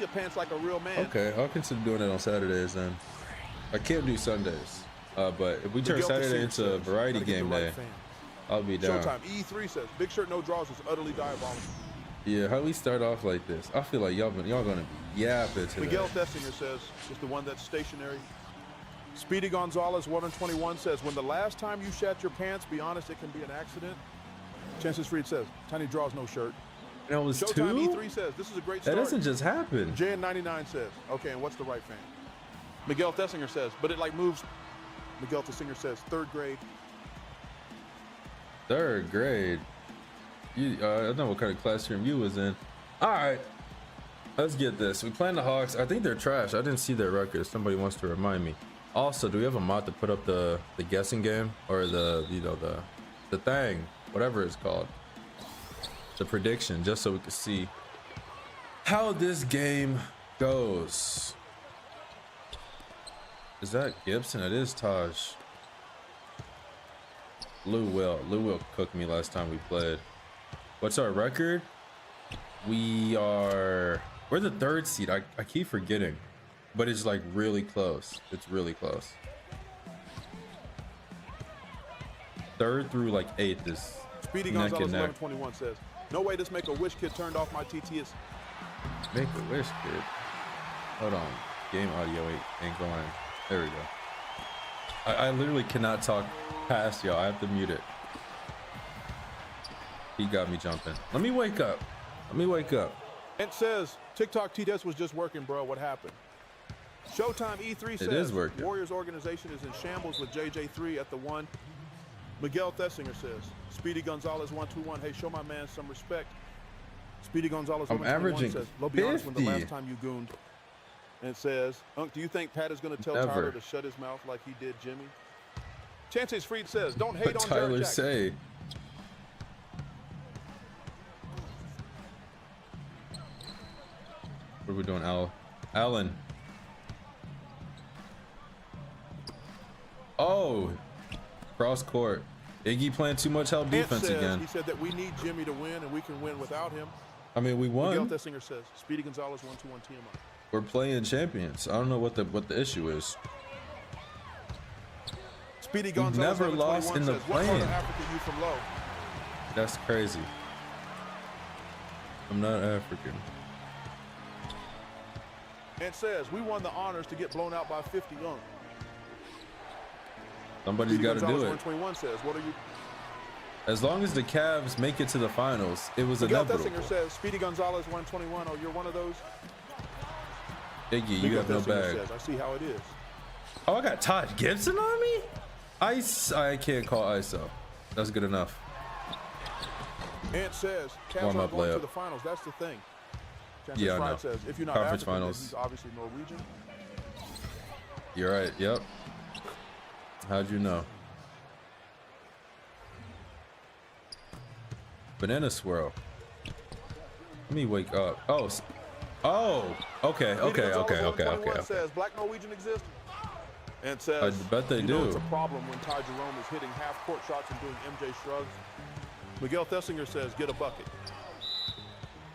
your pants like a real man. Okay, I'll consider doing it on Saturdays then. I can't do Sundays, but if we turn Saturday into a variety game day, I'll be down. Showtime E3 says big shirt no draws is utterly diabolical. Yeah, how we start off like this? I feel like y'all gonna be yapping today. Miguel Thesinger says is the one that's stationary. Speedy Gonzalez 121 says when the last time you shat your pants, be honest, it can be an accident. Chances Freed says Tiny draws no shirt. That was Showtime two? E3 says this is a great start. That doesn't just happen. JN99 says okay, and what's the right fan? Miguel Thesinger says, but it like moves. Miguel Thesinger says third grade. Third grade. You, I know what kind of classroom you was in. All right, let's get this. We playing the Hawks. I think they're trash. I didn't see their record. Somebody wants to remind me. Also, do we have a mod to put up the guessing game or the the thing, whatever it's called, the prediction, just so we can see how this game goes. Is that Gibson? It is Taj. Lou will cook me last time we played. What's our record? We're the third seed. I keep forgetting, but it's like really close. It's really close. Third through like eighth is Speedy neck Gonzalez and neck. 1121 says no way this make a wish kid turned off my TTS. Make a wish, kid. Hold on. Game audio ain't going. There we go. I literally cannot talk past y'all. I have to mute it. He got me jumping. Let me wake up. Let me wake up. It says TikTok TTS was just working, bro. What happened? Showtime E3 says It is working. Warriors organization is in shambles with JJ3 at the one. Miguel Thesinger says Speedy Gonzalez 121. Hey, show my man some respect. Speedy Gonzalez I'm 121 averaging says, "Lo, be honest, when the 50. last time you gooned." And it says, "Unc, do you think Pat is going to tell Never. Tyler to shut his mouth like he did Jimmy?" Chances Freed says, "Don't hate What on Tyler Jared Jackson." say? What are we doing, Allen? Oh, cross court. Iggy playing too much help defense again. He said that we need Jimmy to win, and we can win without him. I mean, we Miguel won. Thesinger says Speedy Gonzalez 121 TMI. We're playing champions. I don't know what the issue is. Speedy Gonzalez never lost in the says, "What part play-in. of Africa you from low?" That's crazy. I'm not African. And says we won the honors to get blown out by 50 young. Somebody's got to do it. 121 says, "What are you?" As long as the Cavs make it to the finals, it was Miguel inevitable. Thesinger says Speedy Gonzalez 121. Oh, you're one of those. Iggy, you Miguel have no Thesinger bag. says, "I see how it is." Oh, I got Todd Gibson on me? I can't call ISO. That's good enough. And says Cavs Warm are up going to layup. the finals. That's the thing. Chances Yeah, I Fried know. says if you're not Conference African, then finals. he's obviously Norwegian. You're right. Yep. How'd you know? Banana swirl. Let me wake up. Oh. Okay. Speedy Okay. Gonzalez Okay. 121 says Black Norwegian exists. And says, I bet they you know do. it's a problem when Ty Jerome is hitting half-court shots and doing MJ shrugs. Miguel Thesinger says, "Get a bucket."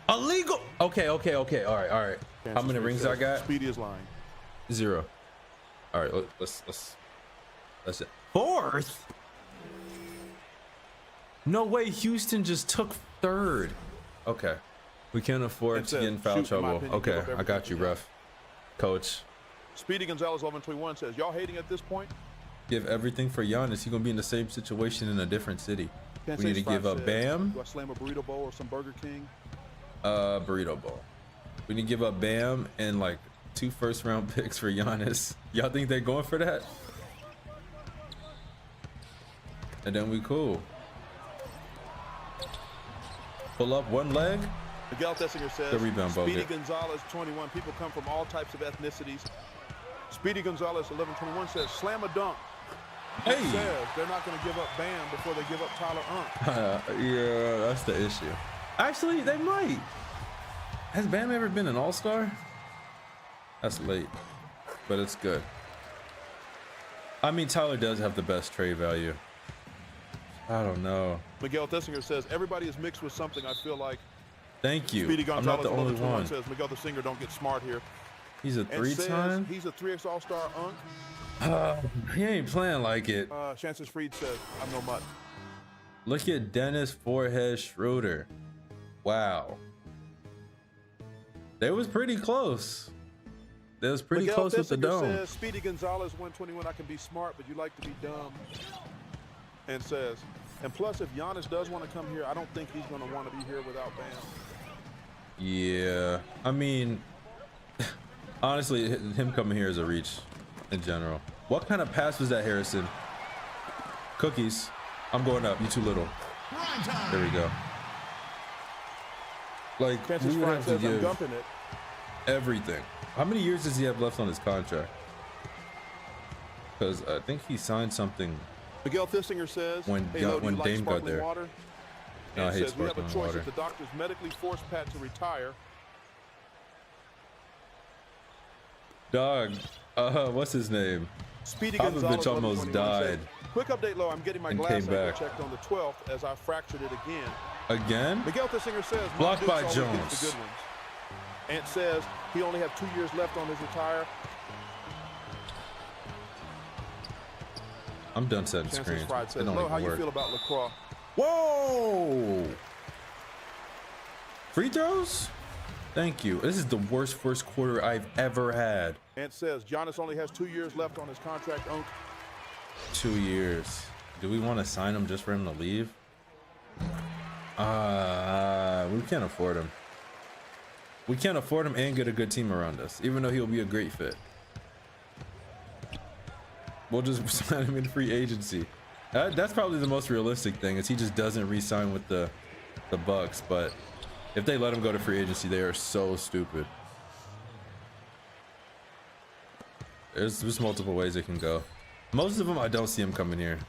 Illegal. Okay. All right. How many rings I got? Speedy is lying. 0. All right. Let's it. Fourth. No way. Houston just took third. Okay. We can't afford It to get in says, foul shoot, in my trouble. opinion, give Okay. up I got you, everything. ref. Coach. Speedy Gonzalez 1121 says, "Y'all hating at this point?" Give everything for Giannis. He's gonna be in the same situation in a different city. Can't We say need to Sprite give up says, Bam. "Do I slam a burrito bowl or some Burger King?" Burrito bowl. We need to give up Bam and like 2 first-round picks for Giannis. Y'all think they're going for that? And then we cool. Pull up one leg. Miguel Thesinger says, The rebound, Speedy Bogut. Gonzalez 21. People come from all types of ethnicities. Speedy Gonzalez 1121 says, "Slam a dunk." Hey. He says they're not going to give up Bam before they give up Tyler Unc. Yeah, that's the issue. Actually, they might. Has Bam ever been an all-star? That's late, but it's good. I mean, Tyler does have the best trade value. I don't know. Miguel Thesinger says, "Everybody is mixed with something. I feel like Thank you. Speedy I'm not Gonzalez, the only 1121 one. says Miguel the Singer don't get smart here. He's a And three-time. says he's a 3X All-Star unk. He ain't playing like it. Chances Freed says, I'm no mutt. Look at Dennis Forehead Schroeder. Wow. They was pretty close. They was pretty Miguel close with the Thesiger dome. says, Speedy Gonzalez, 121, I can be smart, but you like to be dumb. And says, and plus, if Giannis does want to come here, I don't think he's going to want to be here without Bam. Yeah. I mean, honestly, him coming here is a reach in general. What kind of pass was that, Harrison? Cookies. I'm going up. You too little. There we go. Like, Chances we would Freed have to says, I'm give dumping it. everything. How many years does he have left on his contract? Because I think he signed something Miguel Thesinger says, when hey, Lo, do when you like Dame got sparkling there. water? No, I And hate says, we have a sparkling choice water. if the doctors medically force Pat to retire. Dog, what's his name? Speedy Popovich Gonzalez almost 1121 died. says, quick update, Lo, I'm getting my And glass came ankle back. checked on the 12th as I fractured it again. Again? Miguel Thesinger says, Blocked Mom by Dukes always Jones. gets the good ones. Ant says he only have 2 years left on his retire. I'm done setting Chances screens. Fried It says, don't Lo, even how you work. feel about LaCroix? Whoa! Free throws? Thank you. This is the worst first quarter I've ever had. Ant says Giannis only has 2 years left on his contract. 2 years. Do we want to sign him just for him to leave? We can't afford him. We can't afford him and get a good team around us, even though he'll be a great fit. We'll just sign him in free agency. That's probably the most realistic thing, is he just doesn't re-sign with the Bucks. But if they let him go to free agency, they are so stupid. There's multiple ways it can go. Most of them, I don't see him coming here.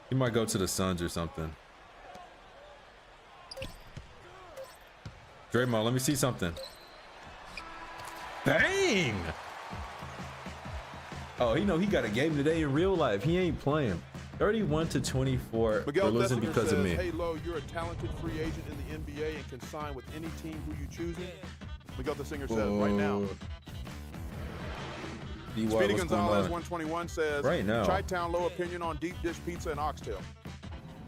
He might go to the Suns or something. Draymond, let me see something. Bang! Oh, he got a game today in real life. He ain't playing. 31-24. Miguel We're losing Thesiger because says, of me. hey, Lo, you're a talented free agent in the NBA and can sign with any team who you choosing. Miguel Thesinger says, right now. D-Y, Speedy what's going Gonzalez, on? 121 says, Right now. Chi-Town, Low opinion on deep dish pizza and oxtail.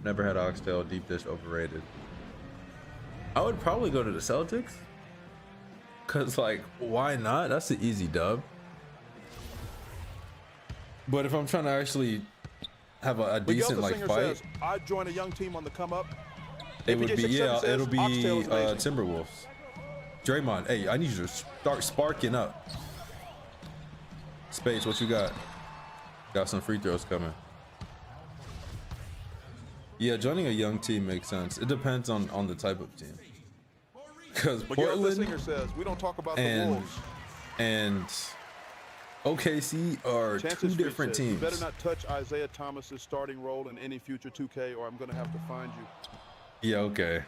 Never had oxtail. Deep dish overrated. I would probably go to the Celtics. Cause like, why not? That's an easy dub. But if I'm trying to actually have a decent like Singer fight, says, I'd join a young team on the come up. it would be, yeah, says, it'll be Oxtail is amazing. Timberwolves. Draymond, hey, I need you to start sparking up. Space, what you got? Got some free throws coming. Yeah, joining a young team makes sense. It depends on the type of team. Because Miguel Portland Singer says, we don't talk about the and Wolves. and OKC are Chances two Free different says, teams. You better not touch Isaiah Thomas's starting role in any future 2K or I'm going to have to find you. Yeah, okay.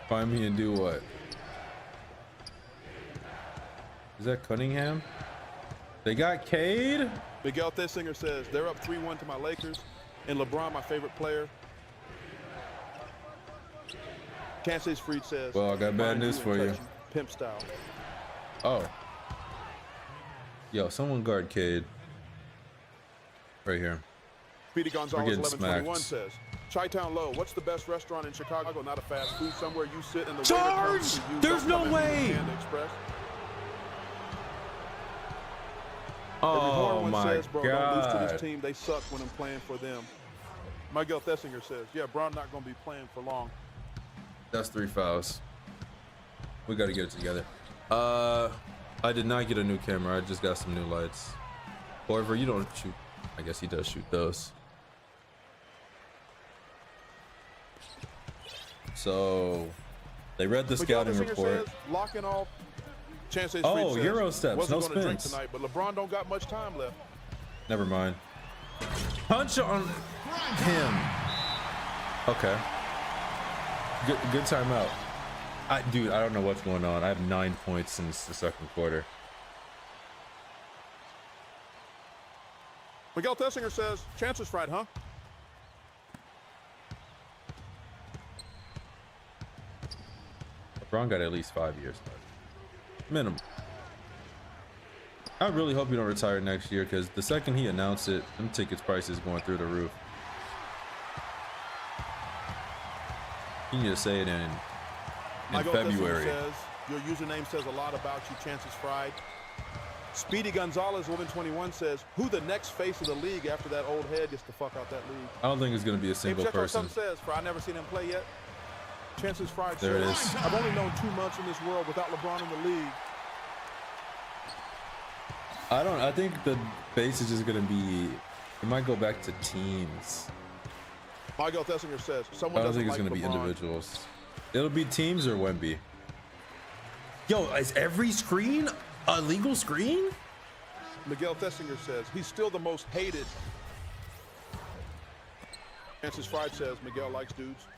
Find me and do what? Is that Cunningham? They got Cade? Miguel Thesinger says, they're up 3-1 to my Lakers and LeBron, my favorite player. Chances Freed says, Well, I got bad find news and for you. touch Pimp style. Oh. Yo, someone guard Cade. Right here. Speedy Gonzalez, getting 1121 smacked. says, Chi-Town Low, what's the best restaurant in Chicago? Not a fast food, somewhere you sit and the Charge! waiter comes to you. There's Don't no come in with way! Panda Express. Oh Everyone my says, bro, don't lose to god. this team. They suck when I'm playing for them. Miguel Thesinger says, yeah, Bron not going to be playing for long. That's 3 fouls. We got to get it together. I did not get a new camera. I just got some new lights. However, you don't shoot. I guess he does shoot those. So they read the Miguel scouting Thesinger report. says, lock and all. Chances Oh, Freed says, Euro steps, wasn't no gonna drink spins. tonight, but LeBron don't got much time left. Never mind. Punch on him. Okay. Good timeout. Dude, I don't know what's going on. I have 9 points since the second quarter. Miguel Thesinger says, chances right, huh? Bron got at least 5 years left. Minimum. I really hope you don't retire next year, because the second he announced it, them tickets prices going through the roof. You need to say it in February. Says, your username says a lot about you, Chances Fried. Speedy Gonzalez, 1121 says, who the next face of the league after that old head gets the fuck out that league? I don't think it's going to be a single person. Says, for I never seen him play yet. Chances Fried there says, it is. I've only known 2 months in this world without LeBron in the league. I think the base is just going to be, it might go back to teams. Miguel Thessinger says, I don't think it's going to be individuals. It'll be teams or Wemby. Yo, is every screen a legal screen? Miguel Thessinger says, he's still the most hated. Chances Fried says, Miguel likes dudes.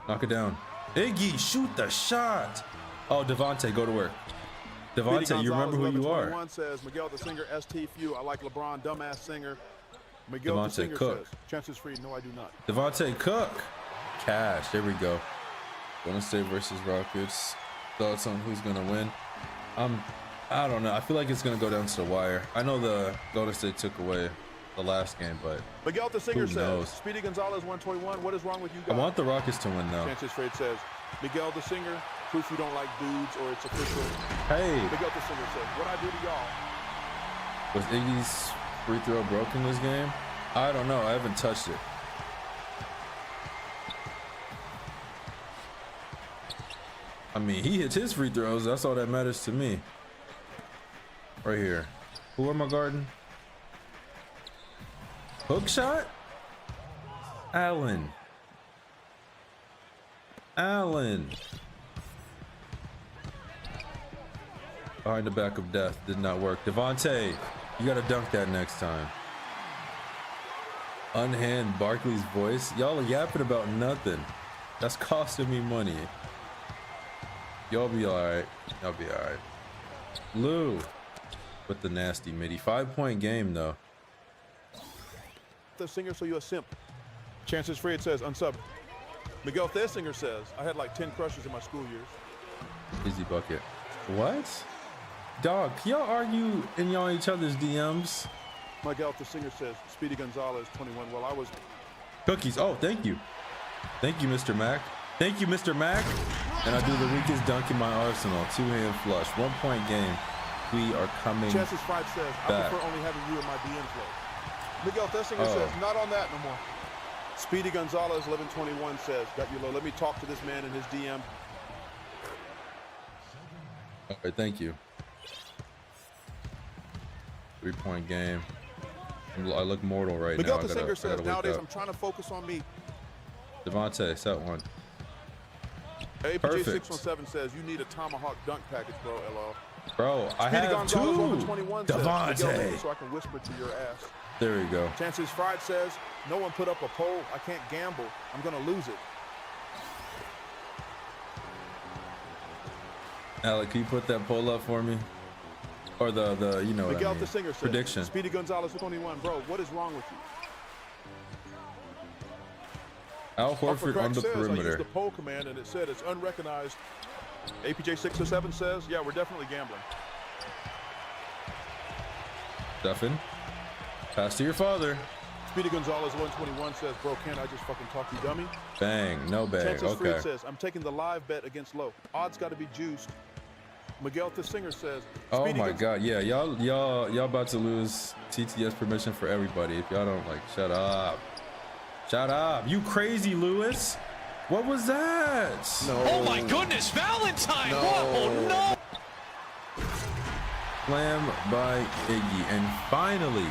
Knock it down. Iggy, shoot the shot. Oh, Devontae, go to work. Devontae, you remember who you are. Says, Miguel the Singer, ST Few. I like LeBron, dumbass singer. Miguel Devontae the Singer Cook. says, Chances Free, no, I do not. Devontae Cook. Cash, there we go. Golden State versus Rockets. Thoughts on who's gonna win? I don't know. I feel like it's gonna go down to the wire. I know the Golden State took away the last game, but Miguel the Singer who says, knows? Speedy Gonzalez 121. What is wrong with you guys? I want the Rockets to win now. Chances Fred says, Miguel the Singer, proof you don't like dudes or it's official. Hey, Miguel the Singer says, what I do to y'all? was Iggy's free throw broken this game? I don't know. I haven't touched it. I mean, he hits his free throws. That's all that matters to me. Right here. Who am I guarding? Hook shot? Allen. Behind the back of death. Did not work. Devontae, you got to dunk that next time. Unhand Barkley's voice. Y'all are yapping about nothing. That's costing me money. Y'all be alright. Y'all be alright. Lou with the nasty midi. 5-point game though. The Singer, so you a simp. Chances Fred says, unsub. Miguel Thessinger says, I had like 10 crushes in my school years. Easy bucket. What? Dog, y'all argue in y'all each other's DMs. Miguel Thessinger says, Speedy Gonzalez 21. Well, I was Cookies. Oh, thank you. Thank you, Mr. Mac. Thank you, Mr. Mac. And I do the weakest dunk in my arsenal. 2-hand flush. 1-point game. We are coming Chances Fried says, back. I prefer only having you in my DMs low. Miguel Thessinger says, not on that no more. Speedy Gonzalez 1121 says, got you low. Let me talk to this man in his DM. All right, thank you. 3-point game. I look mortal right Miguel now. Thessinger says, nowadays I'm trying to focus on me. Devontae, set one. APJ 617 says, you need a tomahawk dunk package, bro, LL. Bro, I Speedy have Gonzalez two. 1121 says, Devontae. Miguel, so I can whisper to your ass. There we go. Chances Fried says, no one put up a poll. I can't gamble. I'm going to lose it. Alec, can you put that poll up for me? Or the you know what Miguel I mean. Thessinger says, Prediction. Speedy Gonzalez 21. Bro, what is wrong with you? Al Horford on the says, I perimeter. used the poll command and it said it's unrecognized. APJ 607 says, yeah, we're definitely gambling. Stefan, pass to your father. Speedy Gonzalez 121 says, bro, can't I just fucking talk you dummy? Bang, no bang. Chances Okay. Fried says, I'm taking the live bet against low. Odds got to be juiced. Miguel Thessinger says, Oh my God, yeah, y'all about to lose TTS permission for everybody if y'all don't like. Shut up, shut up, you crazy Lewis. What was that? No. Oh my goodness, Valentine! No. What? Oh no! Slam by Iggy, and finally,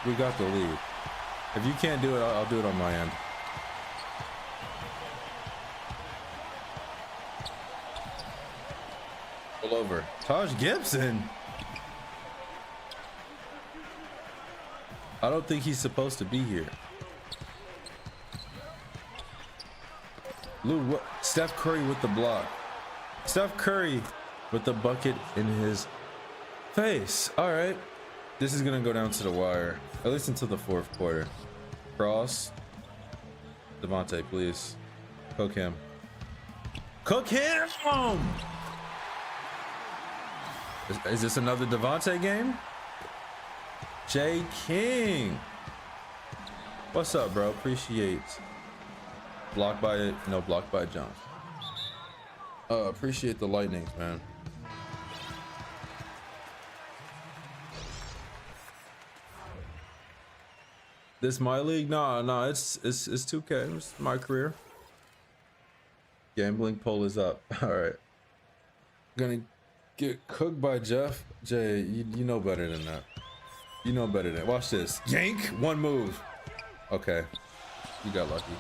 we got the lead. If you can't do it, I'll do it on my end. Pull over. Taj Gibson. I don't think he's supposed to be here. Lou, what? Steph Curry with the block. Steph Curry with the bucket in his face. All right. This is going to go down to the wire, at least until the fourth quarter. Cross. Devontae, please. Cook him. Cook him! Is this another Devontae game? J King. What's up, bro? Appreciate. Blocked by Jones. Appreciate the lightnings, man. This my league? Nah, it's 2K. It's my career. Gambling poll is up. All right. Gonna get cooked by Jeff. Jay, you know better than that. You know better than. Watch this. Yank. One move. Okay. You got lucky.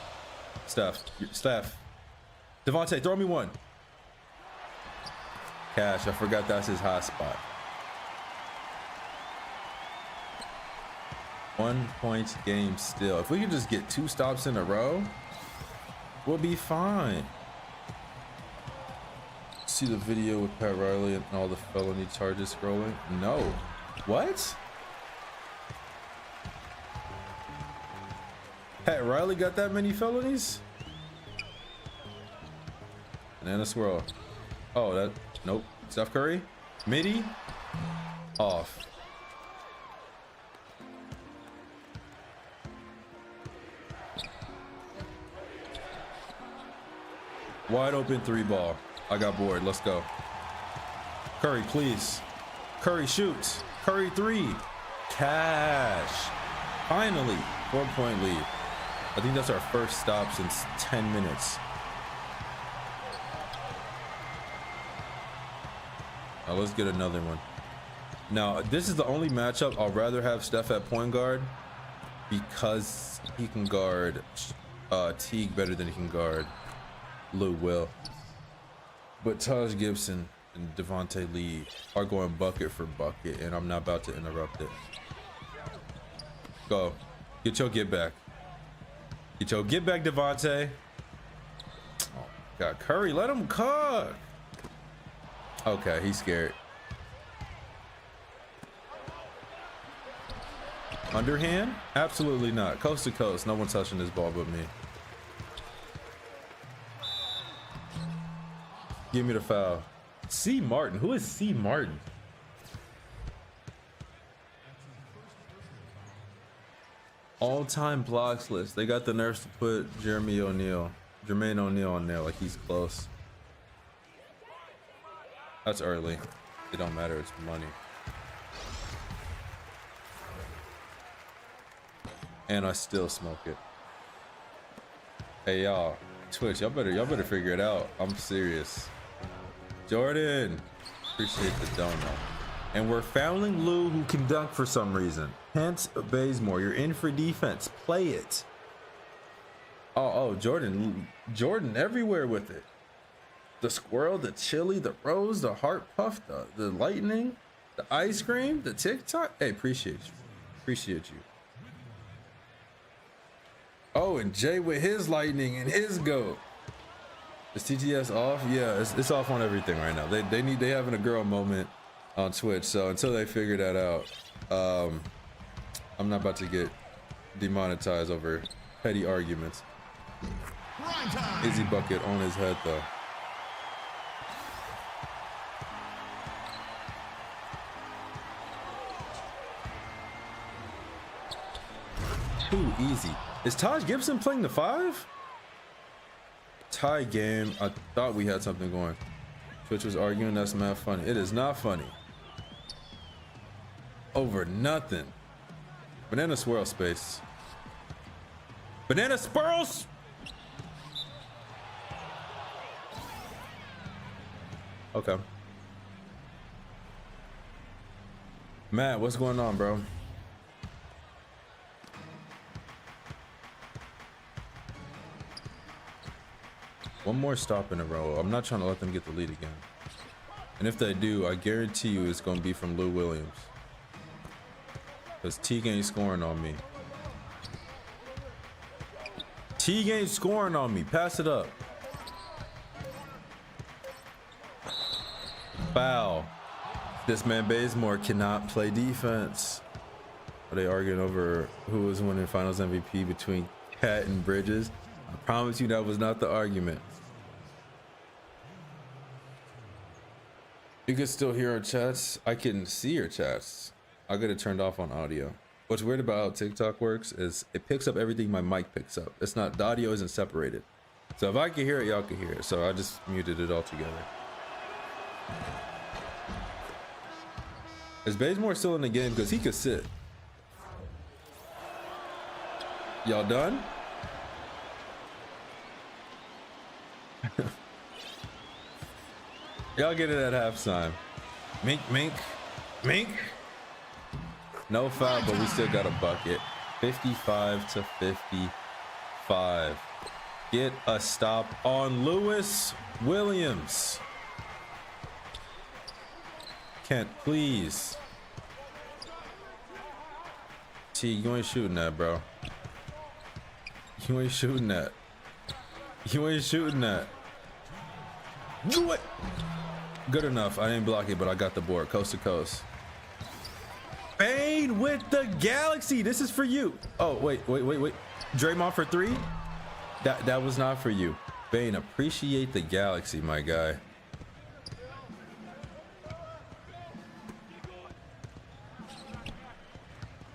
Steph. Devontae, throw me one. Cash. I forgot that's his hot spot. 1 point game still. If we could just get 2 stops in a row, we'll be fine. See the video with Pat Riley and all the felony charges scrolling? No. What? Pat Riley got that many felonies? Banana swirl. Oh, that. Nope. Steph Curry? Midi? Off. Wide open 3 ball. I got bored. Let's go. Curry, please. Curry shoots. Curry 3. Cash. Finally. 4-point lead. I think that's our first stop since 10 minutes. Now let's get another one. Now, this is the only matchup I'll rather have Steph at point guard because he can guard Teague better than he can guard Lou Will. But Taj Gibson and Devontae Lee are going bucket for bucket, and I'm not about to interrupt it. Go. Get your get back. Get your get back, Devontae. Oh, God. Curry, let him cook. Okay, he's scared. Underhand? Absolutely not. Coast to coast. No one touching this ball but me. Give me the foul. C. Martin. Who is C. Martin? All-time blocks list. They got the nerves to put Jermaine O'Neal on there like he's close. That's early. It don't matter. It's money. And I still smoke it. Hey y'all, Twitch, y'all better figure it out. I'm serious. Jordan, appreciate the donut. And we're fouling Lou, who can dunk for some reason. Hence Bazemore, you're in for defense. Play it. Oh, Jordan everywhere with it. The squirrel, the chili, the rose, the heart puff, the lightning, the ice cream, the TikTok. Hey, appreciate you. Oh, and Jay with his lightning and his goat. Is TTS off? Yeah, it's off on everything right now. They having a girl moment on Twitch. So until they figure that out, I'm not about to get demonetized over petty arguments. Izzy bucket on his head though. Too easy. Is Taj Gibson playing the 5? Tie game. I thought we had something going. Twitch was arguing. That's mad funny. It is not funny. Over nothing. Banana swirl space. Banana swirls. Okay. Matt, what's going on, bro? One more stop in a row. I'm not trying to let them get the lead again. And if they do, I guarantee you it's going to be from Lou Williams. Because Teague ain't scoring on me. Teague ain't scoring on me. Pass it up. Foul. This man Bazemore cannot play defense. Are they arguing over who was winning finals MVP between Cat and Bridges? I promise you that was not the argument. You can still hear our chats. I can see your chats. I'll get it turned off on audio. What's weird about how TikTok works is it picks up everything my mic picks up. It's not, the audio isn't separated. So if I can hear it, y'all can hear it. So I just muted it altogether. Is Bazemore still in the game? Because he could sit. Y'all done? Y'all get it at halftime. Mink, mink, mink. No foul, but we still got a bucket. 55-55. Get a stop on Lewis Williams. Kent, please. T, you ain't shooting that, bro. You ain't shooting that. You ain't shooting that. Do it. Good enough. I didn't block it, but I got the board. Coast to coast. Bane with the Galaxy. This is for you. Oh, wait. Draymond for three? That was not for you. Bane, appreciate the Galaxy, my guy.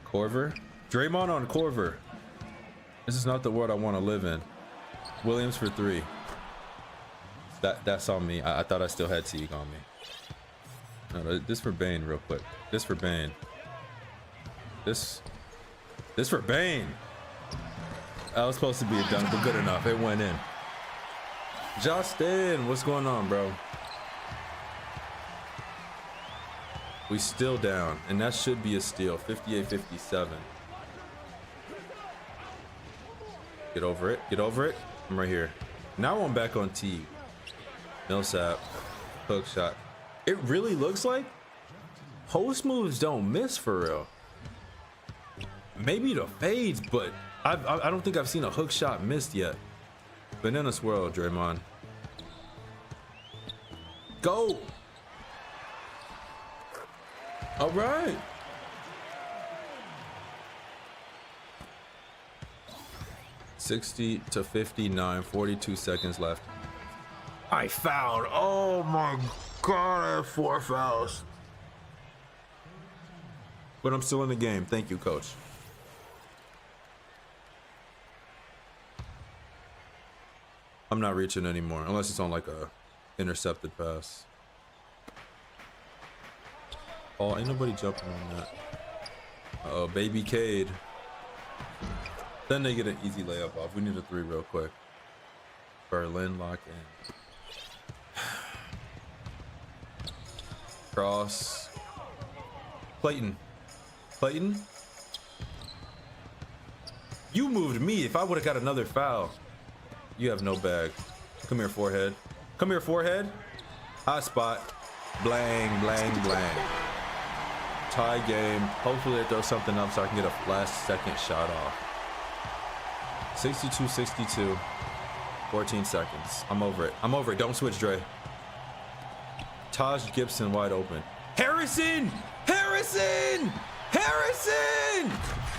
Corver? Draymond on Corver. This is not the world I want to live in. Williams for three. That's on me. I thought I still had Teague on me. No, this for Bane real quick. This for Bane. This for Bane. That was supposed to be a dunk, but good enough. It went in. Justin, what's going on, bro? We still down, and that should be a steal. 58-57. Get over it. Get over it. I'm right here. Now I'm back on T. Millsap. Hook shot. It really looks like post moves don't miss for real. Maybe the fades, but I don't think I've seen a hook shot missed yet. Banana swirl, Draymond. Go. All right. (60-59), 42 seconds left. I fouled. Oh my God, I have 4 fouls. But I'm still in the game. Thank you, coach. I'm not reaching anymore unless it's on like a intercepted pass. Oh, ain't nobody jumping on that. Uh-oh, baby Cade. Then they get an easy layup off. We need a 3 real quick. Berlin lock in. Cross. Clayton. Clayton? You moved me. If I would have got another foul. You have no bag. Come here, forehead. Come here, forehead. Hot spot. Blang, blang, blang. Tie game. Hopefully they throw something up so I can get a last second shot off. 62-62. 14 seconds. I'm over it. I'm over it. Don't switch, Dre. Taj Gibson wide open. Harrison! Harrison! Harrison!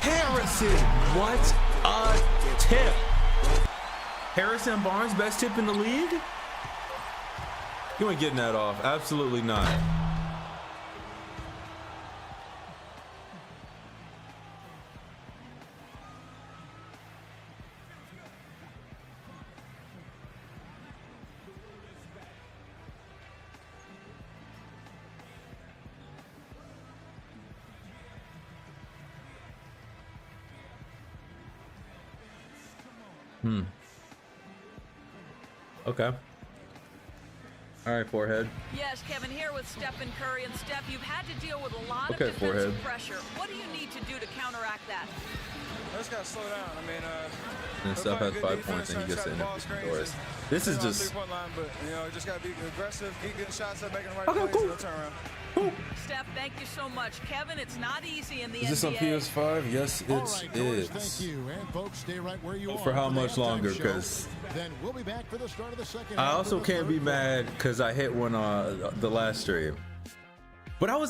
Harrison! What a tip! Harrison Barnes, best tip in the league? You ain't getting that off. Absolutely not. Okay. All right, forehead. Yes, Kevin, here with Stephen Curry. And Steph, you've had to deal with a lot of Okay, defensive forehead. pressure. What do you need to do to counteract that? I just gotta slow down. I mean, And Steph has 5 points and he gets to enter Doris. This is just. three-point line, but you know, just gotta be aggressive, keep getting shots up, making the right plays, and turn around. Steph, thank you so much. Kevin, it's not easy in the Is this on NBA. PS5? Yes, it All right, George, is. thank you. And folks, stay right where you are For how the much halftime longer? show. Because Then we'll be back for the start of the second I half also of the can't be third mad because I hit one the last stream. But I was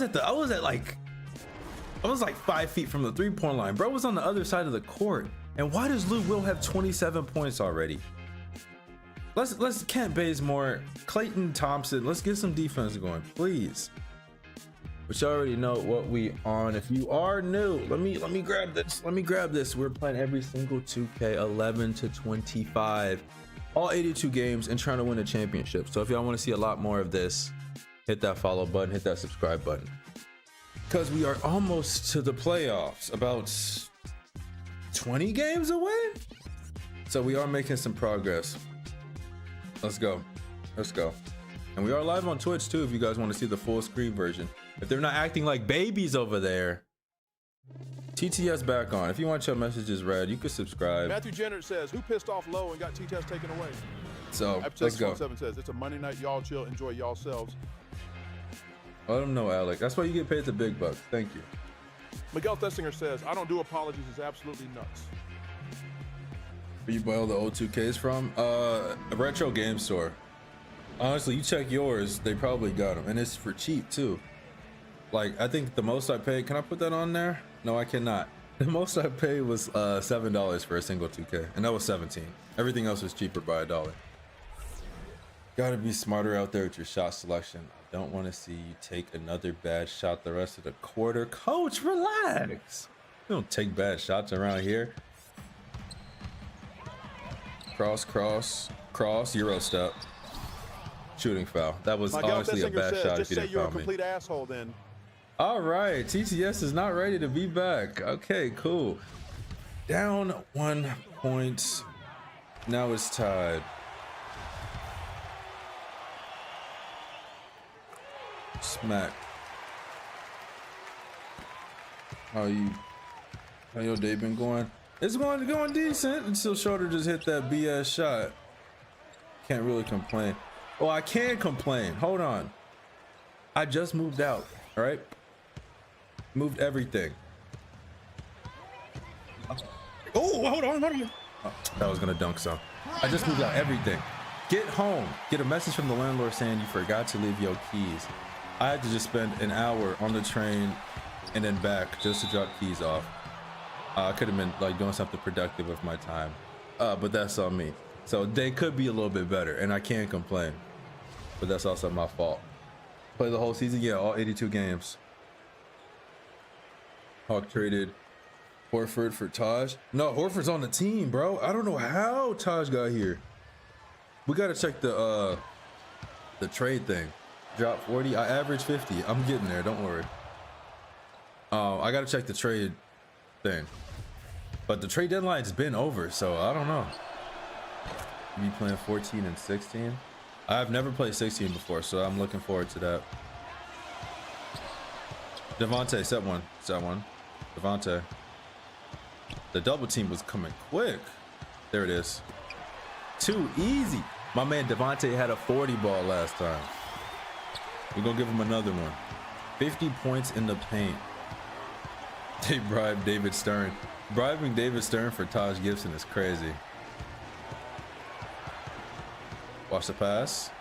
like 5 feet from the 3-point line. Bro was on the other side of the court And why does Lou Will have 27 points already? Let's Kent Bazemore, Clayton Thompson. Let's get some defense going, please. But you already know what we on. If you are new, let me grab this. Let me grab this. We're playing every single 2K 11 to 25, all 82 games, and trying to win a championship. So if y'all want to see a lot more of this, hit that follow button, hit that subscribe button, because we are almost to the playoffs, about 20 games away. So we are making some progress. Let's go. Let's go. And we are live on Twitch too, if you guys want to see the full screen version. If they're not acting like babies over there. TTS back on. If you want your messages read, you can subscribe. Matthew Jenner says, who pissed off Lowe and got TTS taken away? So let's go. 7 says, it's a Monday night, y'all chill, enjoy y'all selves. Let them know, Alec. That's why you get paid the big bucks. Thank you. Miguel Thessinger says, I don't do apologies, it's absolutely nuts. Where you buy all the old 2Ks from? A retro game store. Honestly, you check yours, they probably got them, and it's for cheap too. Like, I think the most I paid, can I put that on there? No, I cannot. The most I paid was $7 for a single 2K, and that was 17. Everything else was cheaper by $1. Gotta be smarter out there with your shot selection. I don't want to see you take another bad shot the rest of the quarter. Coach, relax. We don't take bad shots around here. Cross, cross, cross, Euro step. Shooting foul. That was honestly a bad shot if you didn't foul me. Just say you're a complete asshole then. All right, TTS is not ready to be back. Okay, cool. Down 1 point. Now it's tied. Smack. How your day been going? It's going decent until Schroeder just hit that BS shot. Can't really complain. Oh, I can complain. Hold on. I just moved out. All right. Moved everything. Oh, hold on. Oh, that was gonna dunk some. I just moved out everything. Get home. Get a message from the landlord saying you forgot to leave your keys. I had to just spend an hour on the train and then back just to drop keys off. I could have been like doing something productive with my time, but that's on me. So they could be a little bit better, and I can't complain. But that's also my fault. Play the whole season, yeah, all 82 games. Hawk traded Horford for Taj. No, Horford's on the team, bro. I don't know how Taj got here. We gotta check the trade thing. Drop 40. I average 50. I'm getting there. Don't worry. I gotta check the trade thing. But the trade deadline's been over, so I don't know. Me playing 14 and 16. I've never played 16 before, so I'm looking forward to that. Devontae, set one. Devontae. The double team was coming quick. There it is. Too easy. My man Devontae had a 40 ball last time. We're gonna give him another one. 50 points in the paint. They bribed David Stern. Bribing David Stern for Taj Gibson is crazy. Watch the pass.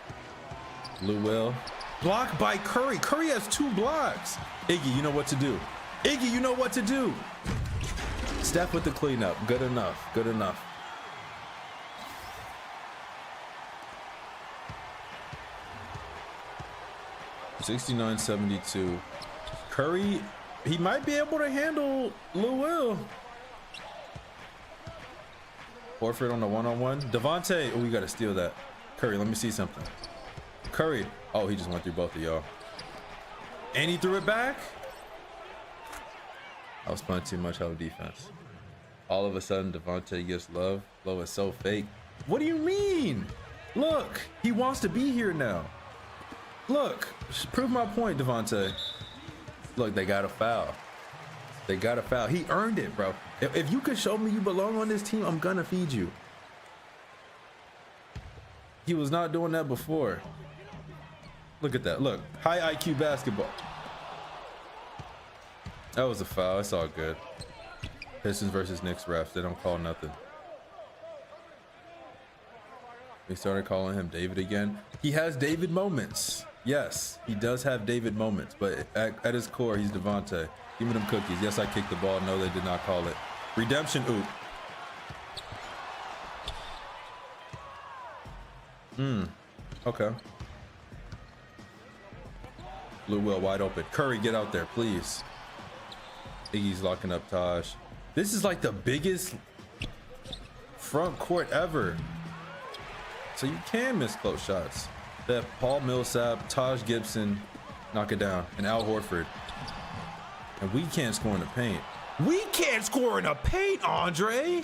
Lou Will. Blocked by Curry. Curry has 2 blocks. Iggy, you know what to do. Iggy, you know what to do. Steph with the cleanup. Good enough. Good enough. $69-72. Curry, he might be able to handle Lou Will. Horford on the one-on-one. Devontae, oh, we got to steal that. Curry, let me see something. Curry, oh, he just went through both of y'all. And he threw it back. I was playing too much hell defense. All of a sudden, Devontae gets love. Low is so fake. What do you mean? Look, he wants to be here now. Look, prove my point, Devontae. Look, they got a foul. They got a foul. He earned it, bro. If you could show me you belong on this team, I'm gonna feed you. He was not doing that before. Look at that. Look, high IQ basketball. That was a foul. It's all good. Pistons versus Knicks refs. They don't call nothing. They started calling him David again. He has David moments. Yes, he does have David moments, but at his core, he's Devontae. Give me them cookies. Yes, I kicked the ball. No, they did not call it. Redemption, oop. Okay. Blue Will wide open. Curry, get out there, please. Iggy's locking up Taj. This is like the biggest front court ever. So you can miss close shots. They have Paul Millsap, Taj Gibson, knock it down, and Al Horford. And we can't score in the paint. We can't score in the paint, Andre.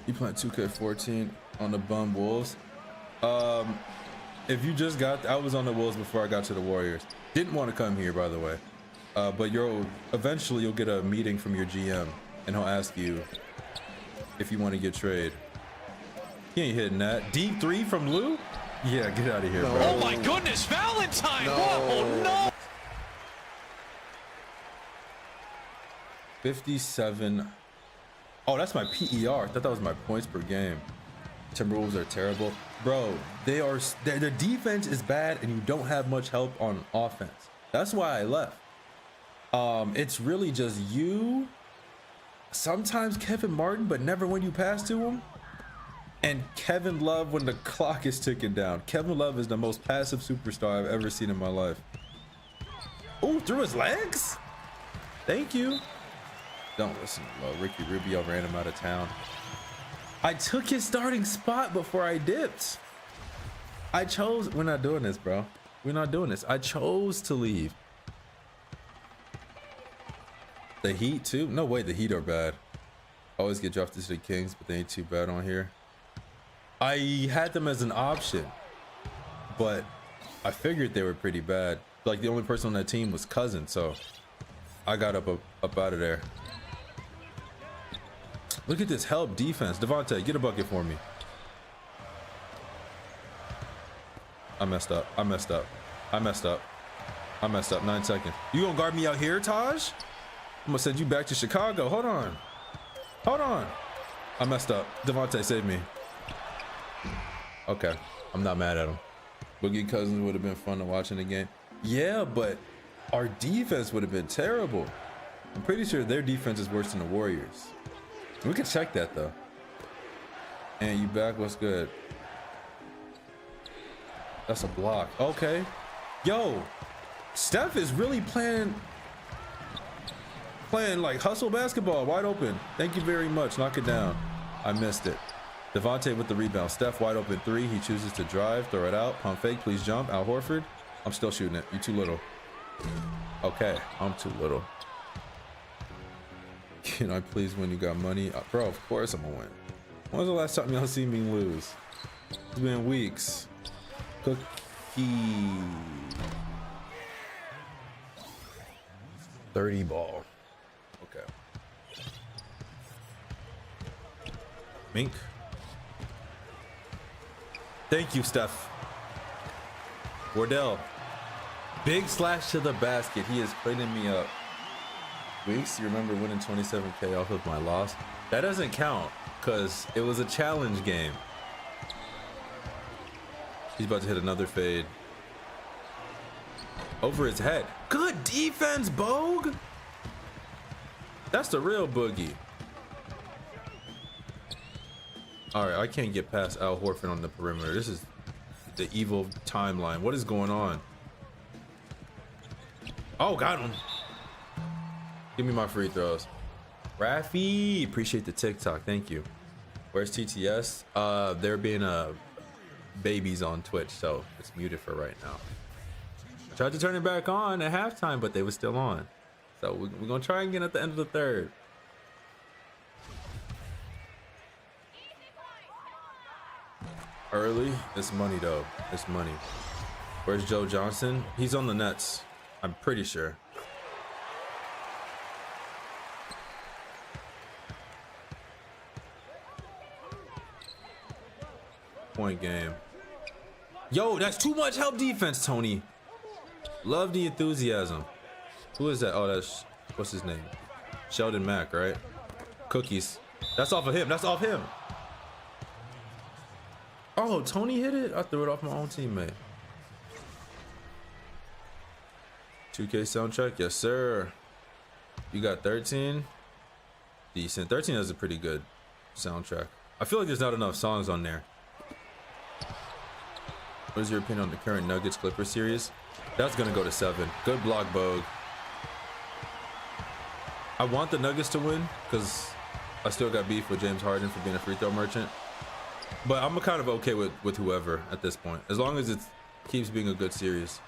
You playing 2K14 on the bum Wolves? If you just got, I was on the Wolves before I got to the Warriors. Didn't want to come here, by the way. But eventually you'll get a meeting from your GM, and he'll ask you if you want to get trade. He ain't hitting that. Deep three from Lou? Yeah, get out of here, bro. Oh my goodness, Valentine! Whoa, no! 57. Oh, that's my PER. I thought that was my points per game. Timberwolves are terrible. Bro, their defense is bad and you don't have much help on offense. That's why I left. It's really just you, sometimes Kevin Martin, but never when you pass to him, and Kevin Love when the clock is ticking down. Kevin Love is the most passive superstar I've ever seen in my life. Oh, through his legs? Thank you. Don't listen. Well, Ricky Rubio ran him out of town. I took his starting spot before I dipped. We're not doing this, bro. We're not doing this. I chose to leave. The Heat too? No way, the Heat are bad. Always get drafted to the Kings, but they ain't too bad on here. I had them as an option, but I figured they were pretty bad. Like the only person on that team was Cousins, so I got up out of there. Look at this help defense. Devontae, get a bucket for me. I messed up. 9 seconds. You gonna guard me out here, Taj? I'm gonna send you back to Chicago. Hold on. I messed up. Devontae, save me. Okay, I'm not mad at him. Boogie Cousins would have been fun to watch in the game. Yeah, but our defense would have been terrible. I'm pretty sure their defense is worse than the Warriors. We can check that though. And you back? What's good? That's a block. Okay. Yo, Steph is really playing like hustle basketball, wide open. Thank you very much. Knock it down. I missed it. Devontae with the rebound. Steph wide open three. He chooses to drive, throw it out, pump fake. Please jump. Al Horford. I'm still shooting it. You too little. Okay, I'm too little. Can I please win? You got money? Bro, of course I'm gonna win. When was the last time y'all see me lose? It's been weeks. Cookie. 30 ball. Okay. Mink. Thank you, Steph. Wardell. Big slash to the basket. He is cleaning me up. Weeks, you remember winning 27K off of my loss? That doesn't count because it was a challenge game. He's about to hit another fade. Over his head. Good defense, Bogue. That's the real boogie. All right, I can't get past Al Horford on the perimeter. This is the evil timeline. What is going on? Oh, got him. Give me my free throws. Rafi, appreciate the TikTok. Thank you. Where's TTS? They're being babies on Twitch, so it's muted for right now. Tried to turn it back on at halftime, but they were still on. So we're gonna try again at the end of the third. Early, it's money though. It's money. Where's Joe Johnson? He's on the Nets. I'm pretty sure. Point game. Yo, that's too much help defense, Tony. Love the enthusiasm. Who is that? Oh, that's, what's his name? Sheldon Mack, right? Cookies. That's off of him. That's off him. Oh, Tony hit it? I threw it off my own teammate. 2K soundtrack? Yes, sir. You got 13? Decent. 13 has a pretty good soundtrack. I feel like there's not enough songs on there. What is your opinion on the current Nuggets Clippers series? That's gonna go to 7. Good block, Bogue. I want the Nuggets to win because I still got beef with James Harden for being a free throw merchant. But I'm kind of okay with whoever at this point, as long as it keeps being a good series.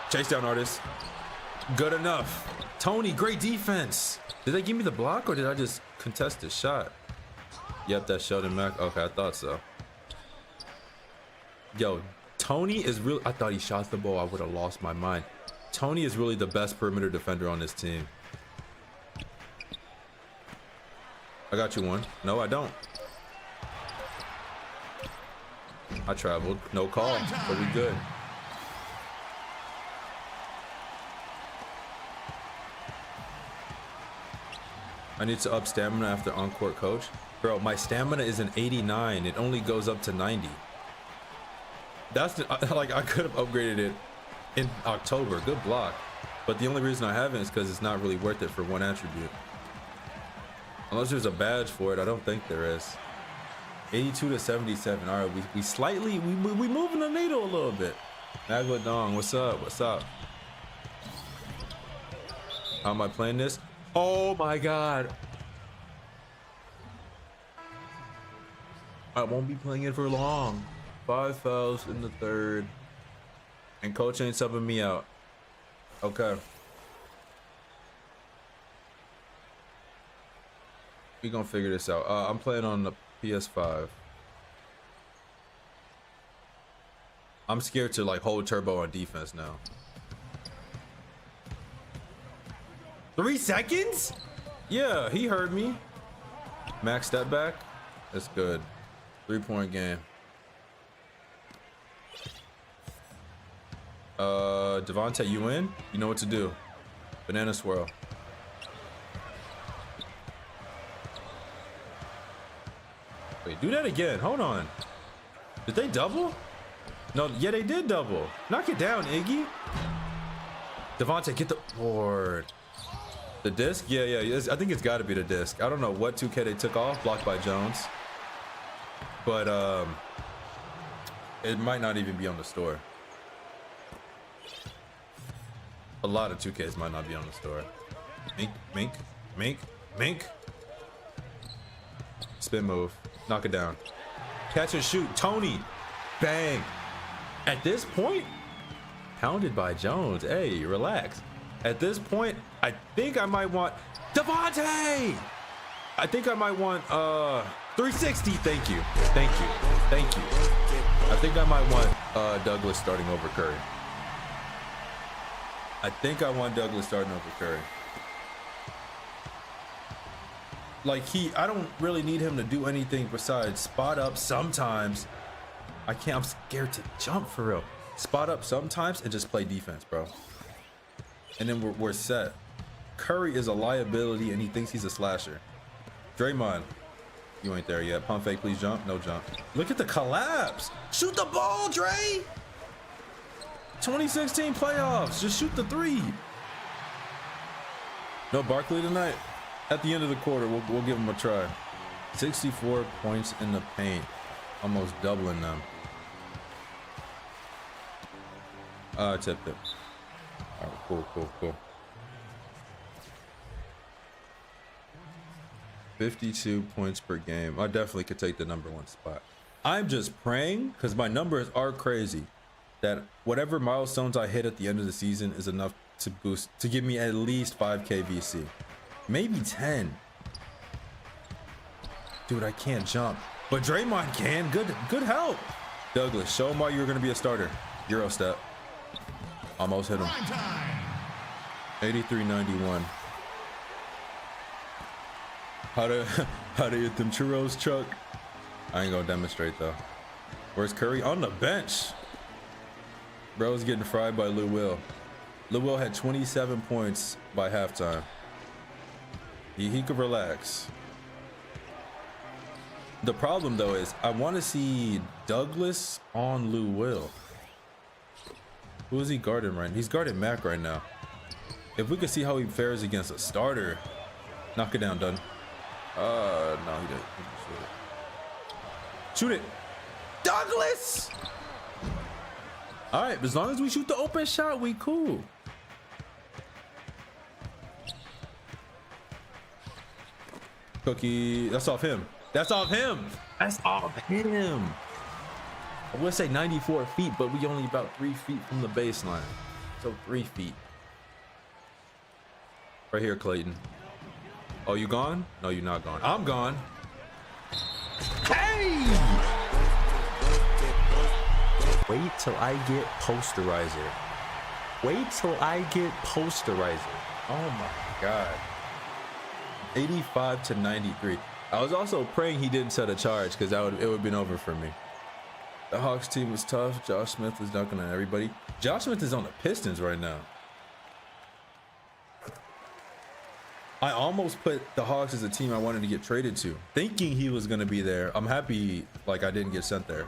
Chase down, artist. Good enough. Tony, great defense. Did they give me the block or did I just contest his shot? Yep, that's Sheldon Mack. Okay, I thought so. Yo, Tony is really, I thought he shot the ball. I would have lost my mind. Tony is really the best perimeter defender on this team. I got you one. No, I don't. I traveled. No call, but we good. I need to up stamina after on-court coach. Bro, my stamina is an 89. It only goes up to 90. That's like I could have upgraded it in October. Good block. But the only reason I haven't is because it's not really worth it for one attribute. Unless there's a badge for it, I don't think there is. 82 to 77. All right, we slightly we moving the needle a little bit. Nagla Dong, what's up? What's up? How am I playing this? Oh my God. I won't be playing it for long. 5 fouls in the third. And coach ain't subbing me out. Okay. We gonna figure this out. I'm playing on the PS5. I'm scared to like hold turbo on defense now. 3 seconds? Yeah, he heard me. Max step back. That's good. 3-point game. Devontae, you in? You know what to do. Banana swirl. Wait, do that again. Hold on. Did they double? No, yeah, they did double. Knock it down, Iggy. Devontae, get the board. The disc? Yeah, I think it's got to be the disc. I don't know what 2K they took off. Blocked by Jones. But it might not even be on the store. A lot of 2Ks might not be on the store. Mink. Spin move. Knock it down. Catch and shoot. Tony. Bang. At this point, pounded by Jones. Hey, relax. At this point, I think I might want Devontae. I think I might want 360. Thank you. I think I might want Douglas starting over Curry. Like I don't really need him to do anything besides spot up sometimes. I'm scared to jump for real. Spot up sometimes and just play defense, bro. And then we're set. Curry is a liability and he thinks he's a slasher. Draymond, you ain't there yet. Pump fake, please jump. No jump. Look at the collapse. Shoot the ball, Dre. 2016 playoffs. Just shoot the 3. No Barkley tonight. At the end of the quarter, we'll give him a try. 64 points in the paint. Almost doubling them. I tipped it. All right, cool. 52 points per game. I definitely could take the #1 spot. I'm just praying, because my numbers are crazy, that whatever milestones I hit at the end of the season is enough to give me at least 5K VC. Maybe 10. Dude, I can't jump. But Draymond can. Good help. Douglas, show him why you're going to be a starter. Euro step. Almost hit him. 83-91. How to hit them churros, Chuck? I ain't gonna demonstrate though. Where's Curry? On the bench. Bro's getting fried by Lou Will. Lou Will had 27 points by halftime. He could relax. The problem though is I want to see Douglas on Lou Will. Who is he guarding right now? He's guarding Mac right now. If we could see how he fares against a starter, Knock it down, done. No, he didn't. Shoot it. Douglas! All right, as long as we shoot the open shot, we cool. Cookie, that's off him. That's off him. That's off him. I would say 94 feet, but we only about 3 feet from the baseline. So 3 feet. Right here, Clayton. Oh, you gone? No, you're not gone. I'm gone. Hey! Wait till I get posterizer. Wait till I get posterizer. Oh my God. 85 to 93. I was also praying he didn't set a charge because it would have been over for me. The Hawks team was tough. Josh Smith was dunking on everybody. Josh Smith is on the Pistons right now. I almost put the Hawks as a team I wanted to get traded to, thinking he was going to be there. I'm happy like I didn't get sent there.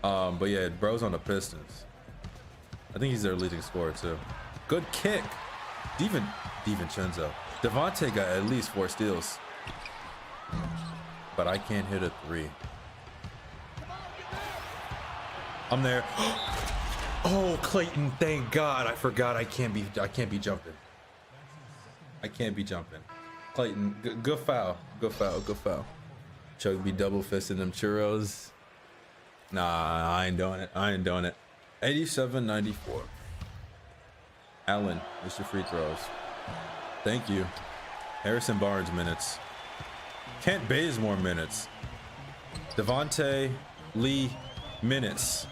But yeah, bro's on the Pistons. I think he's their leading scorer too. Good kick. DiVincenzo. Devontae got at least 4 steals. But I can't hit a 3. I'm there. Oh, Clayton, thank God. I forgot I can't be jumping. I can't be jumping. Clayton, good foul. Good foul. Good foul. Chuck be double fisting them churros. Nah, I ain't doing it. I ain't doing it. 87-94. Allen, Mr. Free throws. Thank you. Harrison Barnes minutes. Kent Bazemore minutes. Devontae Lee minutes.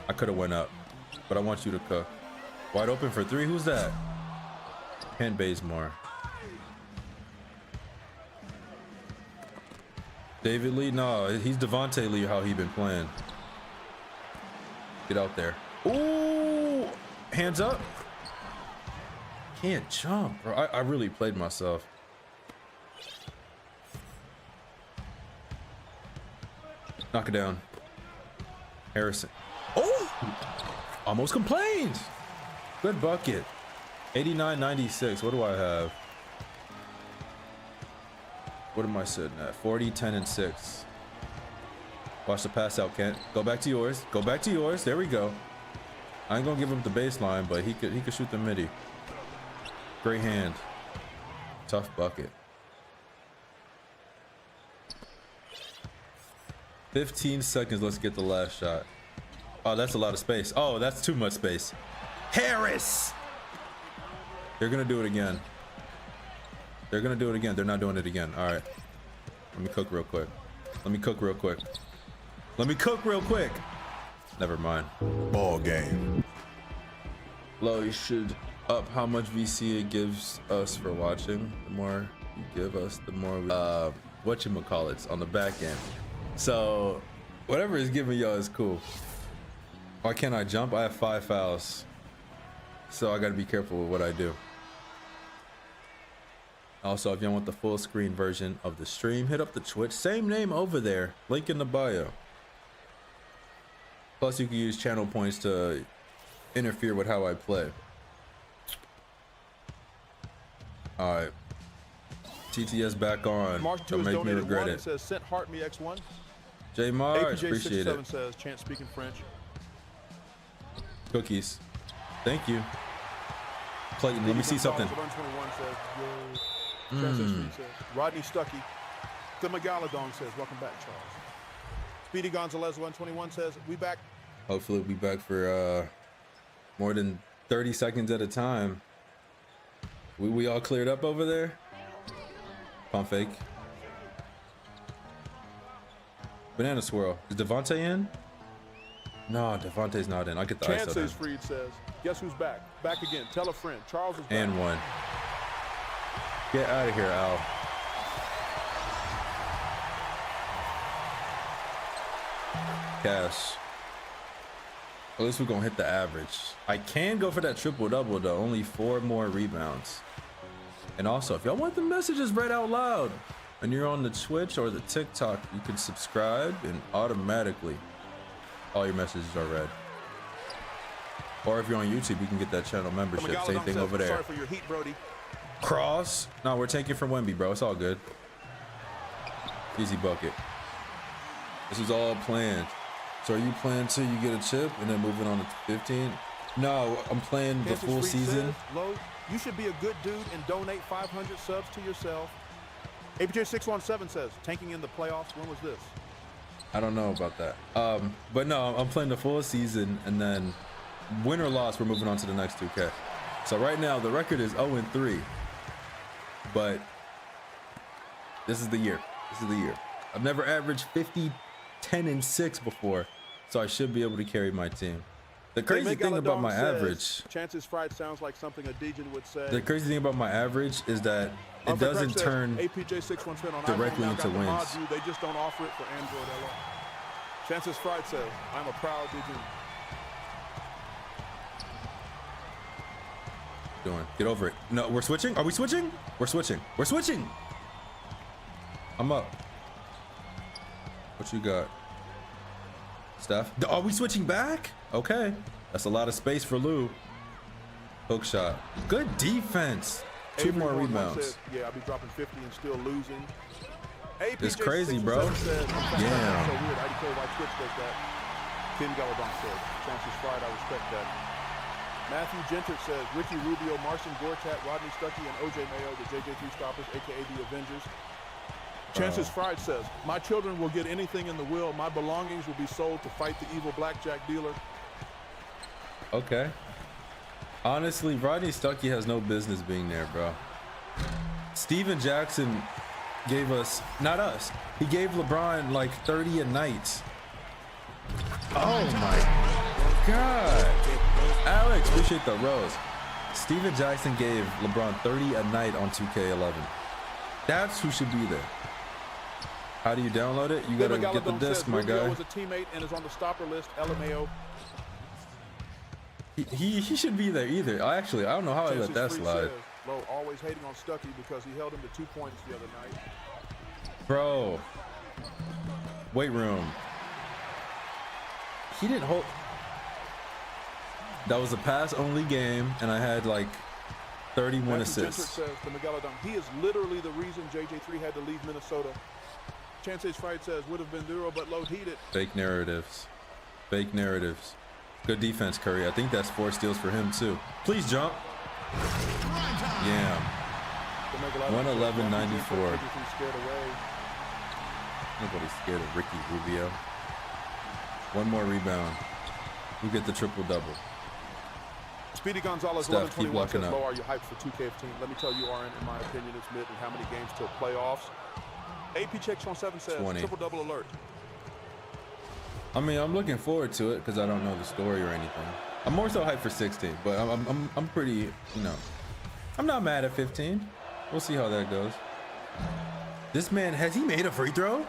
I could have went up, but I want you to cook. Wide open for 3. Who's that? Kent Bazemore. David Lee? No, he's Devontae Lee, how he been playing. Get out there. Ooh! Hands up. Can't jump, bro. I really played myself. Knock it down. Harrison. Oh! Almost complained. Good bucket. 89-96. What do I have? What am I sitting at? 40, 10, and 6. Watch the pass out, Kent. Go back to yours. Go back to yours. There we go. I ain't gonna give him the baseline, but he could shoot the midi. Great hand. Tough bucket. 15 seconds. Let's get the last shot. Oh, that's a lot of space. Oh, that's too much space. Harris! They're gonna do it again. They're gonna do it again. They're not doing it again. All right. Let me cook real quick. Let me cook real quick. Let me cook real quick. Never mind. Ball game. Low, you should up how much VC it gives us for watching. The more you give us, the more we, whatchamacallits on the back end. So whatever is giving y'all is cool. Why can't I jump? I have 5 fouls. So I gotta be careful with what I do. Also, if y'all want the full screen version of the stream, hit up the Twitch. Same name over there. Link in the bio. Plus, you can use channel points to interfere with how I play. All right. TTS back on. Don't make me regret it. Says, sent heart me X1. J Mars, APJ appreciate it. Says, chant speaking French. Cookies. Thank you. Clayton, let me see something. 121 says, Transition says, Rodney Stuckey. The Megalodon says, welcome back, Charles. Speedy Gonzalez 121 says, we back. Hopefully we'll be back for more than 30 seconds at a time. We all cleared up over there? Pump fake. Banana swirl. Is Devontae in? No, Devontae's not in. I'll get the ISO Chances Freed says, guess who's back? Back again. Tell a friend. Charles is back. And 1. Get out of here, Al. Cash. At least we're gonna hit the average. I can go for that triple-double though. Only 4 more rebounds. And also, if y'all want the messages read out loud and you're on the Twitch or the TikTok, you can subscribe and automatically all your messages are read. Or if you're on YouTube, you can get that channel membership. Same thing over there. Sorry for your heat, Brody. Cross. No, we're taking from Wemby, bro. It's all good. Easy bucket. This is all planned. So are you playing till you get a chip and then moving on to 15? No, I'm playing the full season. Low, you should be a good dude and donate 500 subs to yourself. APJ617 says, tanking in the playoffs. When was this? I don't know about that. But no, I'm playing the full season, and then win or loss, we're moving on to the next 2K. So right now the record is 0-3, but this is the year. This is the year. I've never averaged 50, 10, and 6 before, so I should be able to carry my team. The crazy thing about my average, Chances Fried sounds like something a Dejan would say. the crazy thing about my average is that it doesn't turn directly into wins. They just don't offer it for Android LO. Chances Fried says, I'm a proud Dejan. Doing. Get over it. No, we're switching. Are we switching? We're switching. We're switching. I'm up. What you got? Steph? Are we switching back? Okay. That's a lot of space for Lou. Hook shot. Good defense. 2 more rebounds. Said, yeah, I'll be dropping 50 and still losing. It's crazy, bro. Yeah. So weird. IDK, why Twitch does that? Ken Galadon said, Chances Fried, I respect that. Matthew Gentert says, Ricky Rubio, Marcin Gortat, Rodney Stuckey, and OJ Mayo, the JJ3 stoppers, aka the Avengers. Chances Fried says, my children will get anything in the will. My belongings will be sold to fight the evil blackjack dealer. Okay. Honestly, Rodney Stuckey has no business being there, bro. Steven Jackson gave us, not us, he gave LeBron like 30 a night. Oh my God. Alex, appreciate the rose. Steven Jackson gave LeBron 30 a night on 2K11. That's who should be there. How do you download it? You gotta get the disc, my guy. Was a teammate and is on the stopper list. LMAO. He should be there either. I don't know how I let that slide. Low always hating on Stuckey because he held him to 2 points the other night. Bro. Weight room. He didn't hold. That was a pass-only game, and I had like 31 assists. Says the Megalodon, he is literally the reason JJ3 had to leave Minnesota. Chances Fried says, would have been Duro, but low heated. Fake narratives. Fake narratives. Good defense, Curry. I think that's 4 steals for him, too. Please jump. Yeah. 111.94. Nobody's scared of Ricky Rubio. 1 more rebound. We get the triple-double. Speedy Gonzalez, Steph, keep 11-21 locking says, up. Lo, are you hyped for 2K15? Let me tell you, Aaron, in my opinion, it's mid and how many games till playoffs. AP Checks on 7 says, 20. triple-double alert. I mean, I'm looking forward to it because I don't know the story or anything. I'm more so hyped for 16, but I'm pretty, you know, I'm not mad at 15. We'll see how that goes. This man, has he made a free throw?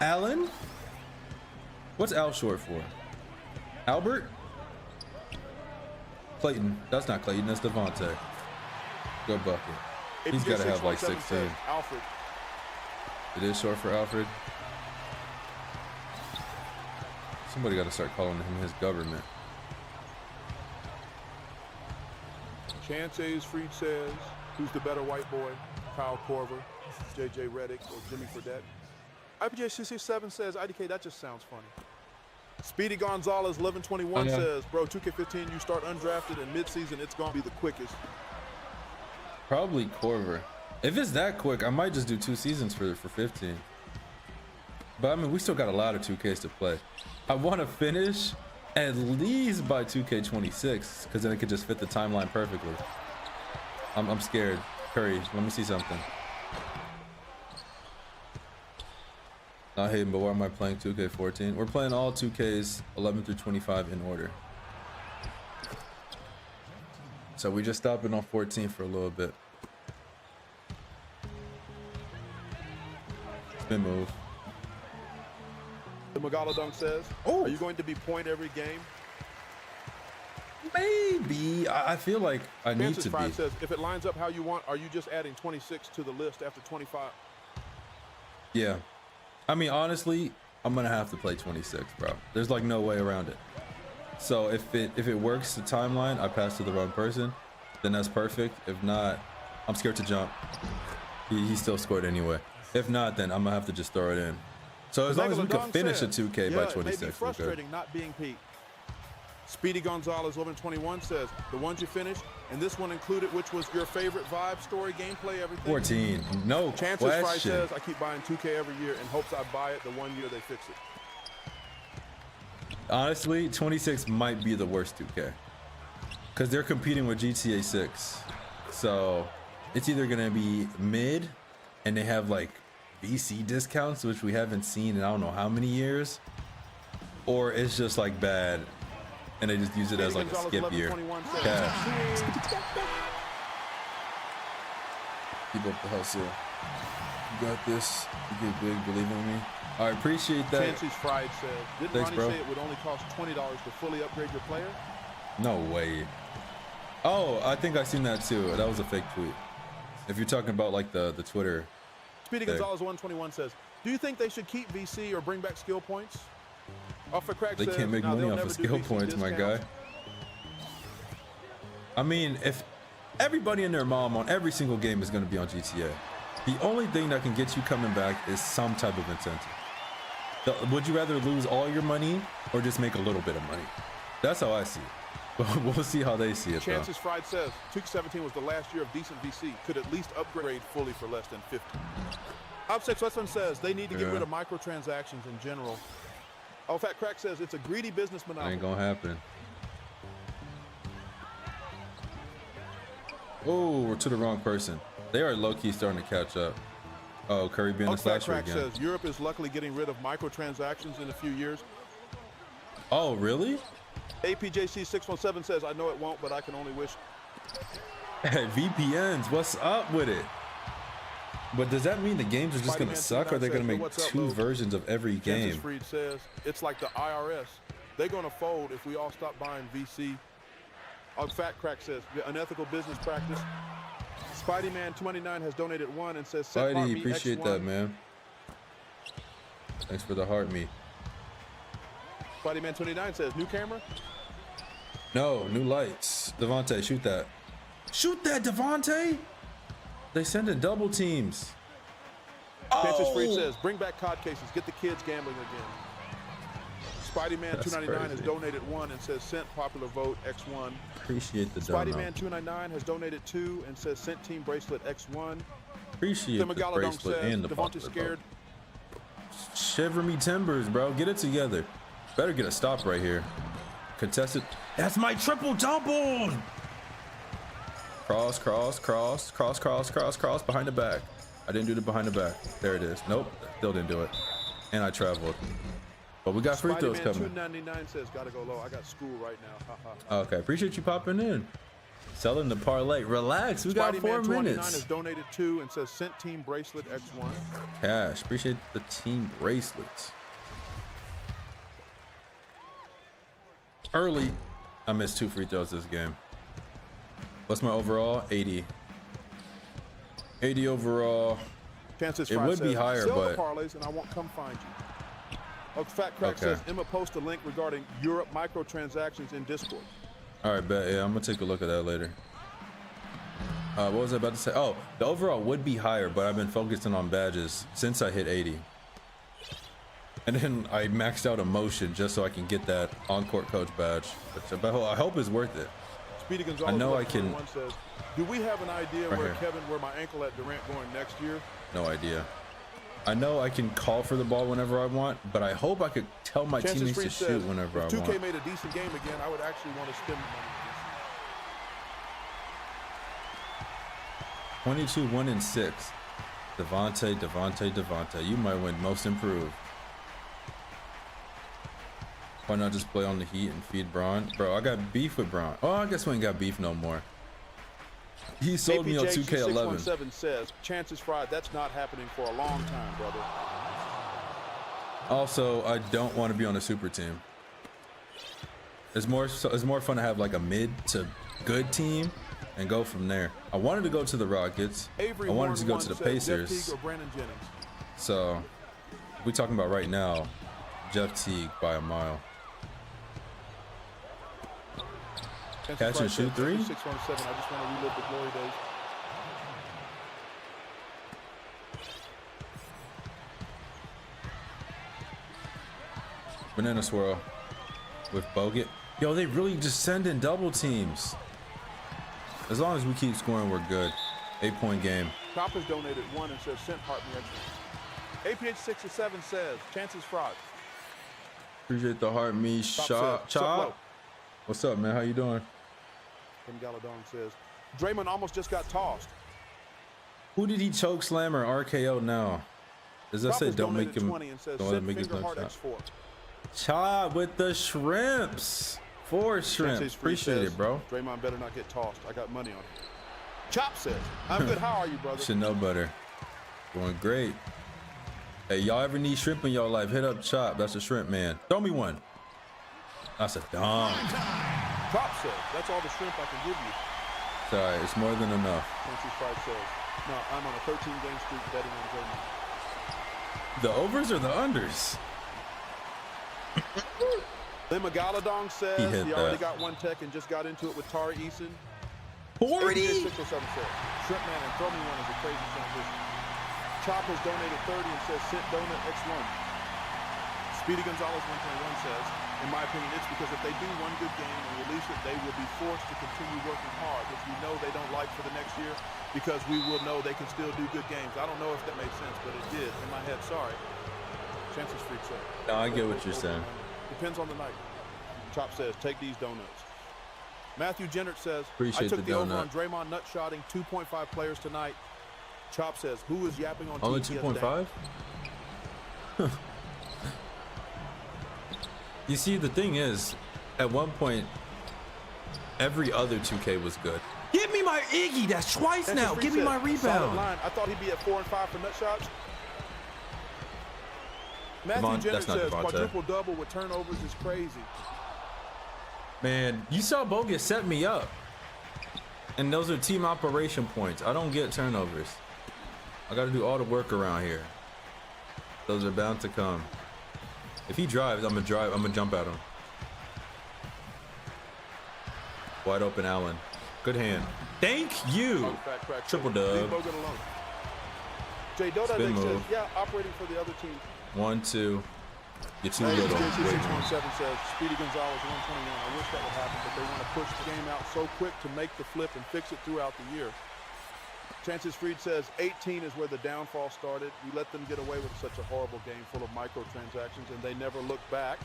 Allen? What's Al short for? Albert? Clayton. That's not Clayton, that's Devontae. Good bucket. He's got to have like 16. Alfred. It is short for Alfred. Somebody got to start calling him his government. Chances Fried says, who's the better white boy? Kyle Korver, JJ Redick, or Jimmy Fredette? IPJ667 says, IDK, that just sounds funny. Speedy Gonzalez, 11-21 says, bro, 2K15, you start undrafted and midseason, it's going to be the quickest. Probably Korver. If it's that quick, I might just do 2 seasons for 15. But I mean, we still got a lot of 2Ks to play. I want to finish at least by 2K26 because then it could just fit the timeline perfectly. I'm scared. Curry, let me see something. Not hating, but why am I playing 2K14? We're playing all 2Ks 11 through 25 in order. So we just stopping on 14 for a little bit. Spin move. The Megalodon says, are you going to be point every game? Maybe. I feel like I need to be. Says, if it lines up how you want, are you just adding 26 to the list after 25? Yeah. I mean, honestly, I'm going to have to play 26, bro. There's like no way around it. So if it works the timeline, I pass to the wrong person, then that's perfect. If not, I'm scared to jump. He still scored anyway. If not, then I'm gonna have to just throw it in. So as long as we can finish a 2K by 26, it may be we're good. frustrating not being Pete. Speedy Gonzalez 1121 says the ones you finished, and this one included, which was your favorite vibe, story, gameplay, everything. 14, no Chances Fry question. says I keep buying 2K every year in hopes I buy it the 1 year they fix it. Honestly, 26 might be the worst 2K because they're competing with GTA 6. So it's either gonna be mid, and they have like VC discounts, which we haven't seen in I don't know how many years, or it's just like bad, and they just use it as like a skip year. Yeah. Keep up the hustle. You got this. You get big. Believe in me. I appreciate that. Chances Fried says, didn't Thanks, Ronnie bro. say it would only cost $20 to fully upgrade your player? No way. Oh, I think I seen that too. That was a fake tweet. If you're talking about like the Twitter. Speedy Gonzalez 121 says, do you think they should keep VC or bring back skill points? Off a crack They says, can't make "Nah, money they'll off never of do skill VC points, my guy. discounts." I mean, if everybody and their mom on every single game is going to be on GTA, the only thing that can get you coming back is some type of incentive. Would you rather lose all your money or just make a little bit of money? That's how I see it. But we'll see how they see it, though. Chances Fried says, 2K17 was the last year of decent VC. Could at least upgrade fully for less than 50. Upsets Westland says they need to get rid of microtransactions in general. Oh, Fat Crack says it's a greedy business That monopoly. ain't gonna happen. Oh, we're to the wrong person. They are low-key starting to catch up. Oh, Curry being a Fat slasher Crack again. says Europe is luckily getting rid of microtransactions in a few years. Oh, really? APJC617 says, I know it won't, but I can only wish. Hey, VPNs, what's up with it? But does that mean the games are just gonna suck, or are they gonna make two versions of every game? Kansas Freed says, it's like the IRS. They're gonna fold if we all stop buying VC. Fat Crack says, the unethical business practice. Spideyman299 has donated $1 and says, Spidey, appreciate that, man. Thanks for the heart me. Spideyman29 says, new camera? No, new lights. Devontae, shoot that. Shoot that, Devontae! They send in double teams. Kansas Freed says, bring back COD cases, get the kids gambling again. Spideyman299 has donated $1 and says, sent popular vote X1. Appreciate the donut. Spideyman299 has donated $2 and says, sent team bracelet X1. Appreciate Tim the Megalodon bracelet says, and the Devontae popular scared. vote. Shiver me timbers, bro. Get it together. Better get a stop right here. Contested. That's my triple double. Cross, cross, cross, cross, cross, cross, cross, behind the back. I didn't do the behind the back. There it is. Nope, still didn't do it. And I traveled. But we got free throws coming. Spideyman299 says, gotta go low. I got school right now. Okay, appreciate you popping in. Selling the parlay. Relax, we got 4 Spideyman299 minutes. has donated $2 and says, sent team bracelet X1. Cash, appreciate the team bracelets. Early, I missed 2 free throws this game. What's my overall? 80. 80 overall. Chances It would be higher, sell but the parlays and I won't come find you. Fat Crack says, Emma post a link regarding Europe microtransactions in Discord. all right, bet. Yeah, I'm gonna take a look at that later. What was I about to say? Oh, the overall would be higher, but I've been focusing on badges since I hit 80. And then I maxed out emotion just so I can get that on-court coach badge, which I hope is worth it. Speedy Gonzalez I know I can. Says, do we have an idea Right where here. Kevin, where my ankle at Durant going next year? No idea. I know I can call for the ball whenever I want, but I hope I could tell my Chances teammates to Freed shoot says, whenever I if 2K want. made a decent game again, I would actually want to spend money. 22, 1 and 6. Devontae. You might win most improved. Why not just play on the Heat and feed Braun? Bro, I got beef with Braun. Oh, I guess we ain't got beef no more. He sold me on 2K11. 617 says, chances fried, that's not happening for a long time, brother. Also, I don't want to be on a super team. It's more fun to have like a mid to good team and go from there. I wanted to go to the Rockets. Avery I wanted to go Warren to the says, Jeff Pacers. Teague or Brandon Jennings. So, we talking about right now, Jeff Teague by a mile. Catch and shoot 3? 617, I just want to relive the glory days. Banana swirl with Bogut. Yo, they really just send in double teams. As long as we keep scoring, we're good. 8-point game. Chop has donated 1 and says, sent heart me excellent. APH 67 says, chances fraud. Appreciate the heart me shot. Chop. What's up, man? How you doing? Tim Galadon says, Draymond almost just got tossed. Who did he choke slam or RKO now? Does that say don't make him, says, don't let him make his next shot? Chop with the shrimps. 4 shrimps. Appreciate it, bro. Draymond better not get tossed. I got money on it. Chop says, I'm good. How are you, brother? Should know better. Going great. Hey, y'all ever need shrimp in your life? Hit up Chop. That's a shrimp man. Throw me one. That's a dunk. Chop says, that's all the shrimp I can give you. Sorry, it's more than enough. Country Fried says, no, I'm on a 13-game streak betting on Draymond. The overs or the unders? Lima Galadong says he already got 1 tech and just got into it with Tari Eason. 40? 607 says, Shrimp Man and throw me one is a crazy transition. Chop has donated 30 and says, sent donut X1. Speedy Gonzalez 121 says, in my opinion, it's because if they do one good game and release it, they will be forced to continue working hard, which we know they don't like for the next year, because we will know they can still do good games. I don't know if that made sense, but it did in my head. Sorry. Chances Freak said. No, I get what you're saying. Depends on the night. Chop says, take these donuts. Matthew Jennert says, Appreciate I took the over donut. on Draymond nut shotting 2.5 players tonight. Chop says, who is yapping on only TV? 2.5? You see, the thing is, at one point, every other 2K was good. Give me my Iggy. That's twice now. Give me my rebound. I thought he'd be at 4 and 5 for nut shots. Matthew Jennert says, quadruple double with turnovers is crazy. Man, you saw Bogut set me up. And those are team operation points. I don't get turnovers. I got to do all the work around here. Those are bound to come. If he drives, I'm going to jump at him. Wide open Allen. Good hand. Thank you. Triple dub. Jay Doda says, yeah, operating for the other team. 1, 2. You're too little. 617 says, Speedy Gonzalez 121. I wish that would happen, but they want to push the game out so quick to make the flip and fix it throughout the year. Chances Freed says 18 is where the downfall started. We let them get away with such a horrible game full of microtransactions, and they never looked back.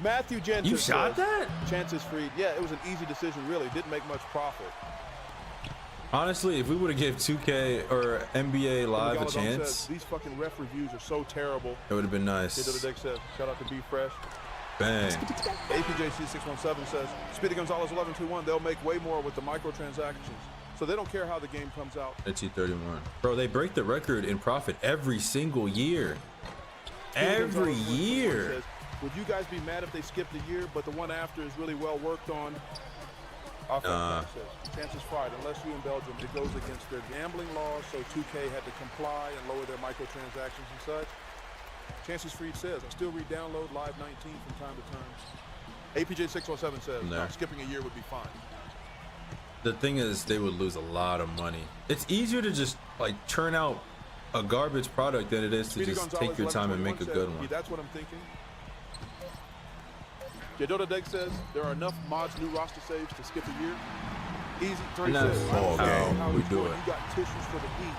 Matthew Jensen You shot that? Chances Freed. Yeah, it was an easy decision, really. Didn't make much profit. Honestly, if we would have given 2K or NBA Live a chance, says, these fucking ref reviews are so terrible. It would have been nice. Says, shout out to Be Fresh. Bang. APJC617 says, Speedy Gonzalez 1121. They'll make way more with the microtransactions. So they don't care how the game comes out. At T31. Bro, they break the record in profit every single year. Every year. Says, would you guys be mad if they skipped a year, but the one after is really well worked on? Chances fried, unless you in Belgium, it goes against their gambling laws, so 2K had to comply and lower their microtransactions and such. Chances Freed says, I still re-download Live 19 from time to time. APJ617 says, no, skipping a year would be fine. The thing is, they would lose a lot of money. It's easier to just like churn out a garbage product than it is to just take your time and make a good one. Yeah, that's what I'm thinking. Jadota Deck says there are enough mods new roster saves to skip a year. Easy. Three says, how we do it. You got tissues for the heat.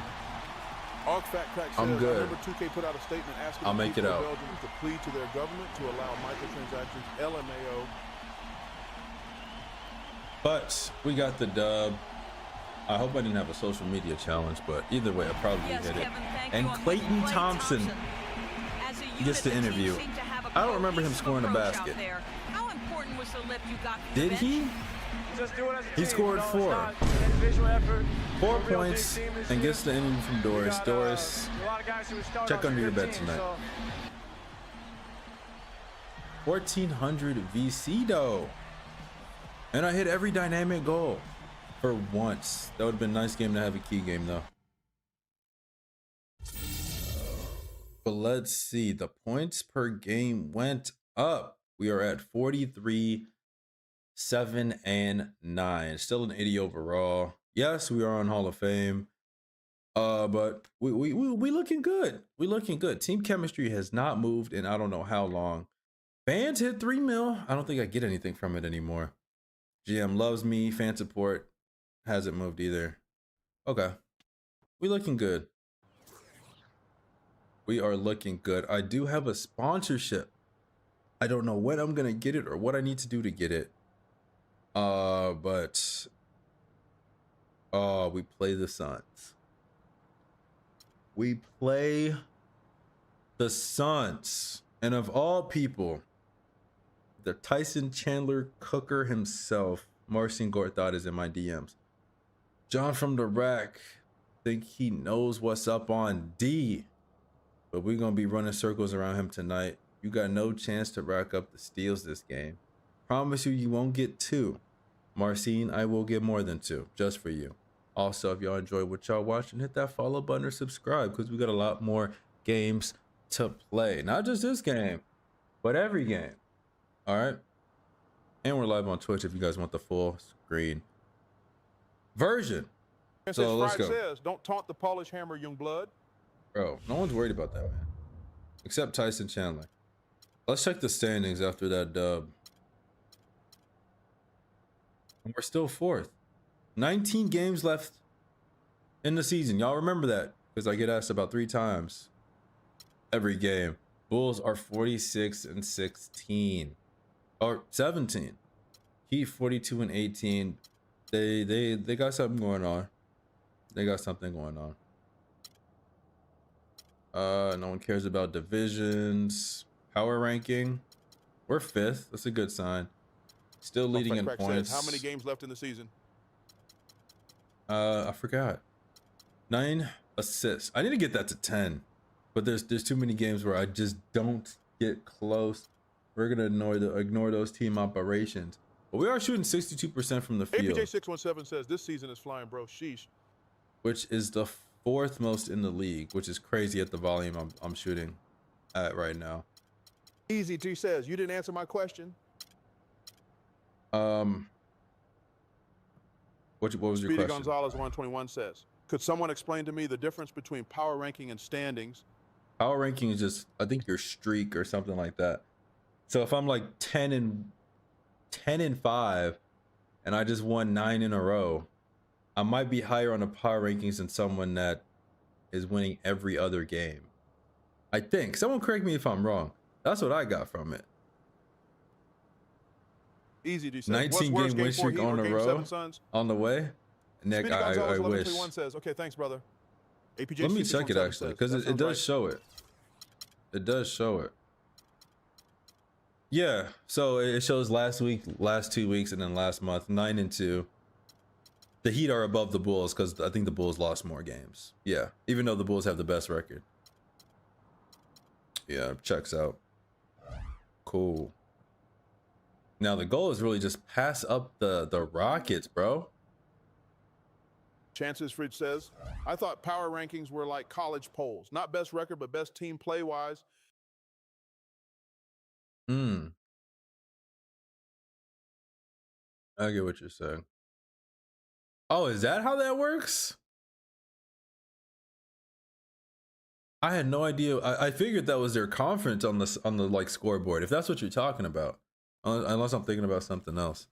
Arc Fat Crack says, I'm good. I remember 2K put out a statement asking I'll make it out. Belgium to plead to their government to allow microtransactions, LMAO. But we got the dub. I hope I didn't have a social media challenge, but either way, I probably hit it. Kevin, and Clayton Thompson gets the interview. I don't remember him scoring a basket. How important was the lift you got? Did he? He scored 4. 4 points and gets the interview from Doris. Doris, check under your bed tonight. 1,400 VC though. And I hit every dynamic goal for once. That would have been a nice game to have a key game though. But let's see. The points per game went up. We are at 43, 7, and 9. Still an 80 overall. Yes, we are on Hall of Fame. But we looking good. We looking good. Team chemistry has not moved in I don't know how long. Fans hit 3 mil. I don't think I get anything from it anymore. GM loves me. Fan support hasn't moved either. Okay. We looking good. We are looking good. I do have a sponsorship. I don't know when I'm gonna get it or what I need to do to get it. But we play the Suns. We play the Suns. And of all people, the Tyson Chandler Cooker himself, Marcin Gortat, is in my DMs. John from the rack think he knows what's up on D, but we're gonna be running circles around him tonight. You got no chance to rack up the steals this game. Promise you won't get 2. Marcin, I will get more than 2 just for you. Also, if y'all enjoy what y'all watching, hit that follow button or subscribe because we got a lot more games to play. Not just this game, but every game. All right. And we're live on Twitch if you guys want the full screen version. So let's go. Says, don't taunt the Polish hammer, young blood. Bro, no one's worried about that, man. Except Tyson Chandler. Let's check the standings after that dub. And we're still 4th. 19 games left in the season. Y'all remember that because I get asked about 3 times every game. Bulls are 46-16 or 17. Heat 42-18. They got something going on. They got something going on. No one cares about divisions. Power ranking. We're 5th. That's a good sign. Still leading in points. How many games left in the season? I forgot. 9 assists. I need to get that to 10, but there's too many games where I just don't get close. We're gonna ignore those team operations, but we are shooting 62% from the field. APJ617 says this season is flying, bro. Sheesh. Which is the 4th most in the league, which is crazy at the volume I'm shooting at right now. Easy T says you didn't answer my question. What was your question? Gonzalez 121 says, could someone explain to me the difference between power ranking and standings? Power ranking is just, I think, your streak or something like that. So if I'm like 10-5 and I just won 9 in a row, I might be higher on the power rankings than someone that is winning every other game. I think. Someone correct me if I'm wrong. That's what I got from it. Easy to say. 19 game win streak on a row on the way. Nick, I wish. Says, okay, thanks, brother. APJ Let me check it actually, because it does show it. It does show it. Yeah, so it shows last week, last 2 weeks, and then last month, 9-2. The Heat are above the Bulls because I think the Bulls lost more games. Yeah, even though the Bulls have the best record. Yeah, checks out. Cool. Now the goal is really just pass up the Rockets, bro. Chances Fridge says, I thought power rankings were like college polls. Not best record, but best team play-wise. I get what you're saying. Oh, is that how that works? I had no idea. I figured that was their conference on the like scoreboard, if that's what you're talking about. Unless I'm thinking about something else.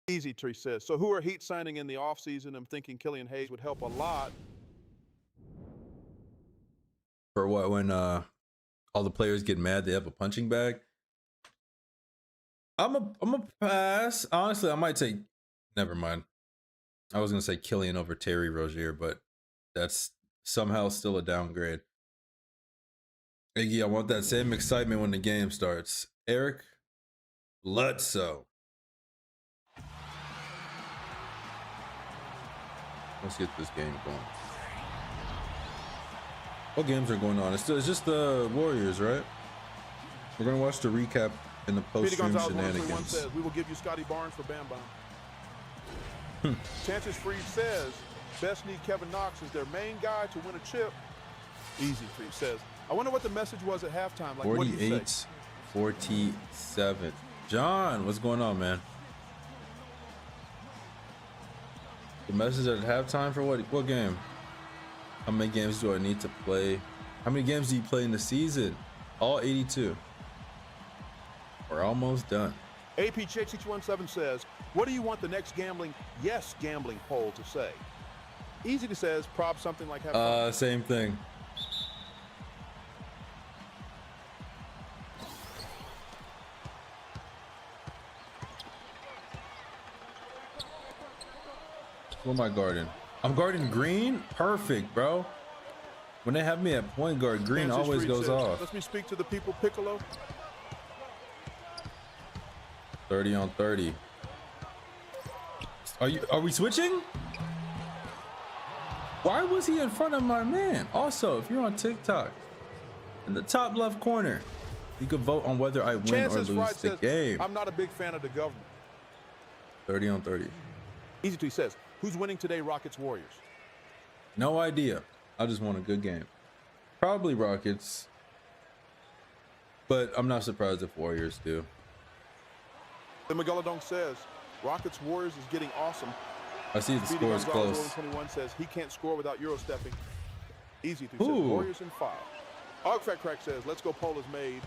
Easy Tree says, so who are Heat signing in the offseason? I'm thinking Killian Hayes would help a lot. For what, when all the players get mad, they have a punching bag? I'm a pass. Honestly, I might take, never mind. I was gonna say Killian over Terry Rozier, but that's somehow still a downgrade. Iggy, I want that same excitement when the game starts. Eric Bledsoe. Let's get this game going. What games are going on? It's just the Warriors, right? We're gonna watch the recap in the post-stream shenanigans. Says, we will give you Scotty Barnes for Bam Bam. Chances Freed says, best need Kevin Knox as their main guy to win a chip. Easy Freed says, I wonder what the message was at halftime. Like, 48-47. John, what's going on, man? The message at halftime for what game? How many games do I need to play? How many games do you play in the season? All 82. We're almost done. APJ617 says, what do you want the next gambling poll to say? Easy to says, prob something like have fun. Same thing. What am I guarding? I'm guarding green? Perfect, bro. When they have me at point guard, green Kansas always Street goes says, off. Let me speak to the people, Piccolo. 30 on 30. Are we switching? Why was he in front of my man? Also, if you're on TikTok, in the top left corner, you can vote on whether I win Chances or lose Fried the says, game. I'm not a big fan of the government. 30 on 30. Easy Tweet says, who's winning today, Rockets Warriors? No idea. I just want a good game. Probably Rockets. But I'm not surprised if Warriors do. The Megalodon says, Rockets Warriors is getting awesome. I see the Speedy score is Gonzalez close. 21 says he can't score without Euro stepping. Easy Tweet says, Ooh. Warriors in 5. Ogfat Crack says, let's go, poll is made.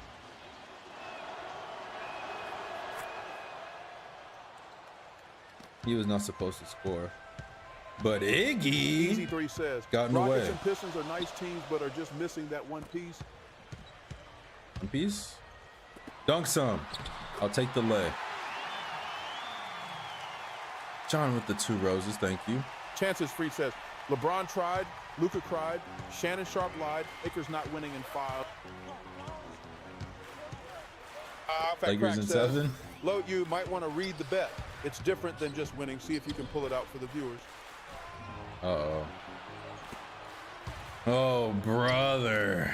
He was not supposed to score. But Iggy Easy 3 says, got in the Rockets way. and Pistons are nice teams, but are just missing that one piece. One piece. Dunk some. I'll take the lay. John with the 2 roses, thank you. Chances Free says, LeBron tried, Luka cried, Shannon Sharp lied, Akers not winning in 5. Fat Lakers Crack in says, 7. Lo, you might want to read the bet. It's different than just winning. See if you can pull it out for the viewers. Uh-oh. Oh, brother.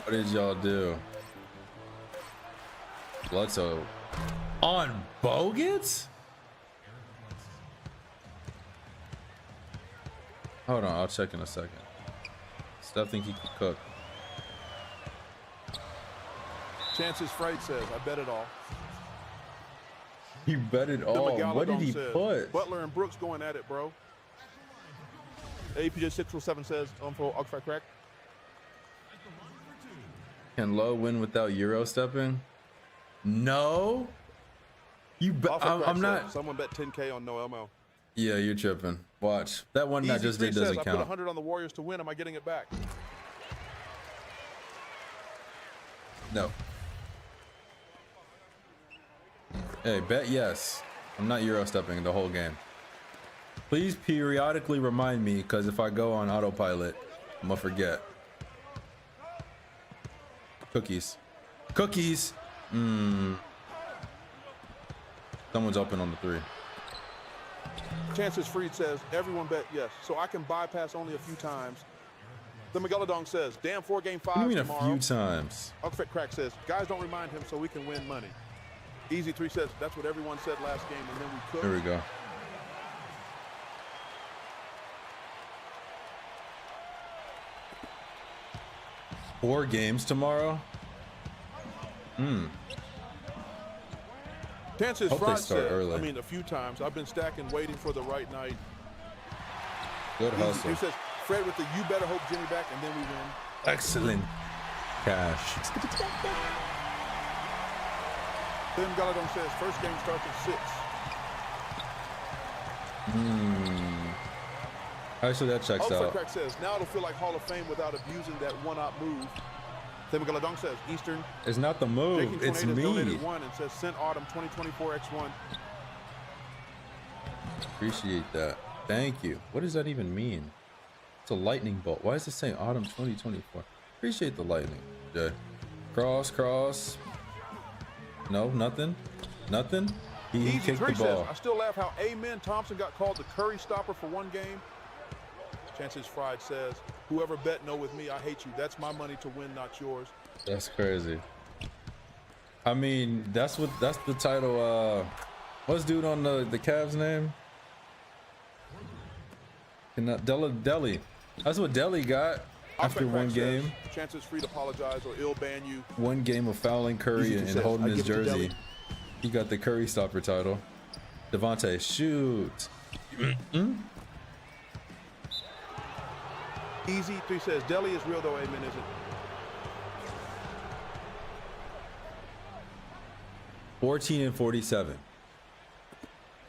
What did y'all do? Bledsoe. On Bogats? Hold on, I'll check in a second. Steph think he can cook. Chances Freight says, I bet it all. He bet it The all. Megalodon What did he says, put? Butler and Brooks going at it, bro. APJ607 says, for Ogfat Crack. Can Lowe win without Euro stepping? No. You bet. Ogfat Crack I'm says, not. Someone bet 10K on no ML. Yeah, you're tripping. Watch. That one I Easy just 3 did says, doesn't I put count. 100 on the Warriors to win. Am I getting it back? No. Hey, bet yes. I'm not Euro stepping the whole game. Please periodically remind me, because if I go on autopilot, I'm gonna forget. Cookies. Cookies! Someone's open on the 3. Chances Freed says, everyone bet yes, so I can bypass only a few times. The Megalodon says, damn 4-game 5 What do you mean tomorrow. a few times? Ogfat Crack says, guys don't remind him so we can win money. Easy 3 says, that's what everyone said last game, and then we could. There we go. Four games tomorrow? Chances Hope they Fried start said, early. I mean, a few times. I've been stacking, waiting for the right night. Good Easy hustle. 3 says, Fred with the you better hope Jimmy back, and then we win. Excellent. Cash. Then Galadon says, first game starts at 6. Actually, that checks Ogfat out. Crack says, now it'll feel like Hall of Fame without abusing that one-op move. Then Galadon says, Eastern. It's not the move. Jaking It's Tornadoes me. donated 1 and says, sent Autumn 2024 X1. Appreciate that. Thank you. What does that even mean? It's a lightning bolt. Why does it say autumn 2024? Appreciate the lightning, Jay. Cross, cross. No, nothing. Nothing. He Easy kicked the Tree says, ball. I still laugh how Amen Thompson got called the Curry stopper for 1 game. Chances Fried says, whoever bet no with me, I hate you. That's my money to win, not yours. That's crazy. I mean, that's the title. What's dude on the Cavs name? Deli. That's what Deli got after Ogfat Crack 1 says, game. Chances free to apologize or ill ban you. 1 game of fouling Curry Easy and says, holding I his give it to jersey. Deli. He got the Curry stopper title. Devontae, shoot. Easy 3 says, Deli is real though, amen, is it? 14 and 47.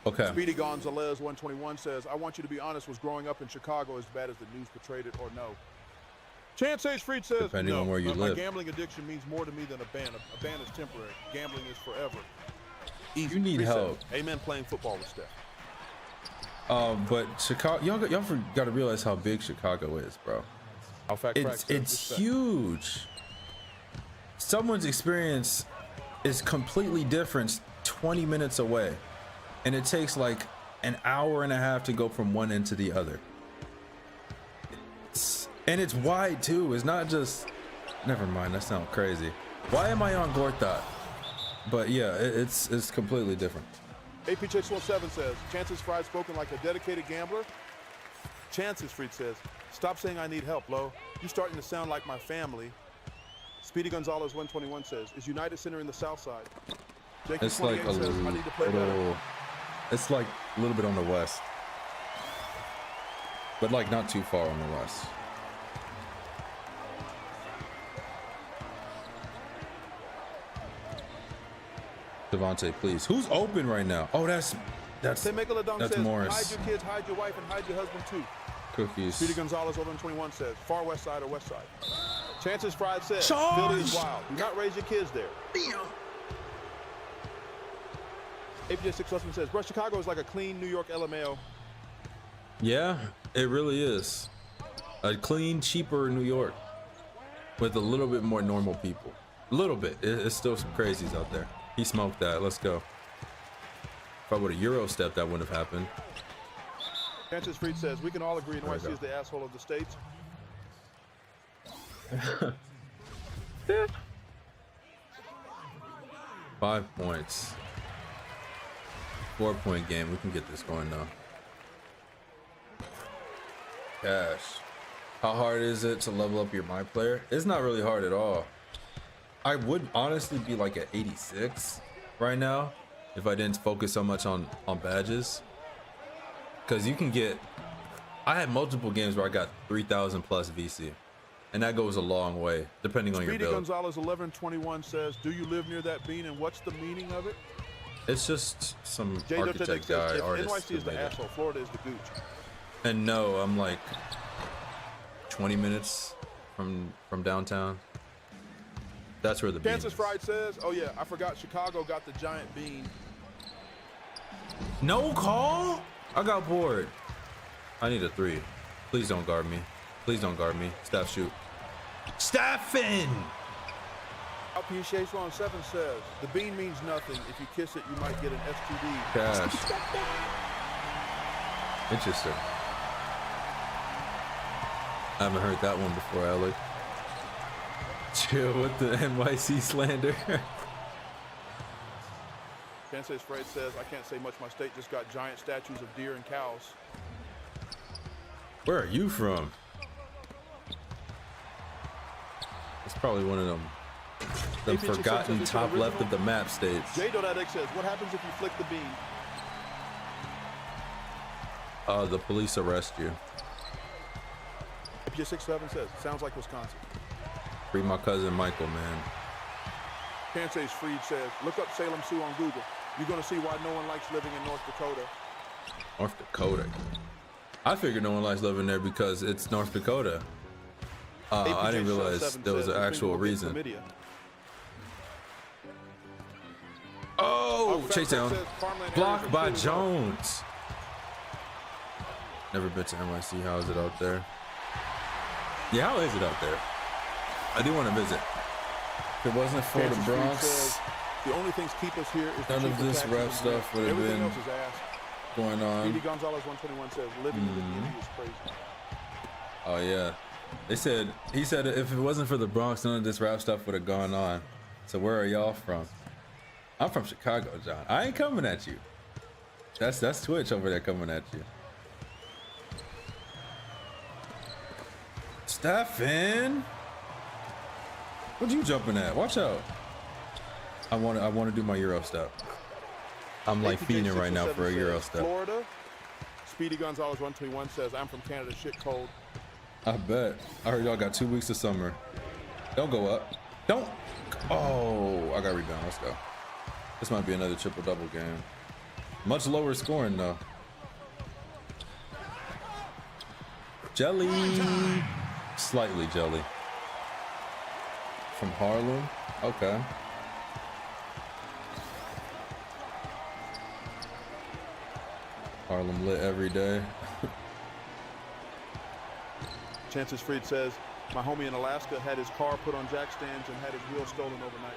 Okay. Speedy Gonzalez 121 says, I want you to be honest, was growing up in Chicago as bad as the news portrayed it or no? Chance H. Fried says, depending no, on where you my live. gambling addiction means more to me than a ban. A ban is temporary. Gambling is forever. Easy. You need 3 help. says, amen, playing football with Steph. But Chicago, y'all got to realize how big Chicago is, bro. It's huge. Someone's experience is completely different 20 minutes away, and it takes like an hour and a half to go from one end to the other. And it's wide too. It's not just, never mind, that sounds crazy. Why am I on Gortat? But yeah, it's completely different. APJ17 says, Chances Fried spoken like a dedicated gambler. Chances Fried says, stop saying I need help, Lo. You starting to sound like my family. Speedy Gonzalez 121 says, is United Center in the South Side? Jake It's like a says, I need to play little, better. it's like a little bit on the west, but like not too far on the west. Devontae, please. Who's open right now? Oh, that's Morris. Morris. Hide your kids, hide your wife, and hide your husband too. Cookies. Speedy Gonzalez 121 says, far west side or west side? Chances Fried says, Charge! Philly is wild. Do not raise your kids there. APJ6 says, bro, Chicago is like a clean New York LMAO. Yeah, it really is. A clean, cheaper New York with a little bit more normal people. A little bit. It's still some crazies out there. He smoked that. Let's go. If I would have Euro stepped, that wouldn't have happened. Chances Fried says, we can all agree NYC is the asshole of the states. Yeah. 5 points. 4-point game. We can get this going now. Cash. How hard is it to level up your MyPlayer? It's not really hard at all. I would honestly be like at 86 right now if I didn't focus so much on badges. Because you can get, I had multiple games where I got 3,000 plus VC. And that goes a long way, depending on your Speedy build. Gonzalez 1121 says, do you live near that bean and what's the meaning of it? It's just some J. architect guy, says, artist. NYC is who the made it. asshole, Florida is the gooch. And no, I'm like 20 minutes from downtown. That's where the bean Chances is. Fried says, oh yeah, I forgot Chicago got the giant bean. No call? I got bored. I need a 3. Please don't guard me. Please don't guard me. Staff shoot. Staffing! Appreciation on 7 says, the bean means nothing. If you kiss it, you might get an STD. Cash. Interesting. I haven't heard that one before, Alec. Chill with the NYC slander. Chances Fried says, I can't say much. My state just got giant statues of deer and cows. Where are you from? It's probably one of them forgotten top left of the map states. J.X says, what happens if you flick the bean? The police arrest you. APJ67 says, sounds like Wisconsin. Free my cousin Michael, man. Chances Fried says, look up Salem Sioux on Google. You're going to see why no one likes living in North Dakota. North Dakota. I figured no one likes living there because it's North Dakota. I didn't realize there was an actual reason. Oh, chase down. Blocked by Jones. Never been to NYC. How is it out there? Yeah, how is it out there? I do want to visit. If it wasn't for the Bronx, the only things keep us here is none of this rap stuff would have been going on. Speedy Gonzalez 121 says, living in the DMV is crazy. Oh yeah, he said if it wasn't for the Bronx, none of this rap stuff would have gone on. So where are y'all from? I'm from Chicago, John. I ain't coming at you. That's Twitch over there coming at you. Stephen, what you jumping at? Watch out. I want to do my Euro step. I'm like feeding right now for a Euro step. Florida. Speedy Gonzalez 121 says, I'm from Canada, shit cold. I bet. I heard y'all got 2 weeks of summer. Don't go up. Don't. Oh, I got rebound. Let's go. This might be another triple-double game. Much lower scoring, though. Jelly. Slightly jelly. From Harlem. Okay. Harlem lit every day. Chances Freed says, my homie in Alaska had his car put on jack stands and had his wheel stolen overnight.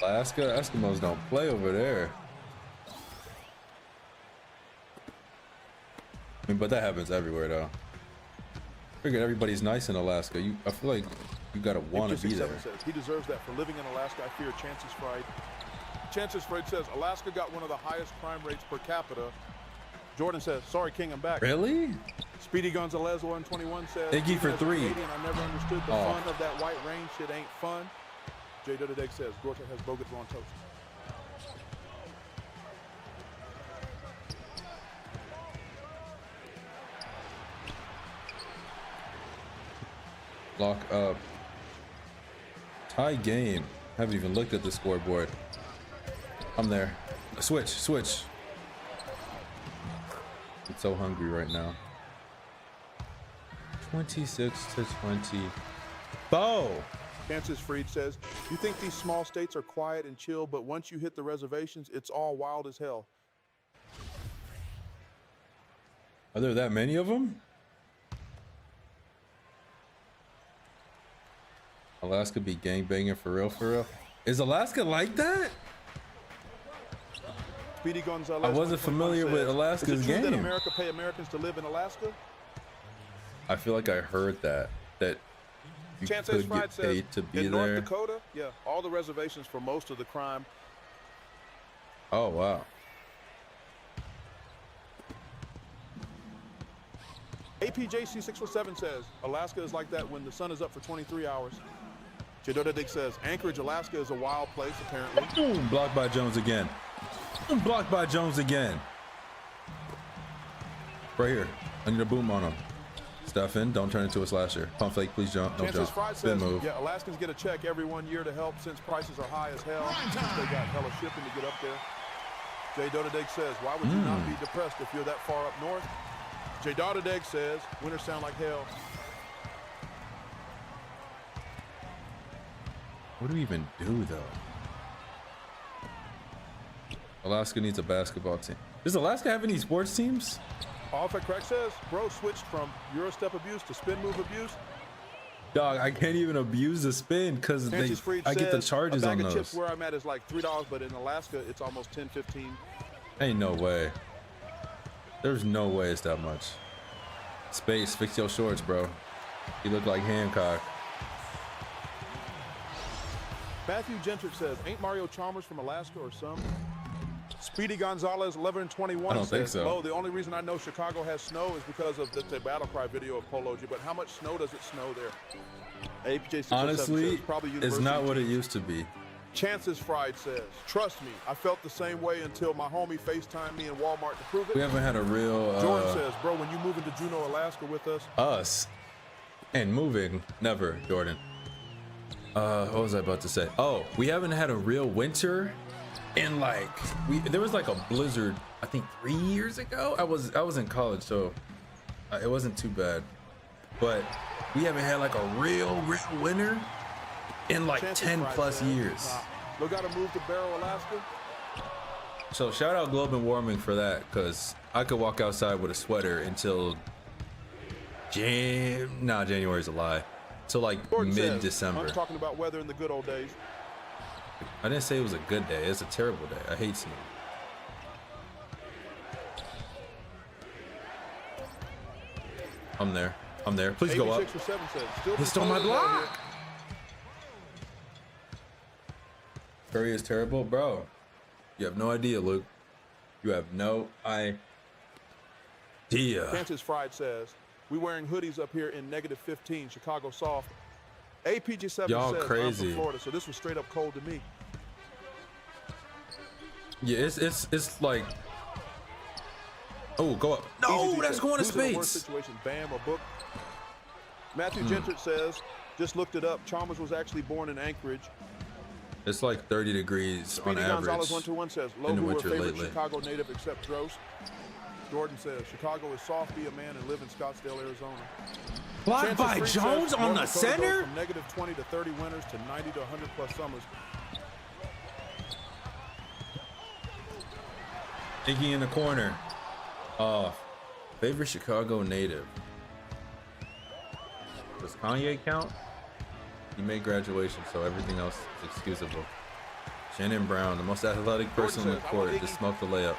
Alaska? Eskimos don't play over there. I mean, but that happens everywhere, though. I figured everybody's nice in Alaska. I feel like you gotta want to be there. Says, he deserves that. For living in Alaska, I fear Chances Fried. Chances Fried says, Alaska got one of the highest crime rates per capita. Jordan says, sorry, King, I'm back. Really? Speedy Gonzalez 121 says, Iggy for 3. Canadian, I never understood the fun of that white rain. Shit ain't fun. Jay Dudadeg says, Gorta has Bogats on toast. Lock up. Tie game. Haven't even looked at the scoreboard. I'm there. Switch. I'm so hungry right now. 26-20. Bo! Chances Freed says, you think these small states are quiet and chill, but once you hit the reservations, it's all wild as hell. Are there that many of them? Alaska be gangbanging for real? Is Alaska like that? Speedy Gonzalez. I wasn't familiar with Alaska's game. Did America pay Americans to live in Alaska? I feel like I heard that you Chances could get paid to be in there. North Dakota, yeah, all the reservations for most of the crime. Oh wow. APJC617 says Alaska is like that when the sun is up for 23 hours. Jadota Dick says Anchorage, Alaska is a wild place apparently. Ooh, blocked by Jones again. Blocked by Jones again. Right here. I need a boom on him. Stefan, don't turn into a slasher. Pump fake, please jump. Don't Chances jump. Spin move. Yeah, Alaskans get a check every 1 year to help since prices are high as hell. They got hella shipping to get up there. Jay Dodadeg says, why would you not be depressed if you're that far up north? Jay Dodadeg says, winters sound like hell. What do we even do though? Alaska needs a basketball team. Does Alaska have any sports teams? Off at Craig says, bro switched from Eurostep abuse to spin move abuse. Dog, I can't even abuse the spin because I get the charges on those. A bag of chips where I'm at is like $3, but in Alaska it's almost 10, 15. Ain't no way. There's no way it's that much. Space, fix your shorts, bro. You look like Hancock. Matthew Gentrick says, ain't Mario Chalmers from Alaska or some? Speedy Gonzalez 1121 I don't think says, so. Bo, the only reason I know Chicago has snow is because of the battle cry video of Polo G, but how much snow does it snow there? APJ Honestly, says, probably it's not what it used to be. Chances Fried says, trust me, I felt the same way until my homie FaceTimed me in Walmart to prove it. We haven't had a real... Jordan says, bro, when you move into Juneau, Alaska with us. Us. And moving, never, Jordan. What was I about to say? Oh, we haven't had a real winter in like... There was like a blizzard, I think 3 years ago? I was in college, so it wasn't too bad. But we haven't had like a real winter in like Chances 10 plus says, years. We gotta move to Barrow, Alaska. So shout out global warming for that, because I could walk outside with a sweater until January's a lie. Till like mid-December. I'm talking about weather in the good old days. I didn't say it was a good day. It's a terrible day. I hate snow. I'm there. Please go up. He stole my block. Curry is terrible, bro. You have no idea, Luke. You have no idea. Chances Fried says, we wearing hoodies up here in -15, Chicago soft. APG7 Y'all says, crazy. I'm from Florida, so this was straight up cold to me. Yeah, it's like Oh, go up. No, Easy that's says, going to who's in a worse space. situation, Bam or Book? Matthew Gentert says, just looked it up. Chalmers was actually born in Anchorage. It's like 30 degrees Speedy on average. Gonzalez 121 says, in the Logan, we're a winter favorite lately. Chicago native except Drost. Jordan says, Chicago is soft, be a man, and live in Scottsdale, Arizona. Blocked Chances by Free Jones says, on the North Dakota goes center. From negative 20 to 30 winters to 90 to 100 plus summers. Iggy in the corner. Favorite Chicago native. Does Kanye count? He made graduation, so everything else is excusable. Shannon Brown, the most athletic person on the court, just smoked the layup.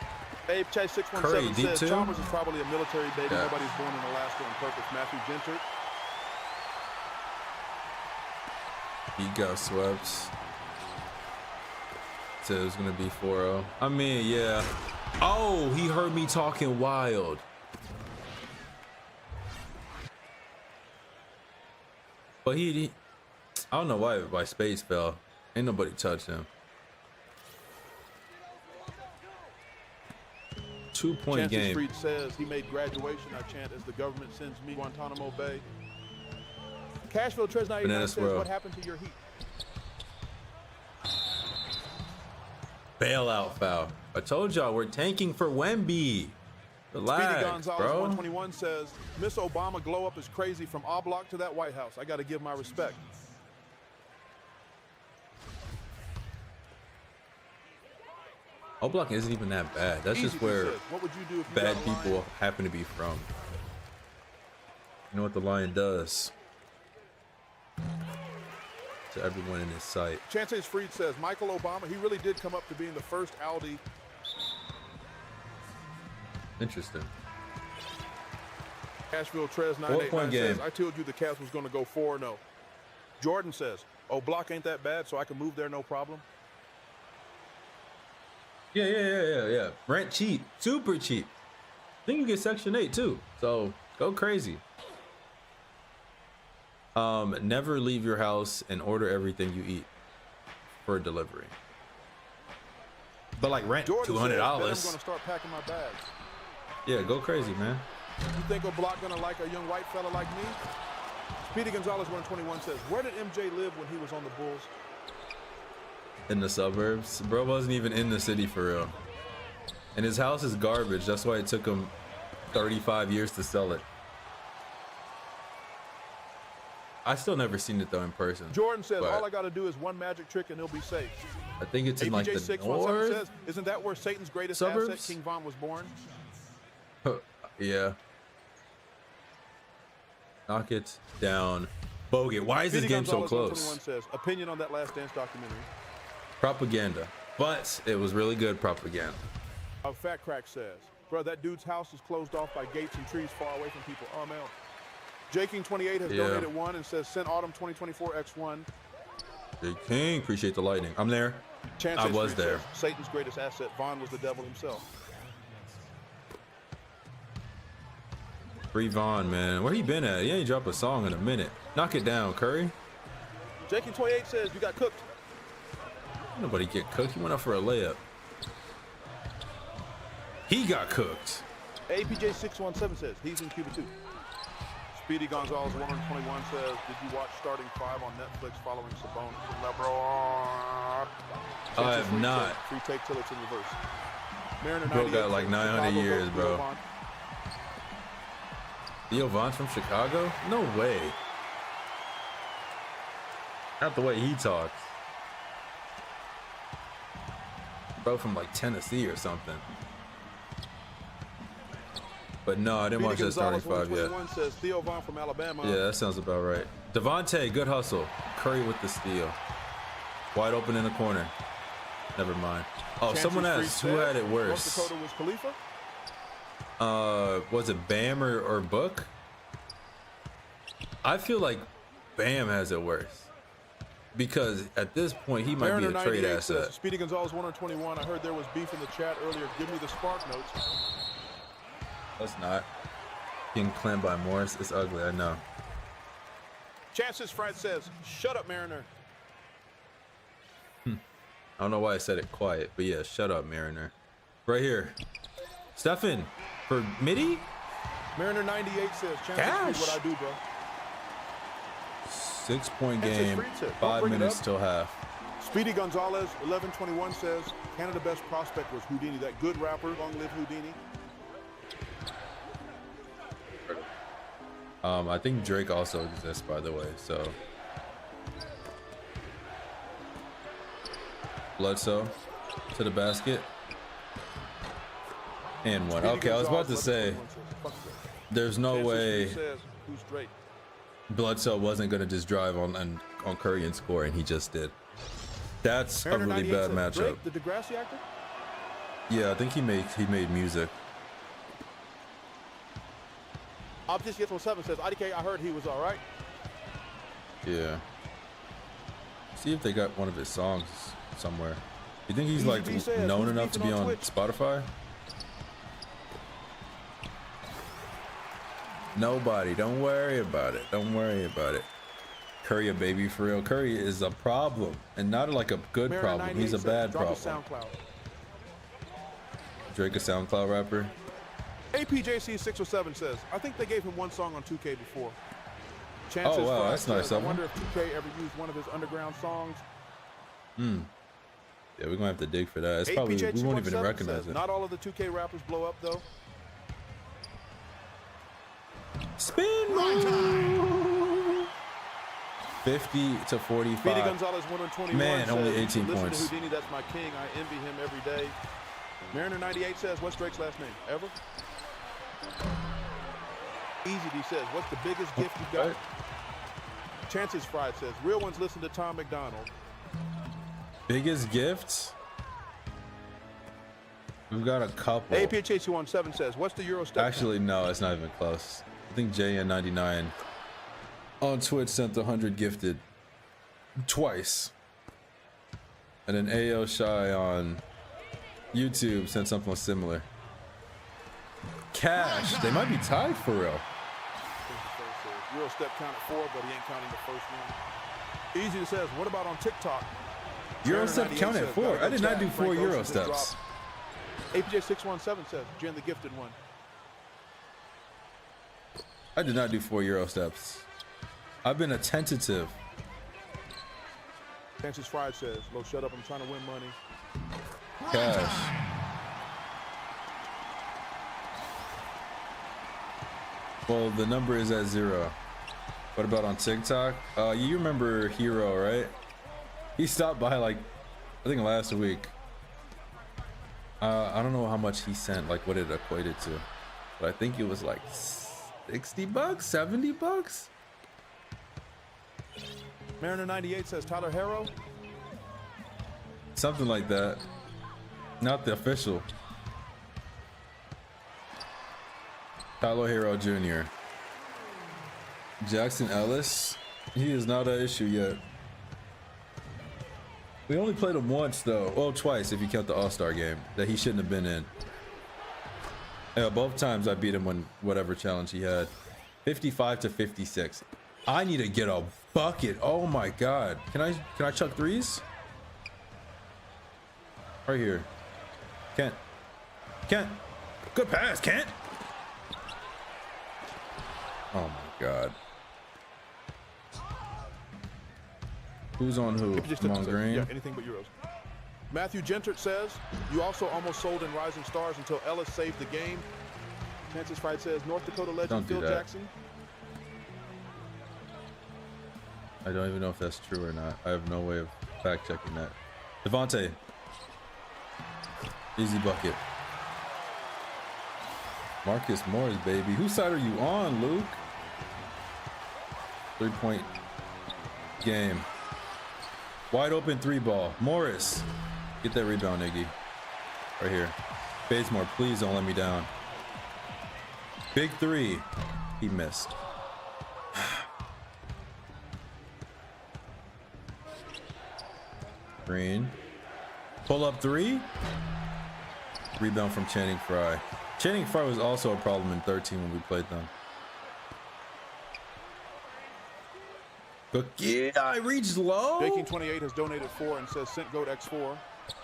Abe Chase Curry, 617 says, D2? Chalmers is probably a military baby. Yeah. Nobody's born in Alaska on purpose. Matthew Gentert. He got swept. Said it was gonna be 4-0. I mean, yeah. Oh, he heard me talking wild. But he I don't know why Spades fell. Ain't nobody touched him. 2-point Chances game. Freed says he made graduation. I chant as the government sends me Guantanamo Bay. Cashville Tres 99 says, swirl. what happened to your Heat? Bailout foul. I told y'all we're tanking for Wemby. Speedy Relax, Gonzalez bro. 121 says, Miss Obama glow up is crazy from our block to that White House. I got to give my respect. Oblak isn't even that bad. That's Easy just where says, what would you do if you bad got a line? people happen to be from. You know what the lion does to everyone in his sight. Chances Freed says, Michael Obama, he really did come up to being the first Aldi. Interesting. Cashville Tres 4-point 989 says, game. I told you the Cavs was going to go 4-0. Jordan says, oh, block ain't that bad, so I can move there no problem. Yeah. Rent cheap, super cheap. I think you get Section 8 too. So go crazy. Never leave your house and order everything you eat for delivery. But like rent Jordan says, "Bet I'm going $200. to start packing my bags. Yeah, go crazy, man. You think a block going to like a young white fella like me? Speedy Gonzalez 121 says, where did MJ live when he was on the Bulls? In the suburbs. Bro wasn't even in the city for real. And his house is garbage. That's why it took him 35 years to sell it. I still never seen it though in person. Jordan says, but all I got to do is one magic trick and he'll be safe. I think it's in like APJ the 617 north. says, isn't that where Satan's greatest suburbs? asset, King Von, was born? Yeah. Knock it down. Bogut. Why is this Speedy game so Gonzalez close? 121 says, opinion on that Last Dance documentary. Propaganda. But it was really good propaganda. Fat Crack says, bro, that dude's house is closed off by gates and trees far away from people. Oh, man. J King 28 has donated one and says, send Autumn 2024 X1. J King, appreciate the lightning. I'm there. Chance I was Street there. says, Satan's greatest asset, Vaughn was the devil himself. Free Vaughn, man. Where he been at? He ain't dropped a song in a minute. Knock it down, Curry. J King 28 says, you got cooked. Nobody get cooked. He went up for a layup. He got cooked. APJ 617 says, he's in Cuba too. Speedy Gonzalez 121 says, did you watch Starting 5 on Netflix following Sabonis and LeBron? I have not. Free take till it's in reverse. Mariner Bro 98 got like says, 900 Chicago years, goes bro. Vaughn. Theo Von's from Chicago? No way. Not the way he talks. Bro from like Tennessee or something. But no, I didn't watch that Starting 5 yet. Says Theo Von from Alabama. Yeah, that sounds about right. Devontae, good hustle. Curry with the steal. Wide open in the corner. Never mind. Oh, Chances someone Free asked who says, had it North worse. Dakota was Khalifa. Was it Bam or Book? I feel like Bam has it worse. Because at this point, he might Mariner be a trade 98 asset. says, Speedy Gonzalez 121. I heard there was beef in the chat earlier. Give me the spark notes. Let's not. Getting clamped by Morris. It's ugly, I know. Chances Fred says, shut up, Mariner. I don't know why I said it quiet, but yeah, shut up, Mariner. Right here. Stephen, For midi? Mariner 98 says, Cash. Chances what I do, bro. 6-point Kansas game, Freed said, 5 bring it minutes up. till half. Speedy Gonzalez 1121 says, Canada best prospect was Houdini, that good rapper. Long live Houdini. I think Drake also exists, by the way. So Bledsoe to the basket and one. Speedy Okay, I was about to Gonzalez, say 1121 says, fuck that. there's no Kansas way Freed says, who's Drake? Bledsoe wasn't gonna just drive on Curry and score, and he just did. That's a Mariner really 98 bad says, matchup. Drake, the Degrassi actor? Yeah, I think he made music. Object 7 says, IDK, I heard he was all right. Yeah. See if they got one of his songs somewhere. You think he's like Easy B says, known who's enough to be beefing on on Twitch? Spotify? Nobody. Don't worry about it. Don't worry about it. Curry a baby for real. Curry is a problem, and not like a good Mariner problem. 98 He's a says, bad drop problem. SoundCloud. Drake a SoundCloud rapper. APJC 607 says, I think they gave him one song on 2K before. Chances Oh, wow, Fry that's nice says, I of him. wonder if 2K ever used one of his underground songs. Yeah, we're gonna have to dig for that. It's probably we won't even 217 recognize says, it. not all of the 2K rappers blow up though. Spin move. 50 to Speedy 45. Gonzalez 121 Man, says, only 18 listen points. to Houdini, that's my king. I envy him every day. Mariner 98 says, what's Drake's last name? Ever? Easy D says, what's the biggest gift you got? Right. Chances Fried says, real ones listen to Tom McDonald. Biggest gifts? We've got a couple. APH217 says, what's the Euro step? Actually, no, it's not even close. I think JN99 on Twitch sent 100 gifted twice. And then AO Shy on YouTube sent something similar. Cash, they might be tied for real. Euro step counted 4, but he ain't counting the first one. Easy says, what about on TikTok? Euro Mariner step 98 counted says, 4. gotta go I did not chat. do 4 Frank Euro Ocean just steps. dropped. APJ617 says, Jen the gifted one. I did not do 4 Euro steps. I've been attentive. Chances Fried says, Lo, shut up, I'm trying to win money. Cash. Well, the number is at 0. What about on TikTok? You remember Hero, right? He stopped by like, I think last week. I don't know how much he sent, like what it equated to, but I think it was like 60 bucks, 70 bucks. Mariner 98 says, Tyler Harrow. Something like that. Not the official. Tyler Hero Jr. Jackson Ellis. He is not an issue yet. We only played him once though. Well, twice if you count the All-Star game that he shouldn't have been in. Yeah, both times I beat him when whatever challenge he had. 55 to 56. I need to get a bucket. Oh my God. Can I chuck threes? Right here. Kent. Good pass, Kent. Oh my God. Who's on who? I'm on green. Yeah, anything but Euros. Matthew Gentert says, you also almost sold in Rising Stars until Ellis saved the game. Chances Fried says, North Dakota legend Phil Jackson. I don't even know if that's true or not. I have no way of fact checking that. Devontae. Easy bucket. Marcus Morris, baby. Whose side are you on, Luke? 3-point game. Wide open 3-ball. Morris. Get that rebound, Iggy. Right here. Bazemore, please don't let me down. Big 3. He missed. Green. Pull up 3. Rebound from Channing Frye. Channing Frye was also a problem in 13 when we played them. But yeah, I reached low. Baking 28 has donated 4 and says, sent Goat X4.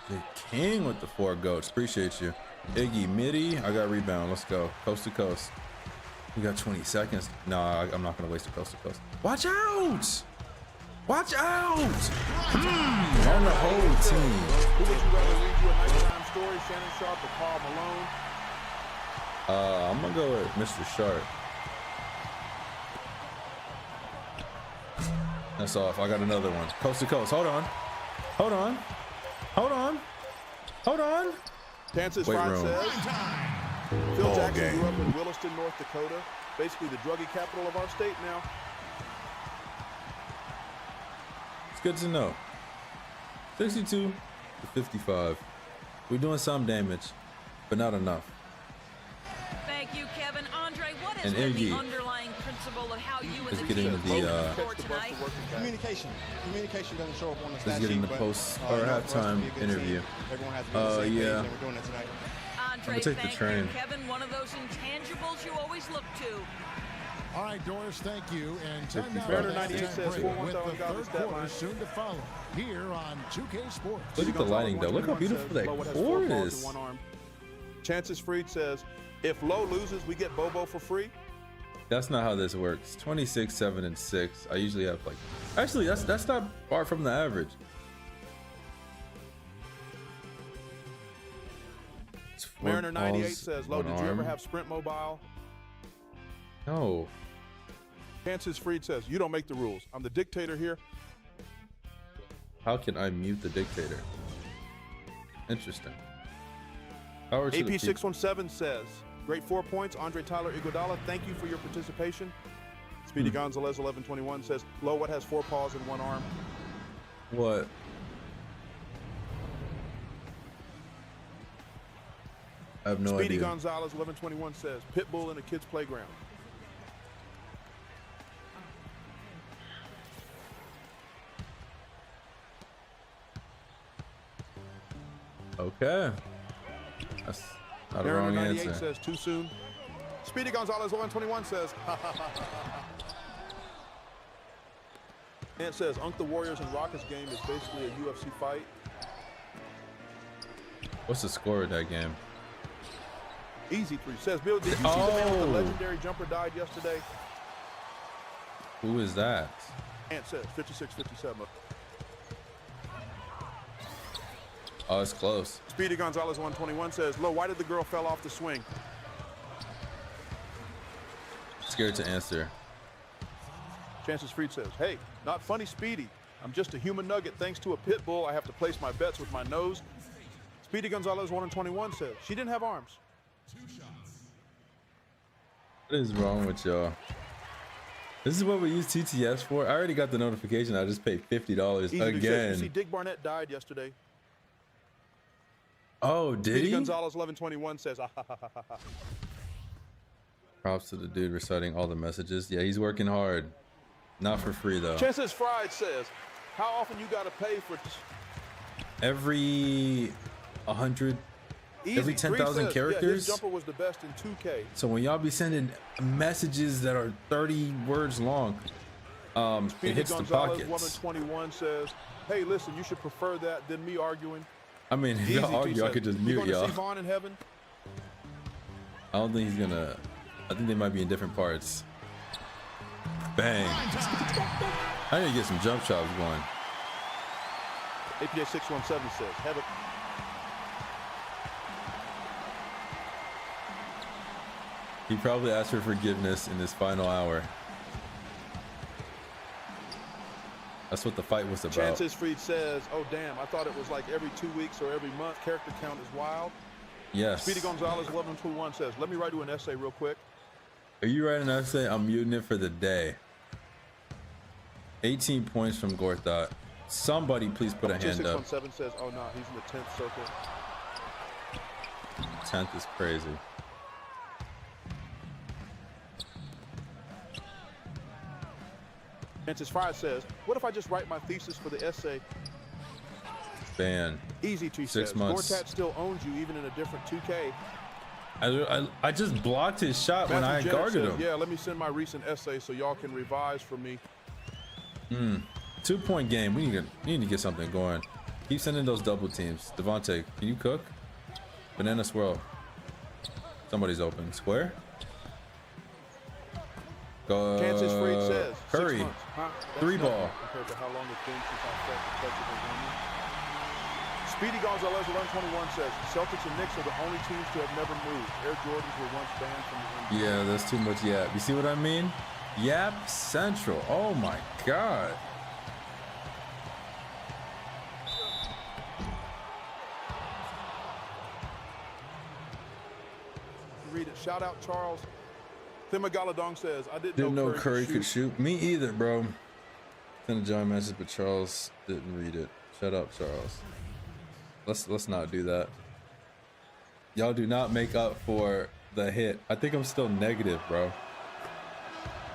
The king with the 4 goats. Appreciate you. Iggy, midi. I got rebound. Let's go. Coast to coast. We got 20 seconds. Nah, I'm not going to waste a coast to coast. Watch out. Watch out. On the whole team. Who would you rather read you a nighttime story, Shannon Sharp or Paul Malone? I'm going to go with Mr. Sharp. That's off. I got another one. Coast to coast. Hold on. Hold on. Hold on. Hold on. Chances Weight Fried room. says, Phil Jackson grew up in Williston, North Dakota, basically the druggie capital of our state now. It's good to know. 62 to 55. We're doing some damage, but not enough. Thank you, Kevin. Andre, what has And been the Iggy. underlying principle of how you and Let's the get team into the, played for tonight? Communication. Communication doesn't show up on the stat Let's get sheet, into but, post you or know, for us to halftime be a good interview. team, everyone has to be on the same page, Yeah. and we're doing that tonight. Andre, I'm gonna take the thank train. you, Kevin. One of those intangibles you always look to. All right, Doris, thank you. And time now 55. for Mariner that 98 halftime says break 4-1 with Southern the got the third stat quarter line. soon to follow here on 2K Sports. Look at the lighting though. Look how beautiful that court is. Chances Freed says, if Lowe loses, we get Bobo for free. That's not how this works. 26, 7, and 6. I usually have like. Actually, that's not far from the average. It's 4 Mariner 98 balls, says, Lowe, 1 did you ever arm. have Sprint Mobile? No. Chances Freed says, you don't make the rules. I'm the dictator here. How can I mute the dictator? Interesting. Power to the people. AP617 says, great 4 points. Andre Tyler Iguodala, thank you for your participation. Speedy Gonzalez 1121 says, Lowe, what has 4 paws and 1 arm? What? I have no Speedy idea. Gonzalez 1121 says, Pitbull in a kid's playground. Okay. That's not a Mariner wrong 98 answer. says, too soon. Speedy Gonzalez 1121 says, and it says, Unk the Warriors and Rockets game is basically a UFC fight. What's the score of that game? Easy 3 says, Bill, did you see the man with the legendary jumper died yesterday? Who is that? Ant says, 56-57. Oh, it's close. Speedy Gonzalez 121 says, Low, why did the girl fell off the swing? Scared to answer. Chances Freed says, hey, not funny, Speedy. I'm just a human nugget. Thanks to a pit bull, I have to place my bets with my nose. Speedy Gonzalez 121 says, she didn't have arms. What is wrong with y'all? This is what we use TTS for. I already got the notification. I just paid $50 Easy to say. You see, again. Dick Barnett died yesterday. Oh, did Speedy he? Gonzalez 1121 says, ah, ha, ha, ha, ha, ha. Props to the dude reciting all the messages. Yeah, he's working hard. Not for free though. Chances Fried says, how often you got to pay for... Every 100, Easy. every 10,000 Yeah, his characters. jumper was the best in 2K. So when y'all be sending messages that are 30 words long, it Speedy hits the Gonzalez pockets. 121 says, hey, listen, you should prefer that than me arguing. I mean, if Easy y'all argue, I says, could just you mute going to y'all. see Vaughn in heaven? I don't think he's gonna. I think they might be in different parts. Bang. I need to get some jump shots going. APA 617 says, have it. He probably asked for forgiveness in this final hour. That's what the fight was about. Chances Freed says, oh, damn, I thought it was like every 2 weeks or every month. Character count is wild. Yes. Speedy Gonzalez 1121 says, let me write you an essay real quick. Are you writing an essay? I'm muting it for the day. 18 points from Gorthot. Somebody please put a hand up. 617 says, oh, no, he's in the 10th circle. 10th is crazy. Chances Fried says, what if I just write my thesis for the essay? Ban. Easy to 6 says, months. Gortat still owns you even in a different 2K. I just blocked his shot when I Matthew Jenner guarded says, him. yeah, let me send my recent essay so y'all can revise for me. 2-point game. We need to get something going. Keep sending those double teams. Devontae, can you cook? Banana swirl. Somebody's open. Square. Go. Kansas Freed says Curry. 6 months. Huh? That's 3 nothing ball. compared to how long it's been since I felt the touch of his woman. Speedy Gonzalez 1121 says Celtics and Knicks are the only teams to have never moved. Air Jordans were once banned from the NBA. Yeah, that's too much yap. You see what I mean? Yap Central. Oh my God. Read it. Shout out Charles. Thimagaladong says, I Didn't know Curry could shoot. Me either, bro. Sent a giant message, but Charles didn't read it. Shut up, Charles. Let's not do that. Y'all do not make up for the hit. I think I'm still negative, bro.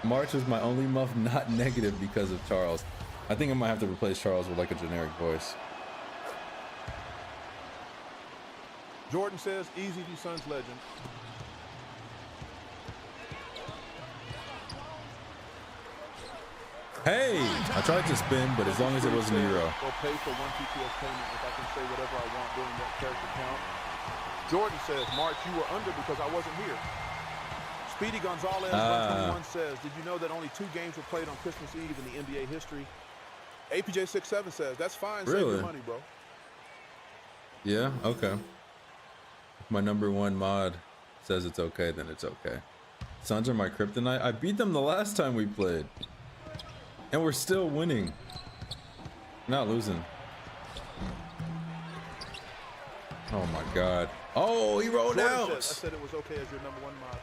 March was my only month not negative because of Charles. I think I might have to replace Charles with like a generic voice. Jordan says, easy to Suns legend. Hey, I tried to spin, but as long as it wasn't a euro. Or pay for one TTS payment if I can say whatever I want during that character count. Jordan says, March, you were under because I wasn't here. Speedy Gonzalez 121 says, did you know that only 2 games were played on Christmas Eve in the NBA history? APJ 67 says, that's fine, save your money, bro. Yeah, okay. If my #1 mod says it's okay, then it's okay. Suns are my kryptonite. I beat them the last time we played. And we're still winning. Not losing. Oh my God. Oh, he rolled out. Says, I said it was okay as your #1 mod.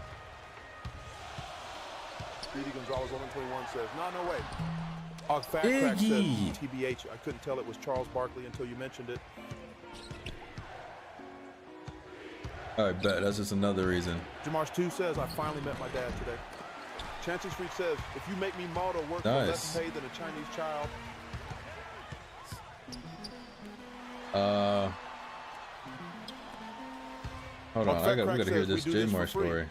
Speedy Gonzalez 121 says, no way. Fat Crack says, TBH, I couldn't tell it was Charles Barkley until you mentioned it. I bet that's just another reason. Jamar's 2 says, I finally met my dad today. Chances Freak says, if you make me model work for less pay than a Chinese child. Hold on, we gotta hear this J-Mar story.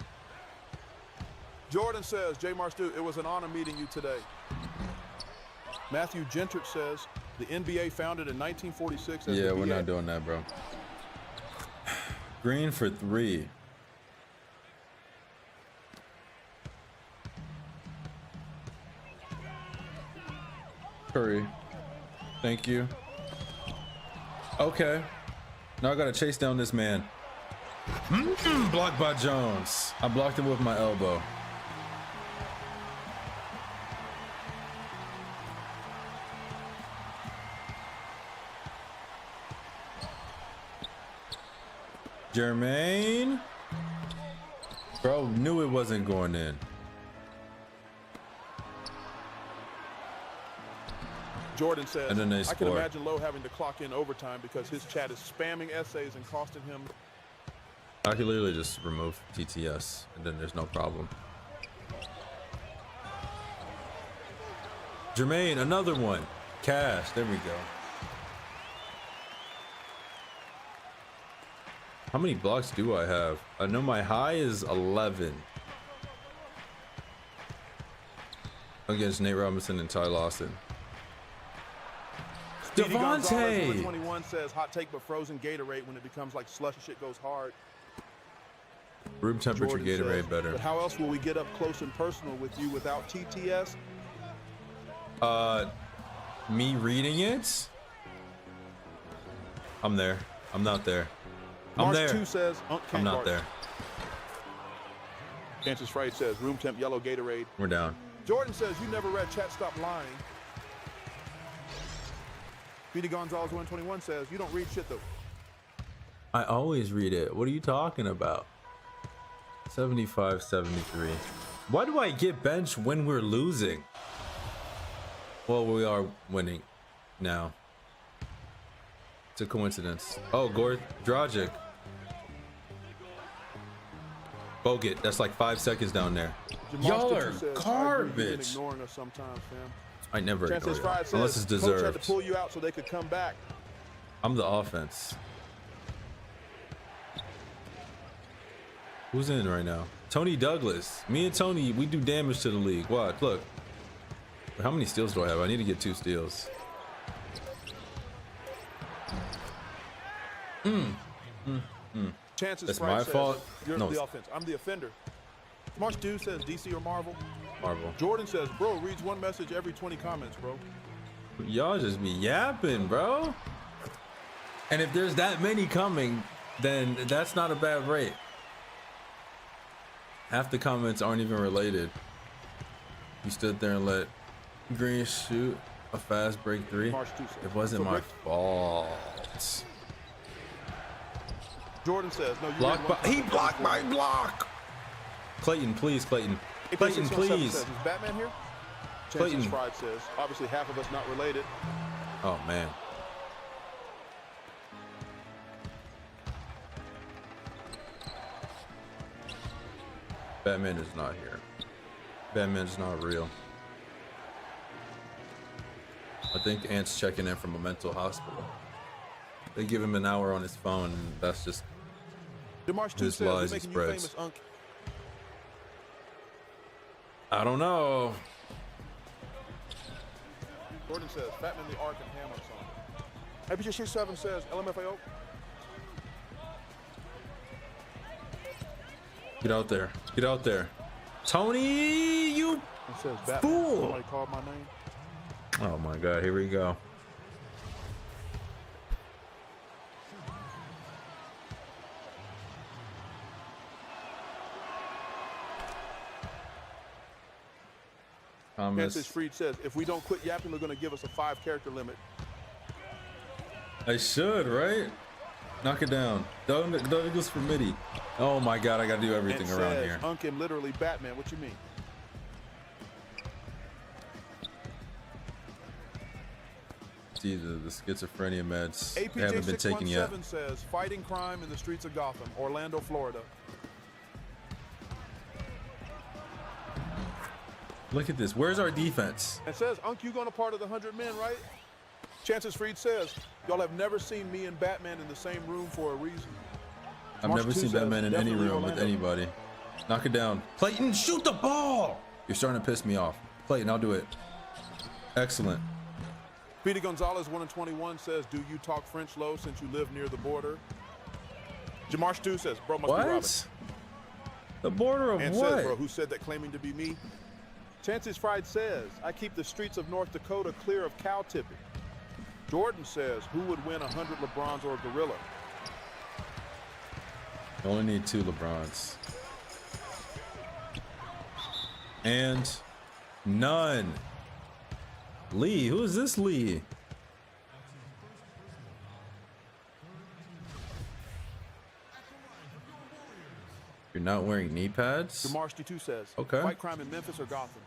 Jordan says, J-Mar Stu, it was an honor meeting you today. Matthew Gentert says, the NBA founded in 1946 as yeah, the we're BA. not doing that, bro. Green for 3. Curry. Thank you. Okay. Now I gotta chase down this man. Blocked by Jones. I blocked him with my elbow. Jermaine. Bro, knew it wasn't going in. Jordan says, and then they I can score. imagine Lowe having to clock in overtime because his chat is spamming essays and costing him. I could literally just remove TTS and then there's no problem. Jermaine, another one. Cash, there we go. How many blocks do I have? I know my high is 11. Against Nate Robinson and Ty Lawson. Devontae! 21 says, hot take but frozen Gatorade when it becomes like slush and shit goes hard. Room temperature Jordan Gatorade says, better. But how else will we get up close and personal with you without TTS? Me reading it? I'm there. I'm not there. I'm there. 2 says, I'm not there. Kansas Fright says, room temp yellow Gatorade. We're down. Jordan says, you never read chat, stop lying. Speedy Gonzalez 121 says, you don't read shit though. I always read it. What are you talking about? 75-73. Why do I get benched when we're losing? Well, we are winning now. It's a coincidence. Oh, Dragic. Bogut. That's like 5 seconds down there. Y'all are garbage. Ignoring us sometimes, fam. I never ignore you, unless it's Coach deserved. had to pull you out so they could come back. I'm the offense. Who's in right now? Tony Douglas. Me and Tony, we do damage to the league. Watch, look. How many steals do I have? I need to get 2 steals. Chances That's Fried my says, fault? You're No, the it's- offense. I'm the offender. March 2 says DC or Marvel. Marvel. Jordan says, bro, reads one message every 20 comments, bro. Y'all just be yapping, bro. And if there's that many coming, then that's not a bad rate. Half the comments aren't even related. You stood there and let Green shoot a fast break three. March 2 says, It wasn't so my Rick- fault. Jordan says, no, you Block read one by, he comment blocked every my 40. block. Clayton, please, Clayton. AP Clayton, 617 please. says, is Batman here? Clayton. Chances Fried says, obviously half of us not related. Oh man. Batman is not here. Batman is not real. I think Ant's checking in from a mental hospital. They give him an hour on his phone, and that's just DeMarsh 2 his says, we're lies he making you spreads. famous, Unk. I don't know. Jordan says, Batman the Ark and Hammer song. AP667 says, LMFAO. Get out there. Get out there. Tony, you It says, Batman. fool. Somebody called my name. Oh my god, here we go. Francis Freed says, if we don't quit yapping, they're going to give us a 5-character limit. I should, right? Knock it down. Douglas for midi. Oh my god, I gotta do everything And around says, here. Unk am literally Batman. What you mean? See, the schizophrenia meds APJ haven't been taken yet. 617 says, fighting crime in the streets of Gotham, Orlando, Florida. Look at this. Where's our defense? And says, Unk, you going to part of the 100 men, right? Chances Freed says, y'all have never seen me and Batman in the same room for a reason. I've March never 2 seen says, Batman in any definitely room with Orlando. anybody. Knock it down. Clayton, shoot the ball! You're starting to piss me off. Clayton, I'll do it. Excellent. Speedy Gonzalez 1-21 says, do you talk French low since you live near the border? Jamarsh 2 says, bro must be Robin. What? The border of And what? says, bro, who said that claiming to be me? Chances Fried says, I keep the streets of North Dakota clear of cow tipping. Jordan says, who would win 100 LeBrons or a gorilla? You only need 2 LeBrons. And none. Lee, who is this Lee? You're not wearing knee pads? Jamarsh 2 says, Okay. fight crime in Memphis or Gotham?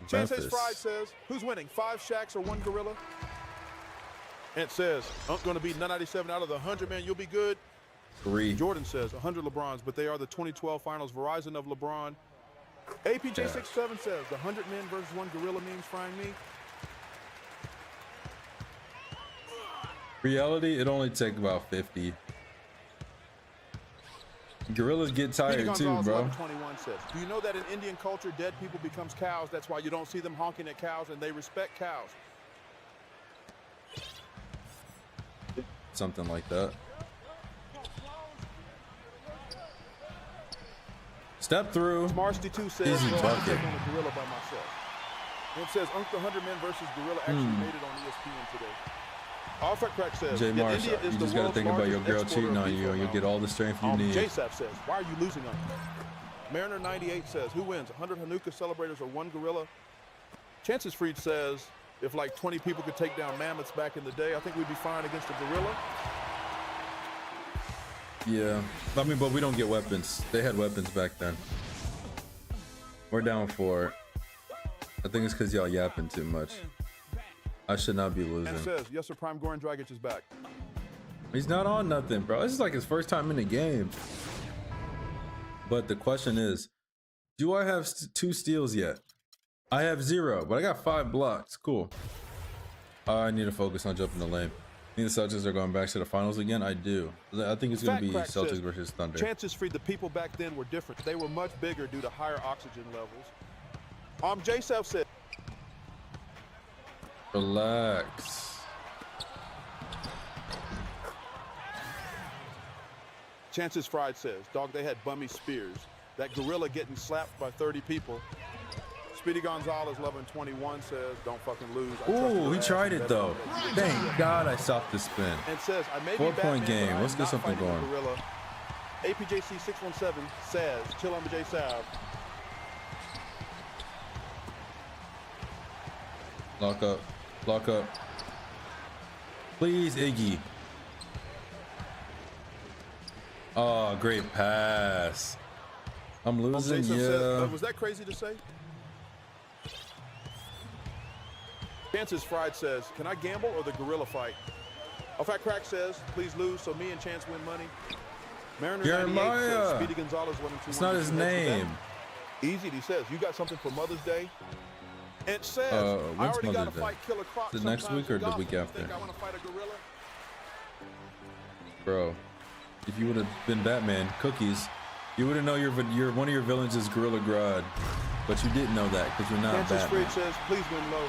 Chances Memphis. Fried says, who's winning, 5 Shaqs or 1 gorilla? And it says, I'm going to be 97 out of the 100, man, you'll be good. 3. Jordan says 100 LeBrons, but they are the 2012 finals Verizon of LeBron. APJ67 says the 100 men versus 1 gorilla means frying me. Reality, it only take about 50. Gorillas get tired Speedy too, Gonzalez bro. 1121 says, do you know that in Indian culture, dead people becomes cows? That's why you don't see them honking at cows, and they respect cows. Something like that. Step through. Marsty 2 says, Easy "Bro, I'm bucket. taking on a gorilla by myself." And it says, Unk the 100 men versus gorilla actually made it on ESPN today. Alfred Crack says, Jay "Yet Marsh, India is you the just gotta world's think about your largest girl exporter cheating of on beef you and you'll oil." get all the strength you need. JSAP says, why are you losing on Mariner 98 says, who wins, 100 Hanukkah celebrators or 1 gorilla? Chances Freed says, if like 20 people could take down mammoths back in the day, I think we'd be fine against a gorilla. Yeah, I mean, but we don't get weapons. They had weapons back then. We're down for it. I think it's because y'all yapping too much. I should not be losing. And says, yes sir, Prime Goran Dragic is back. He's not on nothing, bro. This is like his first time in the game. But the question is, do I have 2 steals yet? I have 0, but I got 5 blocks. Cool. I need to focus on jumping the lane. Think the Celtics are going back to the finals again? I do. I think it's going to be Crack Celtics says, versus Thunder. Chances Freed, the people back then were different. They were much bigger due to higher oxygen levels. JSAP said, Relax. Chances Fried says, dog, they had bummy spears. That gorilla getting slapped by 30 people. Speedy Gonzalez, 1121 says, don't fucking lose. Ooh, he tried it though. Thank God I stopped the spin. And says, I may be 4-point Batman, game. but Let's I'm get not something fighting a going. gorilla. APJC 617 says, chill on the J Sav. Lock up. Lock up. Please, Iggy. Oh, great pass. I'm losing, Jason yeah. says, was that crazy to say? Chances Fried says, can I gamble or the gorilla fight? Fat Crack says, please lose so me and Chance win money. Mariner 98 says, Jeremiah. Speedy Gonzalez 1-2-1. It's not his name. Easy, he says, you got something for Mother's Day? And says, I when's already got to Mother's Day? fight Killer Croc. Is it next sometimes week or in the golf. week You after? think I want to fight a gorilla? Bro, if you would have been Batman, Cookies, you wouldn't know your one of your villains is Gorilla Grodd. But you didn't know that because you're not Francis Batman. Freed says, please win low.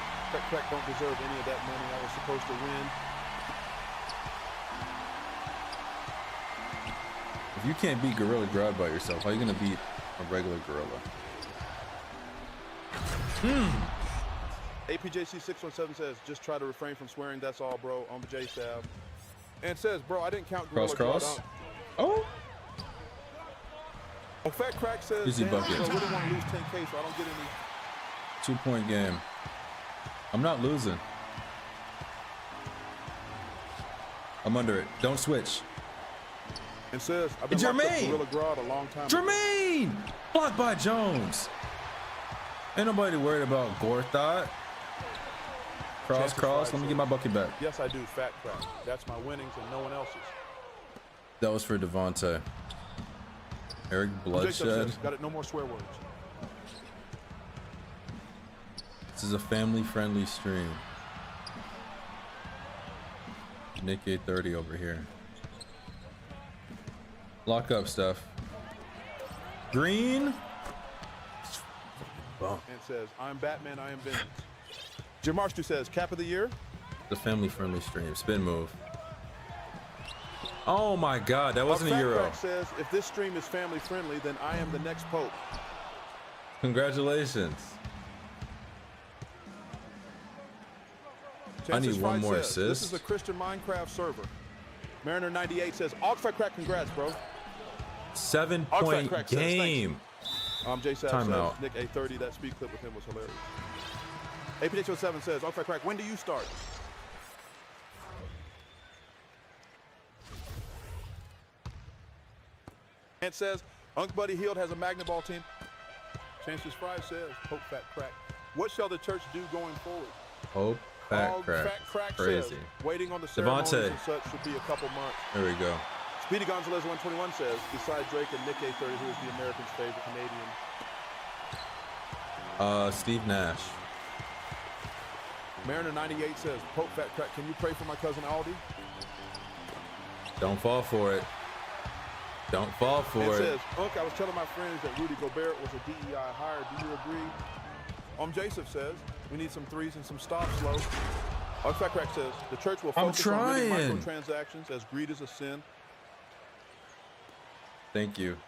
Crack don't deserve any of that money I was supposed to win. If you can't beat Gorilla Grodd by yourself, how are you gonna beat a regular gorilla? APJC 617 says, just try to refrain from swearing, that's all, bro, on the J-Sav. And says, bro, I didn't count Gorilla Cross. Grodd Oh. Fat Crack says, Easy damn, bucket. I really want to lose 10K so I don't get any. 2-point game. I'm not losing. I'm under it. Don't switch. And says, I've been locked up Gorilla Grodd a long time ago. Jermaine! Blocked by Jones. Ain't nobody worried about Gorthot. Cross. Let me get my bucket back. Yes, I do, Fat Crack. That's my winnings and no one else's. That was for Devontae. Eric Bloodshed. Got it, no more swear words. This is a family-friendly stream. Nick 830 over here. Lock up, Steph. Green. And says, I'm Batman, I am vengeance. Jamarstu says, cap of the year. The family-friendly stream. Spin move. Oh my God, that wasn't a Euro. Crack says, if this stream is family-friendly, then I am the next pope. Congratulations. I need one more assist. This is a Christian Minecraft server. Mariner 98 says, Fat Crack, congrats, bro. 7-point game. Jay Sav Time says, out. Nick 830, that speed clip with him was hilarious. APH07 says, Fat Crack, when do you start? And says, Unc Buddy Healed has a Magna Ball team. Chances Fry says, Pope Fat Crack. What shall the church do going forward? Hope Fat Crack. Fat Crack Crazy. says, waiting on the ceremonies Devontae. and such should be a couple months. There we go. Speedy Gonzalez 121 says, besides Drake and Nick 830, who is the Americans' favorite Canadian? Steve Nash. Mariner 98 says, Pope Fat Crack, can you pray for my cousin Aldi? Don't fall for it. Don't fall for And it. says, Unc, I was telling my friends that Rudy Gobert was a DEI hire. Do you agree? Joseph says, we need some threes and some stops low. Fat Crack says, the church will focus on winning microtransactions as greed is a sin. Thank you.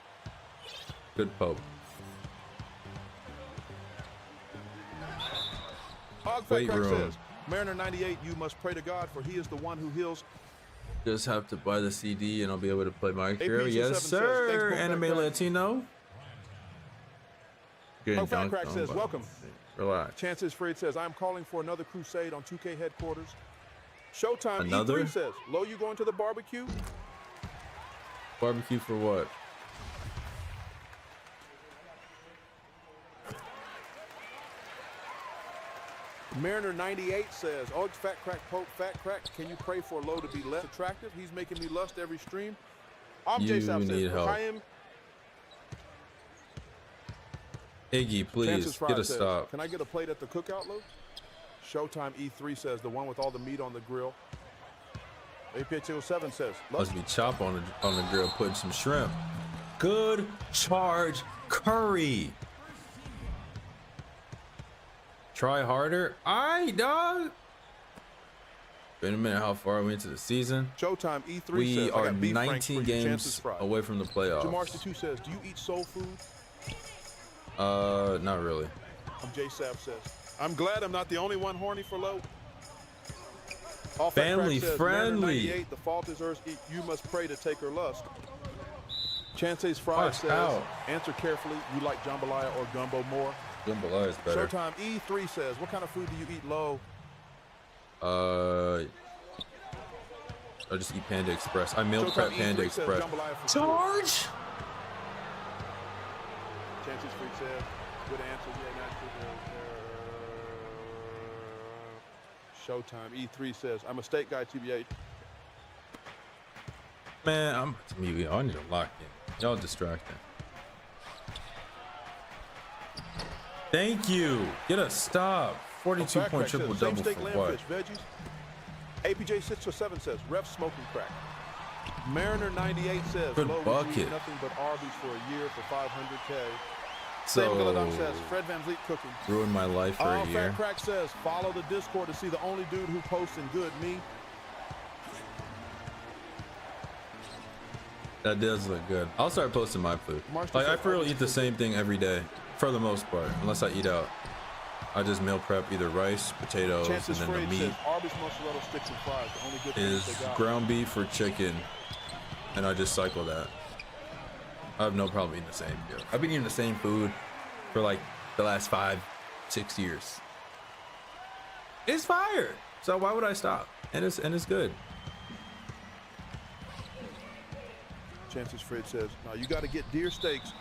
Good Pope. Fat Crack says, Mariner 98, you must pray to God, for he is the one who heals. Just have to buy the CD and I'll be able to play MyCareer. AP7 Yes, says, sir. thanks, Anime Latino. Fat Crack says, welcome. Relax. Chances Fred says, I'm calling for another crusade on 2K headquarters. Showtime Another? E3 says, Lo, you going to the barbecue? Barbecue for what? Mariner 98 says, Fat Crack, Pope, Fat Crack, can you pray for Lo to be less attractive? He's making me lust every stream. You need help. Iggy, please, get a stop. Can I get a plate at the cookout, Lo? Showtime E3 says, the one with all the meat on the grill. APH07 says, Must be chop on the grill, putting some shrimp. Good charge, curry. Try harder. All right, dog. Wait a minute, how far are we into the season? Showtime E3 We says, I are got beef franks for 19 you, Chances games fried. away from the playoffs. Jamar2 says, do you eat soul food? Not really. J Sav says, I'm glad I'm not the only one horny for low. Family friendly. 98, the fault is hers. You must pray to take her lust. Chances Fried Watch says, out. answer carefully. You like jambalaya or gumbo more? Jambalaya is better. Showtime E3 says, what kind of food do you eat low? I just eat Panda Express. I meal prep Showtime Panda E3 says, Express. jambalaya for Charge. Chances Free says, good answer. Yeah, Showtime E3 says, I'm a state guy, TBH. Man, I'm to me. I need to lock in. Y'all distracting. Thank you. Get a stop. 42-point triple double for what? Veggies. APJ 647 says, ref smoking crack. Mariner 98 says, Good low bucket. nothing but Arby's for a year for 500K. So, Sam says, Fred Van Vliet cooking. Ruined my life for a year. Fat Crack says, follow the Discord to see the only dude who posts in good, me. That does look good. I'll start posting my food. Like, I for real eat the same thing every day, for the most part, unless I eat out. I just meal prep either rice, potatoes, and then the meat Arby's mozzarella sticks and fries. The only good is things they got. ground beef or chicken, and I just cycle that. I have no problem eating the same. I've been eating the same food for like the last 5-6 years. It's fire, so why would I stop? And it's good. Chances Fred says, no, you got to get deer steaks.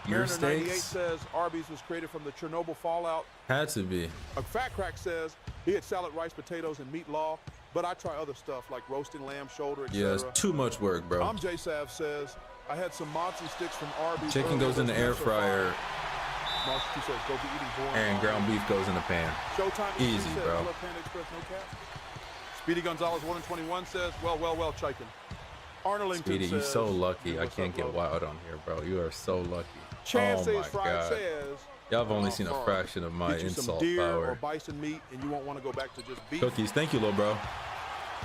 Deer Mariner 98 steaks? says Arby's was created from the Chernobyl fallout. Had to be. A Fat Crack says he had salad, rice, potatoes, and meat law, but I try other stuff like roasting lamb shoulder, etc. Yeah, it's too much work, bro. J Sav says I had some mozzie sticks from Arby's. Chicken goes in the air fryer, Marcy says go be eating boring. and ground beef goes in the pan. Showtime Easy, says, bro. Hello, Panda Express, no cap. Speedy Gonzalez 1-21 says, well, chicken. Arnoldington Speedy, says, you're so lucky. I what's can't up, get Lo? wild on here, bro. You are so lucky. Chance Oh says my Fried God. says, Y'all have only seen a fraction of my get you some insult deer or power. bison meat, and you won't want to go back to just beef. Cookies, thank you, little bro.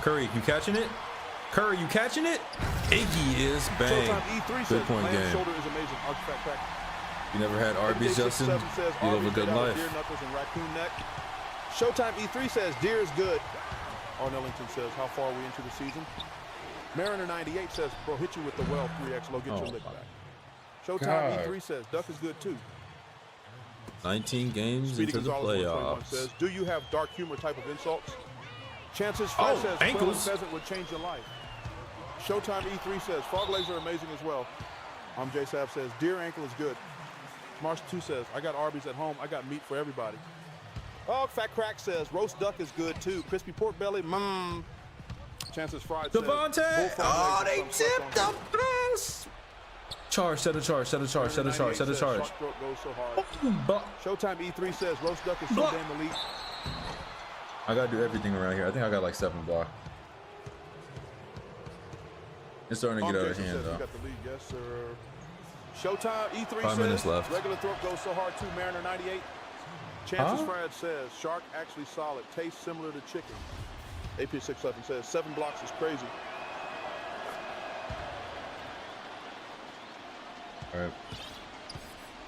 Curry, you catching it? Curry, you catching it? Iggy is bang. Showtime E3 Good says point lamb game. shoulder is amazing. Fat Crack. You never had Arby's, Justin? Says, You live a Arby's good made out of life. Deer knuckles and raccoon neck. Showtime E3 says deer is good. Arnellington says, how far are we into the season? Mariner 98 says, bro, hit you with the well 3X low, get your lick back. Showtime God. E3 says, duck is good too. 19 games Speedy into the Gonzalez 121 playoffs. says, do you have dark humor type of insults? Chances Fred says, quail and ankles. pheasant would change your life. Showtime E3 says, frog legs are amazing as well. J Sav says, deer ankle is good. Marsh 2 says, I got Arby's at home. I got meat for everybody. Oh, Fat Crack says, roast duck is good too. Crispy pork belly, mmm. Chances Fried says, Devontae! Oh, they tipped the pass! Charge, set a charge, set a charge, set a charge, set a charge. Shark throat goes so hard. But Showtime E3 says, roast duck is so damn elite. I gotta do everything around here. I think I got like 7 blocks. It's starting to get out of Jason hand says, though. you got the lead, yes sir. Showtime E3 5 says, minutes left. regular throat goes so hard too. Mariner 98. Chances Fried says, shark actually solid, tastes similar to chicken. AP 611 says, 7 blocks is crazy. All right.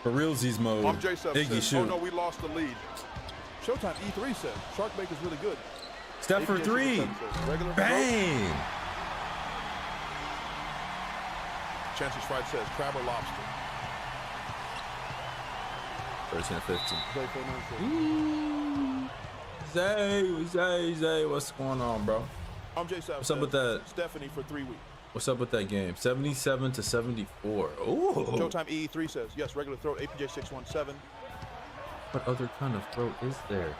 For realsies mode. J Sub Iggy says, shoot. oh no, we lost the lead. Showtime E3 says, shark bake is really good. Step for AP 3. 617 says, regular Bang. throat. Chances Fried says, crab or lobster. 13 to 15. Zay 49 says, Zay, what's going on, bro? J Sub What's up with that? Stephanie for 3 weeks. What's up with that game? 77 to 74. Ooh. Showtime E3 says, yes, regular throat, APJ 617. What other kind of throat is there?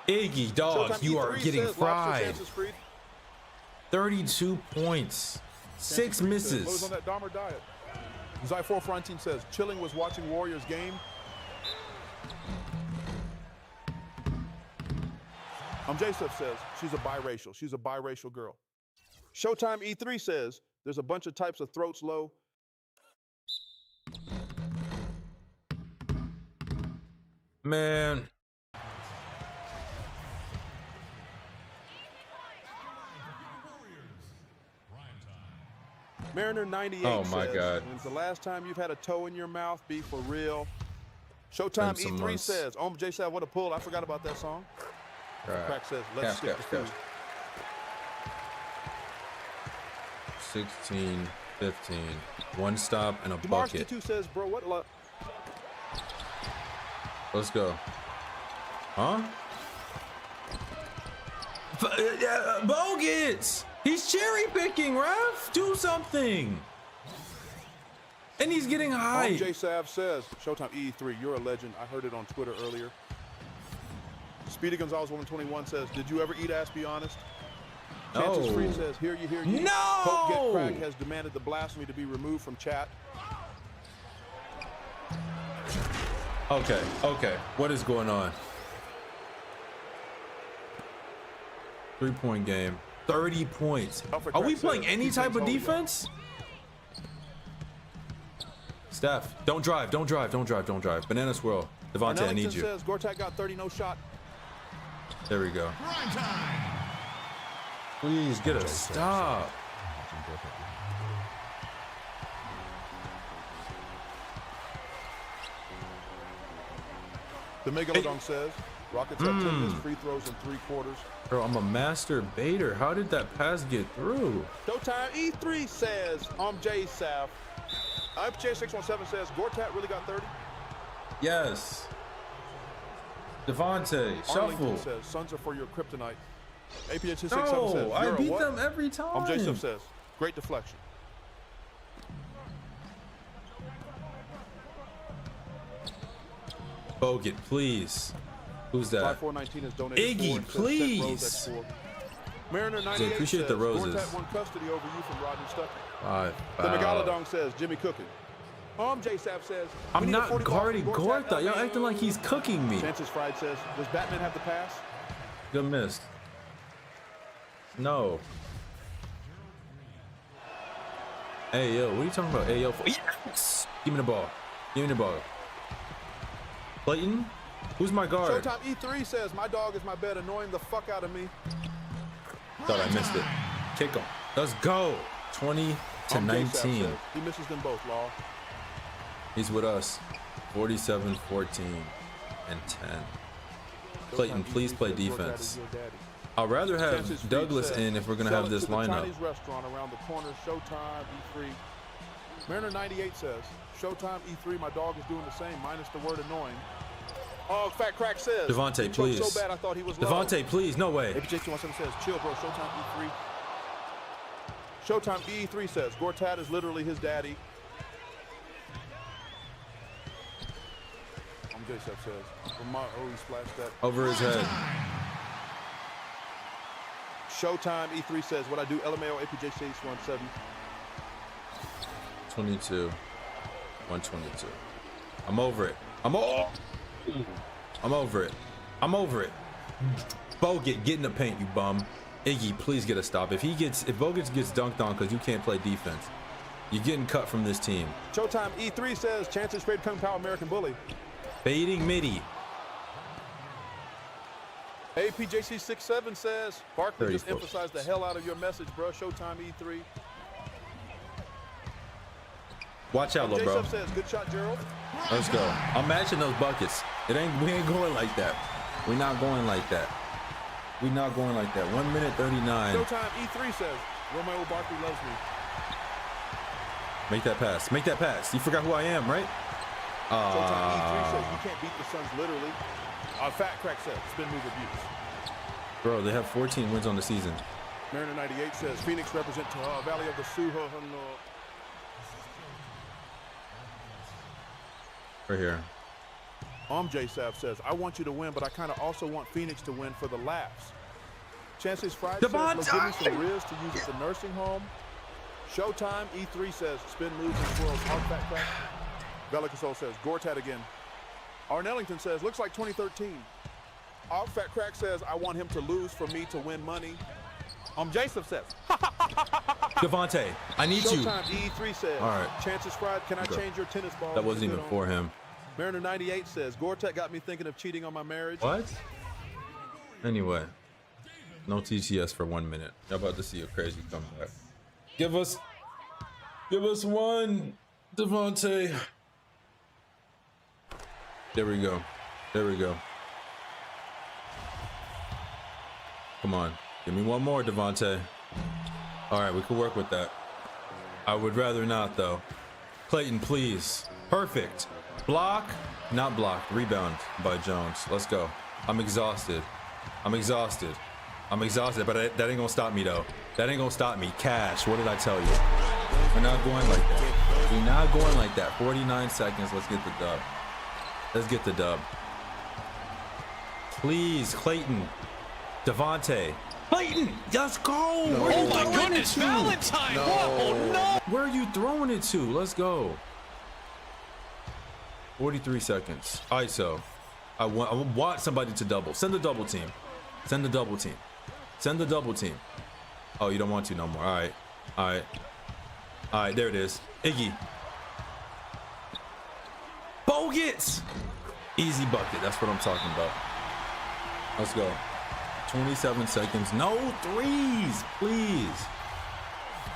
Iggy, dog, Showtime you E3 are getting says, lobster fried. chances Freed. 32 points. 6 misses. What was on that Dahmer diet? Zai 414 says, chilling was watching Warriors game. J-Sub says, she's a biracial. She's a biracial girl. Showtime E3 says, there's a bunch of types of throats low. Man. Mariner 98 Oh my says, God. when's the last time you've had a toe in your mouth? Be for real. Showtime Been some E3 months. says, J Sav, what a pull. I forgot about that song. Right. Crack says, let's stick to food. 16, 15, one stop and a Demar's bucket. T2 says, bro, what luck? Let's go. Huh? Bogats! He's cherry picking, ref. Do something. And he's getting high. J Sav says, Showtime E3, you're a legend. I heard it on Twitter earlier. Speedy Gonzalez 121 says, did you ever eat ass, be honest? Chances No. Free says, hear you. No! Hope Get Crack has demanded the blasphemy to be removed from chat. Okay. What is going on? 3-point game. 30 points. Alfred Are we Crack playing says, any keep type things of holy, defense? Steph, don't drive. Banana swirl. Devontae, I need Arnellington you. says, Gortat got 30, no shot. There we go. Please get a stop. The Megalodon says, Rockets have 10 missed free throws in 3 quarters. Bro, I'm a master baiter. How did that pass get through? Showtime E3 says, J Sav. IPJ617 says, Gortat really got 30. Yes. Devontae, shuffle. Arlington says, Suns are for your kryptonite. APJ267 No, says, I you're a beat what? them every time. Jason says, great deflection. Bogut, please. Who's that? 5419 is donated Iggy, 4 and says, please. Rose at 4. Mariner 98 appreciate says, the roses. Gortat won custody over you from Rodney Stuckey. Five. The Megalodon says, Jimmy cooking. J Sav says, we I'm need a not 45 guarding from Gortat. Y'all acting like he's cooking me. Chances Fried says, does Batman have the pass? Good miss. No. Hey, yo, what are you talking about? Hey, yo. Yes! Give me the ball. Clayton? Who's my guard? Showtime E3 says, my dog is my bed, annoying the fuck out of me. Thought I missed it. Kick him. Let's go. 20 to 19. Says, he misses them both, Law. He's with us. 47, 14, and 10. Clayton, please play defense. I'd rather have Douglas in if we're going to have this lineup. Chinese restaurant around the corner, Showtime E3. Mariner 98 says, Showtime E3, my dog is doing the same, minus the word annoying. Oh, Fat Crack says, Devontae, he please. so bad I thought he was low. Devontae, please. No way. APJ217 says, chill, bro. Showtime E3. Showtime E3 says, Gortat is literally his daddy. J-Sep says, he splashed that. Over his head. Showtime E3 says, what I do, LMAO APJ617. 22. 122. I'm over it. I'm over it. Bogut, get in the paint, you bum. Iggy, please get a stop. If Bogut gets dunked on because you can't play defense, you're getting cut from this team. Showtime E3 says, chances straight becoming power American bully. Baiting midi. APJC67 says, Barkley just 34. emphasized the hell out of your message, bro. Showtime E3. Watch out, little bro. J-Sep says, good shot, Gerald. Let's go. I'm matching those buckets. We ain't going like that. We're not going like that. 1 minute 39. Showtime E3 says, Romeo Barkley loves me. Make that pass. You forgot who I am, right? Showtime E3 says, you can't beat the Suns literally. Fat Crack says, spin move abuse. Bro, they have 14 wins on the season. Mariner 98 says, Phoenix represent Valley of the Sioux. Right here. J-Sav says, I want you to win, but I kind of also want Phoenix to win for the laughs. Chances Friday says, Devontae! give me some Riz to use at the nursing home. Showtime E3 says, spin moves and swirls. Fat Crack. Belicasol says, Gortat again. Arnellington says, looks like 2013. Fat Crack says, I want him to lose for me to win money. Jason says, Devontae, I need you. Showtime E3 says, All right. Chances Friday, can I change your tennis ball? That wasn't even for him. Mariner 98 says, Gortat got me thinking of cheating on my marriage. What? Anyway, no TCS for 1 minute. Y'all about to see a crazy comeback. Give us Give us one, Devontae. There we go. There we go. Come on. Give me one more, Devontae. All right, we can work with that. I would rather not, though. Clayton, please. Perfect. Block. Not blocked. Rebound by Jones. Let's go. I'm exhausted. I'm exhausted. I'm exhausted, but that ain't gonna stop me, though. That ain't gonna stop me. Cash, what did I tell you? We're not going like that. We're not going like that. 49 seconds. Let's get the dub. Let's get the dub. Please, Clayton. Devontae. Clayton, let's go. No. Oh my goodness, Valentine. No. Whoa, no. Where are you throwing it to? Let's go. 43 seconds. ISO. I want somebody to double. Send the double team. Send the double team. Send the double team. Oh, you don't want to no more. All right. All right. All right, there it is. Iggy. Bogats. Easy bucket. That's what I'm talking about. Let's go. 27 seconds. No threes, please.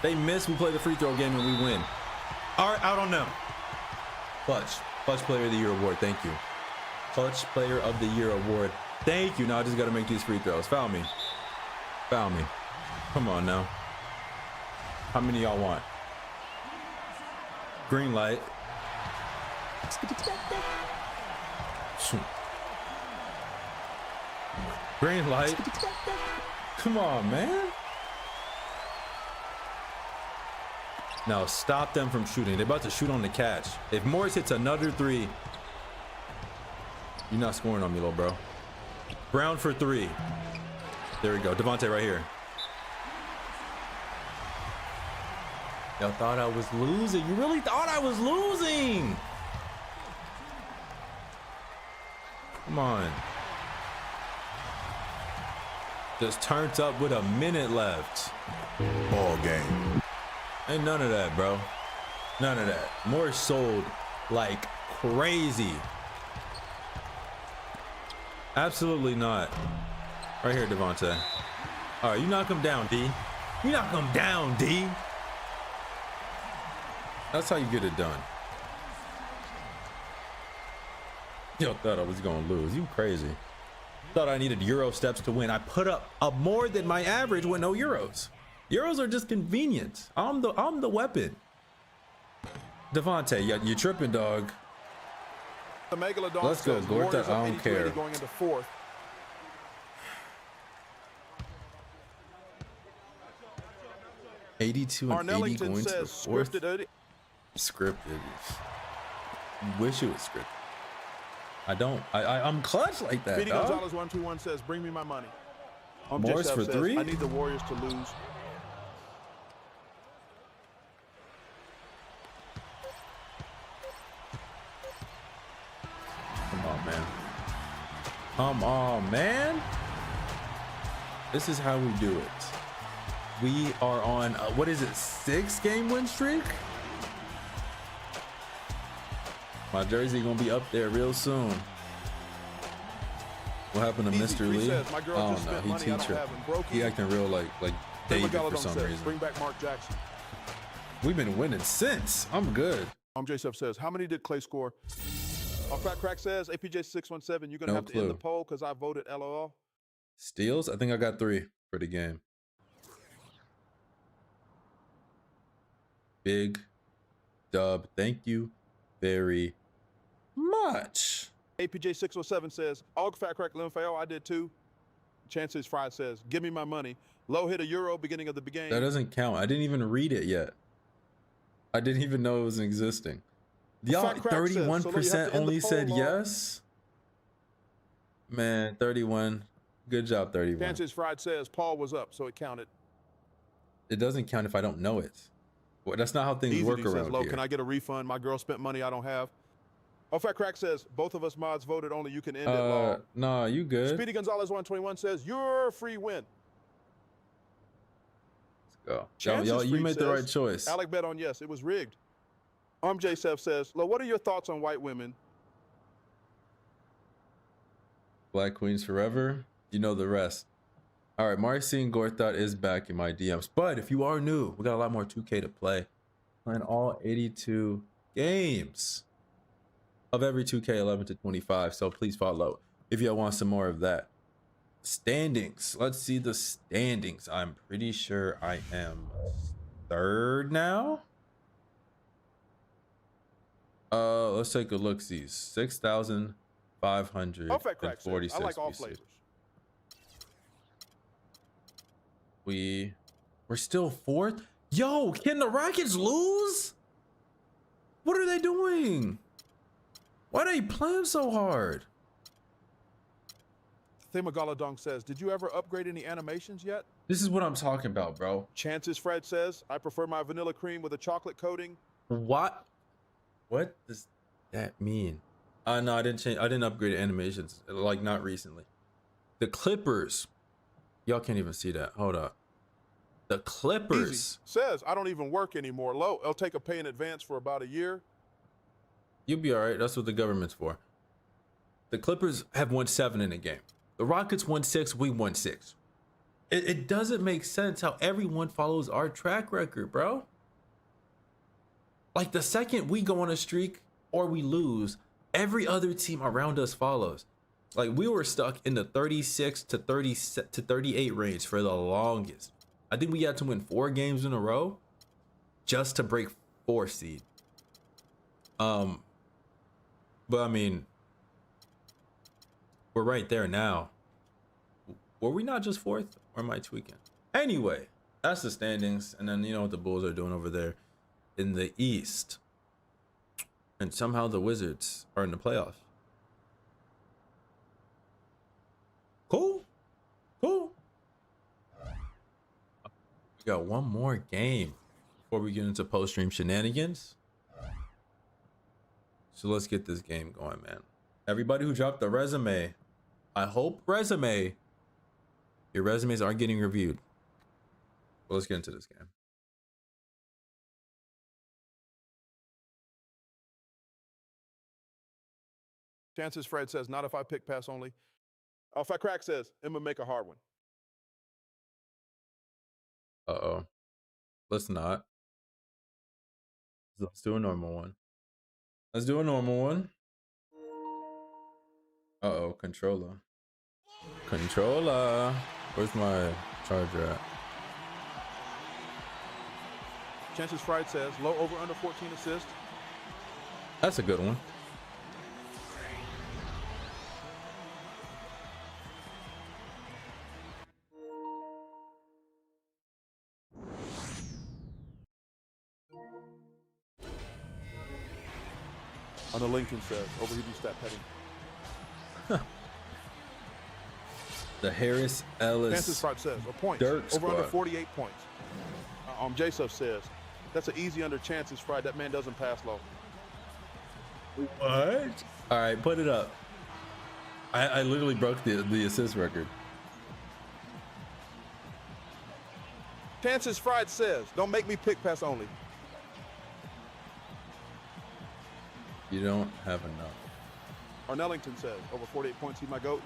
They miss. We play the free throw game and we win. All right, out on them. Clutch. Clutch Player of the Year award. Thank you. Clutch Player of the Year award. Thank you. Now I just got to make these free throws. Foul me. Foul me. Come on now. How many y'all want? Green light. Green light. Come on, man. Now stop them from shooting. They're about to shoot on the catch. If Morris hits another three, you're not scoring on me, little bro. Brown for three. There we go. Devontae right here. Y'all thought I was losing. You really thought I was losing. Come on. Just turned up with a minute left. Ball game. Ain't none of that, bro. None of that. More sold like crazy. Absolutely not. Right here, Devontae. All right, you knock him down, D. You knock him down, D. That's how you get it done. Yo, thought I was gonna lose. You crazy. Thought I needed Euro steps to win. I put up more than my average with no Euros. Euros are just convenient. I'm the weapon. Devontae, you tripping, dog. The Megalodon Let's go, says Gorta. Warriors I up don't 82-80 care. Going into fourth. $82 and $80 Arnellington going to the says fourth. scripted. Scripted. Wish it was scripted. I don't. I'm clutch like that, Speedy dog. Gonzalez 121 says, "Bring me my money." Morris for says, three? I need the Warriors to lose. Come on, man. Come on, man. This is how we do it. We are on, what is it, 6-game win streak? My jersey gonna be up there real soon. What happened to Easy Mr. Three Lee? says, "My girl Oh just no, spent he money I don't teacher. have and broke He it." acting real like David for Megalodon some says, reason. "Bring back Mark Jackson." We've been winning since. I'm good. Joseph says, "How many did Clay score?" Fat Crack says, "APJ 617, you're gonna No have to end the clue. poll because I voted LOL." Steals? I think I got 3 for the game. Big dub. Thank you very much. APJ 607 says, "All Fat Crack Limfail, I did too." Chances Fried says, "Give me my money." Low hit a Euro beginning of the game. That doesn't count. I didn't even read it yet. I didn't even know it was existing. Y'all, Fat Crack says, "So you have 31% to end only the said poll, yes. Man, 31. Good job, 31. Chances Fried says, "Paul was up, so it counted." It doesn't count if I don't know it. Well, that's not how things Easy work says, around "Low, here. can I get a refund? My girl spent money I don't have." Fat Crack says, "Both of us mods voted, only you can end it, law." Nah, you good. Speedy Gonzalez 121 says, "You're a free win." Go. Chances Y'all, you Freak made the says, right choice. Alec bet on yes, it was rigged. J. Sef says, "Lo, what are your thoughts on white women?" Black Queens forever. You know the rest. All right, Marcin Gortat is back in my DMs. But if you are new, we got a lot more 2K to play. Playing all 82 games of every 2K 11 to 25. So please follow if y'all want some more of that. Standings. Let's see the standings. I'm pretty sure I am third now. Let's take a look. See, 6,546. I like all flavors. We're still fourth. Yo, can the Rockets lose? What are they doing? Why are they playing so hard? Themagalodong says, did you ever upgrade any animations yet? This is what I'm talking about, bro. Chances Fred says, I prefer my vanilla cream with a chocolate coating. What does that mean? No, I didn't change. I didn't upgrade animations, like not recently. The Clippers. Y'all can't even see that. Hold up. The Clippers. Easy. Says, I don't even work anymore. Low, I'll take a pay in advance for about a year. You'll be all right. That's what the government's for. The Clippers have won 7 in a game. The Rockets won 6. We won 6. It doesn't make sense how everyone follows our track record, bro. Like the second we go on a streak or we lose, every other team around us follows. Like we were stuck in the 36 to 30 to 38 range for the longest. I think we had to win 4 games in a row just to break 4 seed. But I mean, we're right there now. Were we not just 4th, or am I tweaking? Anyway, that's the standings, and then you know what the Bulls are doing over there in the East, and somehow the Wizards are in the playoffs. Cool. We got one more game before we get into post-stream shenanigans. So let's get this game going, man. Everybody who dropped the resume, I hope your resumes aren't getting reviewed. Well, let's get into this game. Chances Fred says, not if I pick pass only. Fat Crack says, Emma make a hard one. Uh-oh. Let's not. Let's do a normal one. Uh-oh, controller. Where's my charger at? Chances Fred says, low over under 14 assists. That's a good one. On the Lincoln says, over Hebrew stat petting. The Harris Ellis. Chances Fred says, a point. Dirt over under squad. 48 points. Joseph says, that's an easy under Chances Fred. That man doesn't pass low. What? All right, put it up. I literally broke the assist record. Chances Fred says, don't make me pick pass only. You don't have enough. Arnellington says, over 48 points, he's my GOAT.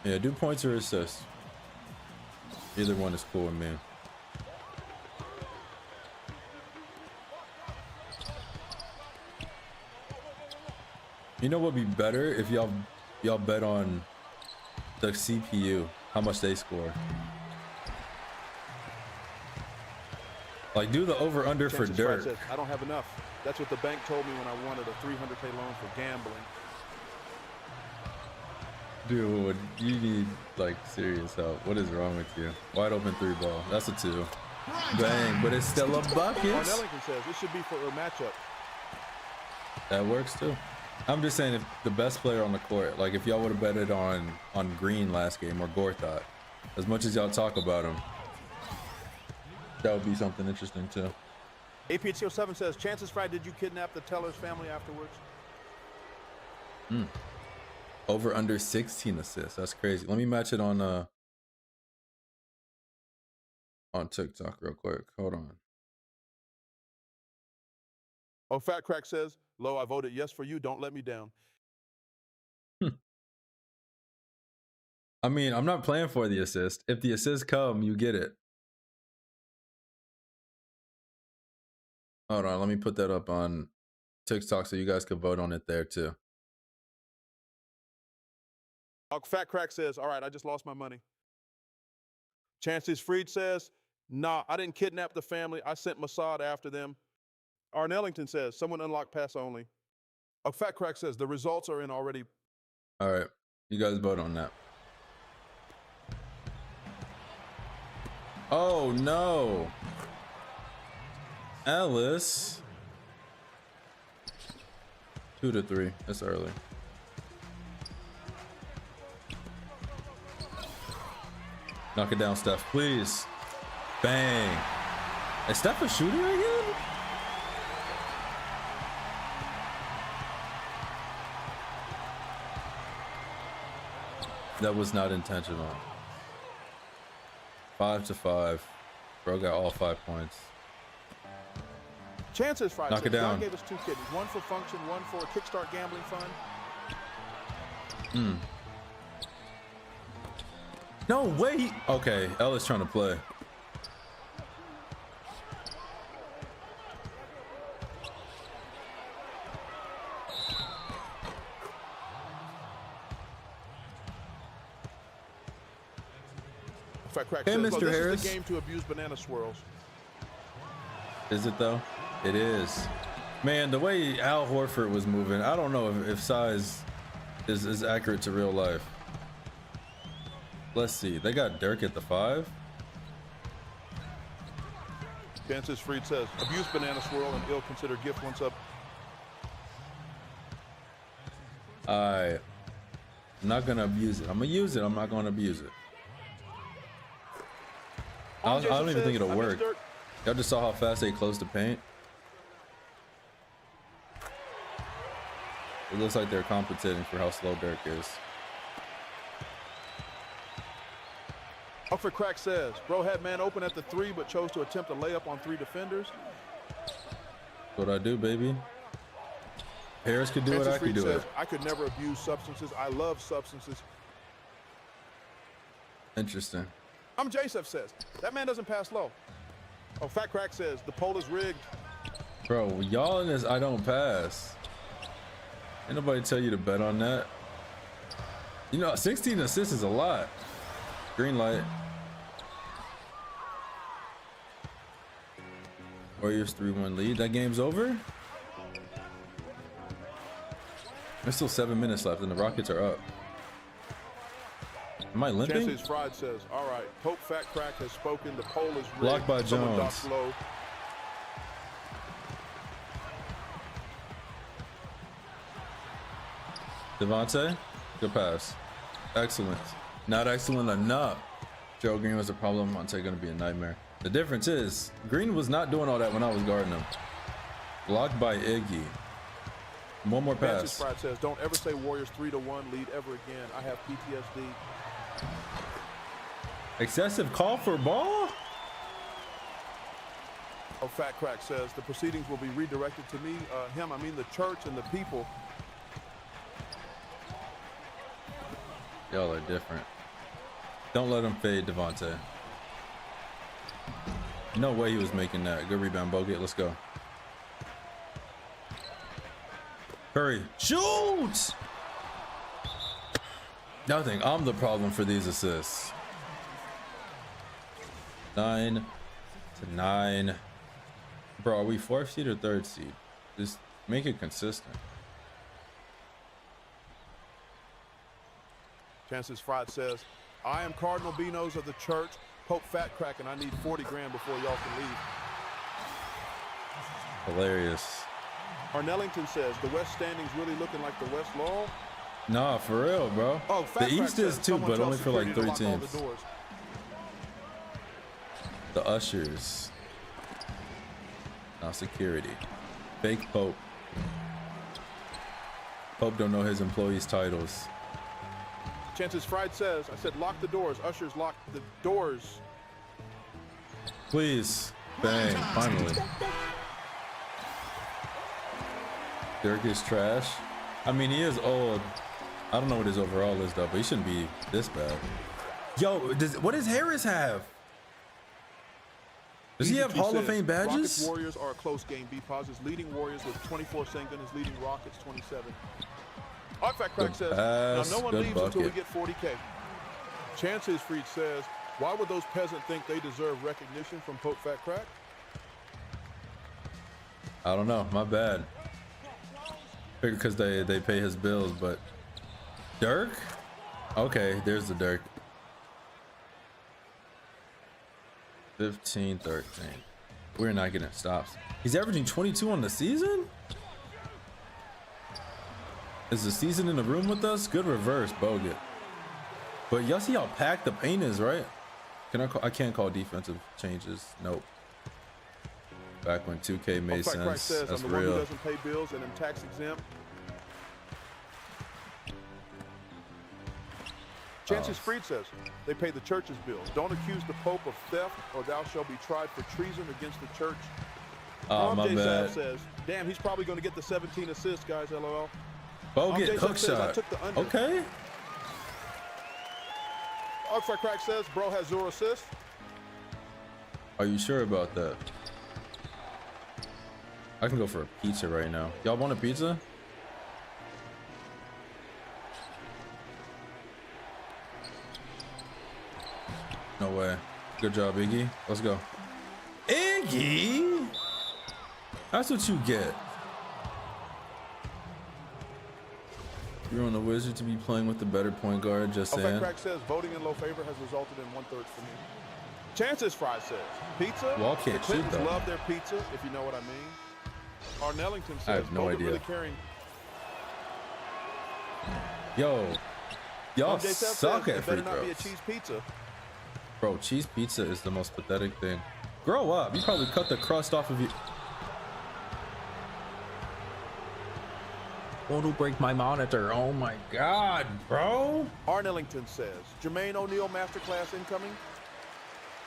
Yeah, do points or assists. Either one is cool with me. You know what would be better if y'all bet on the CPU, how much they score. Like do the over under for Chances Fred Dirk. says, I don't have enough. That's what the bank told me when I wanted a $300K loan for gambling. Dude, you need like serious help. What is wrong with you? Wide open 3 ball. That's a 2. Bang, but it's still a bucket. Arnellington says, this should be for a matchup. That works too. I'm just saying if the best player on the court, like if y'all would have betted on Green last game or Gortat, as much as y'all talk about him, that would be something interesting too. APHO7 says, Chances Fred, did you kidnap the teller's family afterwards? Over under 16 assists. That's crazy. Let me match it on TikTok real quick. Hold on. Oh, Fat Crack says, Lo, I voted yes for you. Don't let me down. I mean, I'm not playing for the assist. If the assists come, you get it. Hold on, let me put that up on TikTok so you guys can vote on it there too. Fat Crack says, all right, I just lost my money. Chances Freed says, nah, I didn't kidnap the family. I sent Mossad after them. Arnellington says, someone unlocked pass only. Fat Crack says, the results are in already. All right, you guys vote on that. Oh no. Ellis. 2-3. That's early. Knock it down, Steph, please. Bang. Is Steph a shooter again? That was not intentional. 5-5. Bro got all 5 points. Chances Friday. Knock it down. John gave us 2 kidneys. One for function, one for Kickstart Gambling Fund. No way. Okay, Ellis trying to play. Fat Crack Hey, says, Mr. this Harris. is the game to abuse banana swirls. Is it though? It is. Man, the way Al Horford was moving, I don't know if size is accurate to real life. Let's see. They got Dirk at the 5. Chances Freed says, abuse banana swirl and ill-considered gift once up. I'm not gonna abuse it. I'm gonna use it. I'm not gonna abuse it. I don't even think it'll work. Y'all just saw how fast they closed the paint. It looks like they're compensating for how slow Dirk is. Fat Crack says, bro had man open at the 3 but chose to attempt a layup on 3 defenders. That's what I do, baby. Harris could do it, I could do it. I could never abuse substances. I love substances. Interesting. Joseph says, that man doesn't pass low. Fat Crack says, the poll is rigged. Bro, y'all in this I don't pass. Ain't nobody tell you to bet on that. You know, 16 assists is a lot. Green light. Warriors 3-1 lead. That game's over? There's still 7 minutes left and the Rockets are up. Am I limping? Chances Fried says, all right, Pope Fat Crack has spoken. The poll is rigged. Blocked by Someone Jones. docks low. Devontae, good pass. Excellent. Not excellent enough. Joe Green was a problem. Monte gonna be a nightmare. The difference is Green was not doing all that when I was guarding him. Blocked by Iggy. One more pass. Chances Fried says, don't ever say Warriors 3-1 lead ever again. I have PTSD. Excessive call for ball? Fat Crack says, the proceedings will be redirected to me. I mean the church and the people. Y'all are different. Don't let him fade, Devontae. No way he was making that. Good rebound, Bogut. Let's go. Curry. Shoot! Nothing. I'm the problem for these assists. 9-9. Bro, are we 4th seed or 3rd seed? Just make it consistent. Chances Fried says, I am Cardinal Beanos of the church, Pope Fat Crack, and I need 40 grand before y'all can leave. Hilarious. Arnellington says, the West standings really looking like the West Laurel? Nah, for real, bro. Fat The Crack East is says, too, someone but tell only for like security 3 to lock all teams. the doors. The ushers. Now security. Fake Pope. Pope don't know his employees' titles. Chances Fried says, I said lock the doors. Ushers lock the doors. Please. Bang. Finally. Dirk is trash. I mean, he is old. I don't know what his overall is though, but he shouldn't be this bad. Yo, what does Harris have? Does he have Easy Hall of says, Fame badges? Rockets Warriors are a close game. B pauses. Leading Warriors with 24 Sengun is leading Rockets 27. Artifact Crack Good says, pass, now no one good leaves until we bucket. get 40K. Chances Fried says, why would those peasants think they deserve recognition from Pope Fat Crack? I don't know. My bad. Figure because they pay his bills, but Dirk? Okay, there's the Dirk. 15-13. We're not getting stops. He's averaging 22 on the season? Is the season in the room with us? Good reverse, Bogut. But y'all see how packed the paint is, right? I can't call defensive changes. Nope. Back when 2K made Artifact Crack sense. says, That's I'm the one real. who doesn't pay bills and am tax exempt. Chances Fried says, they pay the church's bills. Don't accuse the Pope of theft or thou shalt be tried for treason against the church. Oh, my J. bad. Sav says, damn, he's probably going to get the 17 assists, guys, LOL. Bogut J. hook Sav says, I shot. took the under. Okay. Artifact Crack says, bro has 0 assists. Are you sure about that? I can go for a pizza right now. Y'all want a pizza? No way. Good job, Iggy. Let's go. Iggy? That's what you get. You're on the Wizard to be playing with the better point guard, just Artifact saying. Crack says, voting in low favor has resulted in 1/3 for me. Chances Fry says, pizza? Wall The can't shoot, Clintons though. love their pizza, if you know what I mean. Arnellington says, I have no Bogut idea. really caring. Yo, y'all J. Sav suck says, at it free better not be a throws. cheese pizza. Bro, cheese pizza is the most pathetic thing. Grow up. You probably cut the crust off of you. Want to break my monitor? Oh my god, bro. Arnellington says, Jermaine O'Neal masterclass incoming.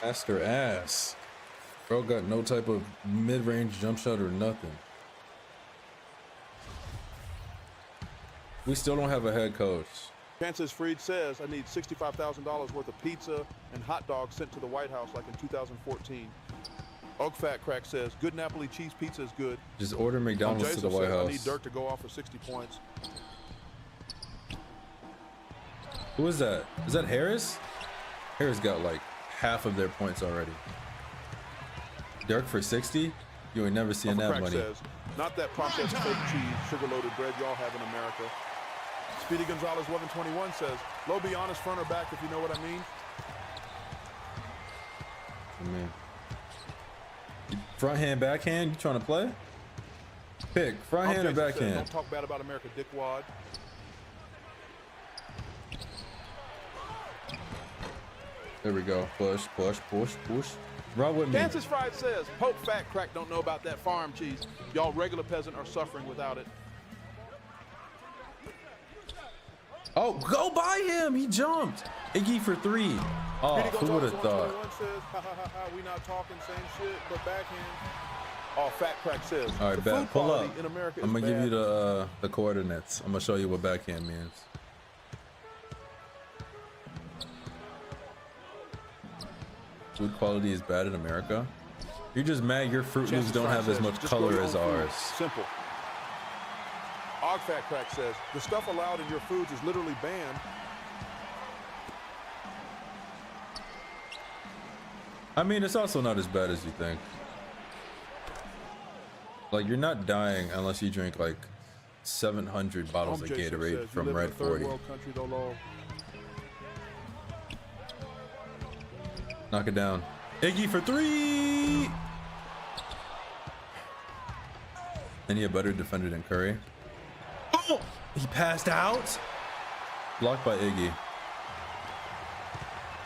Master ass. Bro got no type of mid-range jump shot or nothing. We still don't have a head coach. Chances Fried says, I need $65,000 worth of pizza and hot dogs sent to the White House like in 2014. Fat Crack says, good Napoli cheese pizza is good. Just order McDonald's to the White says, House. I need Dirk to go off for 60 points. Who is that? Is that Harris? Harris got like half of their points already. Dirk for 60? You ain't never seeing that Crack money. says, not that processed fake cheese, sugar-loaded bread y'all have in America. Speedy Gonzalez 1121 says, low be honest front or back if you know what I mean. Front hand, backhand, you trying to play? Pick, front hand or Jason says, backhand? don't talk bad about America, dickwad. There we go. Push, push, push, push. Run with me. Chances Fried says, Pope Fat Crack don't know about that farm cheese. Y'all regular peasant are suffering without it. Oh, go by him. He jumped. Iggy for 3. Oh, Speedy who would Gonzalez have thought? 121 says, ha ha ha ha, we not talking same shit, but backhand. Oh, Fat Crack says, All right, the bet. food Pull quality up. in America I'm is gonna give you bad. the coordinates. I'm gonna show you what backhand means. Food quality is bad in America. You're just mad your Fruit Loops Chances don't Fried have as says, much just grow color your as own food. ours. Simple. Fat Crack says, the stuff allowed in your foods is literally banned. I mean, it's also not as bad as you think. Like, you're not dying unless you drink like 700 bottles of Jason Gatorade says, from you live Red in a third 40. world country, though, lol. Knock it down. Iggy for 3. And he a better defender than Curry. Oh, he passed out. Blocked by Iggy.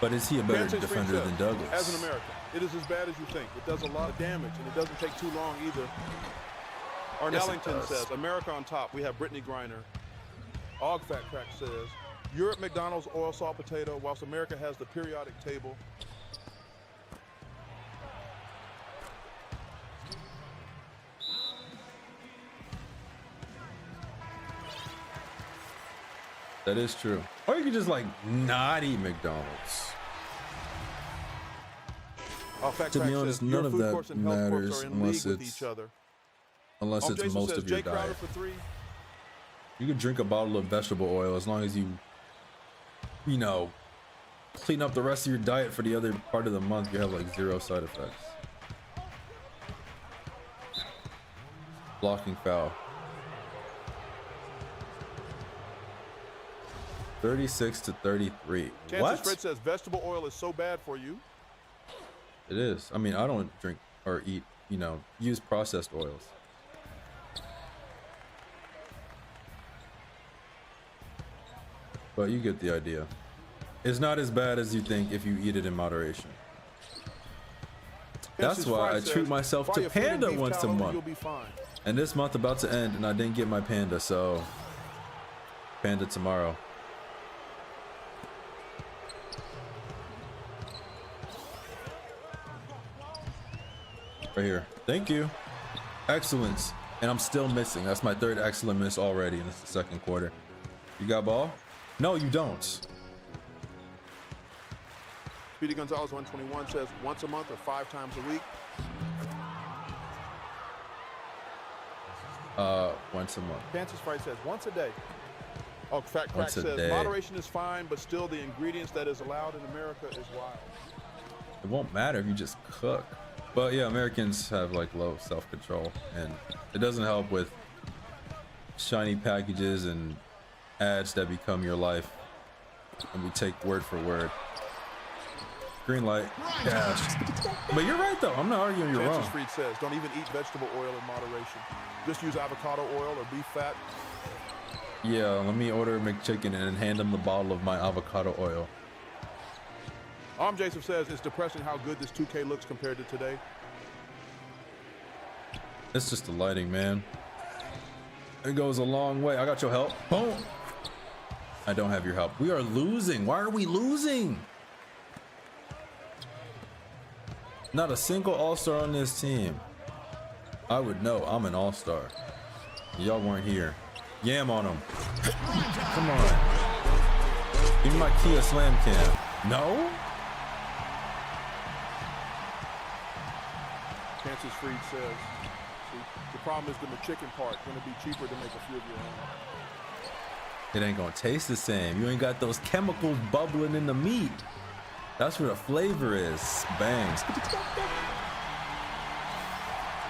But is he a better Francis defender Fried than says, Douglas? As an American, it is as bad as you think. It does a lot of damage, and it doesn't take too long either. Yes, it Arnellington does. says, America on top. We have Brittany Griner. Fat Crack says, Europe McDonald's oil, salt, potato, whilst America has the periodic table. That is true. Or you could just like not eat McDonald's. Fact To be Crack honest, says, your none of food that course and health course matters are in unless league with it's each other. unless it's Jason most says, of your Jay Crowder diet. for 3. You can drink a bottle of vegetable oil as long as you know, clean up the rest of your diet for the other part of the month. You have like 0 side effects. Blocking foul. 36-33. Kansas What? Fred says vegetable oil is so bad for you. It is. I mean, I don't drink or eat, use processed oils. But you get the idea. It's not as bad as you think if you eat it in moderation. That's why I treat myself to Panda once a month. You'll be fine. And this month about to end and I didn't get my Panda, so Panda tomorrow. Right here. Thank you. Excellence. And I'm still missing. That's my 3rd excellent miss already, and it's the 2nd quarter. You got ball? No, you don't. Speedy Gonzalez 121 says once a month or 5 times a week. Once a month. Kansas Fright says once a day. Oh, Fat Crack Once a says day. moderation is fine, but still the ingredients that is allowed in America is wild. It won't matter if you just cook. But yeah, Americans have like low self-control, and it doesn't help with shiny packages and ads that become your life, and we take word for word. Green light, cash. But you're right though, I'm not arguing you're Kansas wrong. Fried says don't even eat vegetable oil in moderation. Just use avocado oil or beef fat. Yeah, let me order a McChicken and then hand them the bottle of my avocado oil. Jason says it's depressing how good this 2K looks compared to today. It's just the lighting, man. It goes a long way. I got your help. Boom. I don't have your help. We are losing. Why are we losing? Not a single all-star on this team. I would know. I'm an all-star. Y'all weren't here. Yam on them. Come on. Give me my Kia Slam Cam. No? Kansas Fried says, see, the problem is the McChicken part. It's going to be cheaper to make a few of your own. It ain't gonna taste the same. You ain't got those chemicals bubbling in the meat. That's where the flavor is. Bang.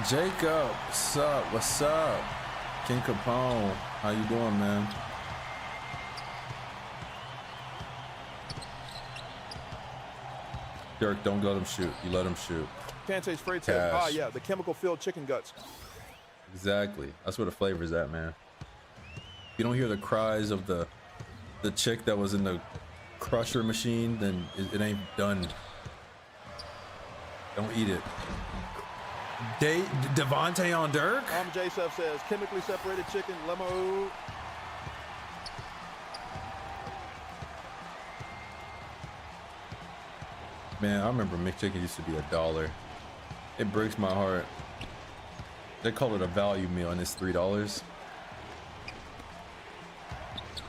Jacob, what's up? What's up? King Capone, how you doing, man? Dirk, don't let him shoot. You let him shoot. Kansas Fried says, yeah, the chemical-filled chicken guts. Exactly. That's where the flavor's at, man. You don't hear the cries of the chick that was in the crusher machine, then it ain't done. Don't eat it. Devontae on Dirk? J-Sef says, chemically separated chicken, limo. Man, I remember McChicken used to be $1. It breaks my heart. They call it a value meal and it's $3.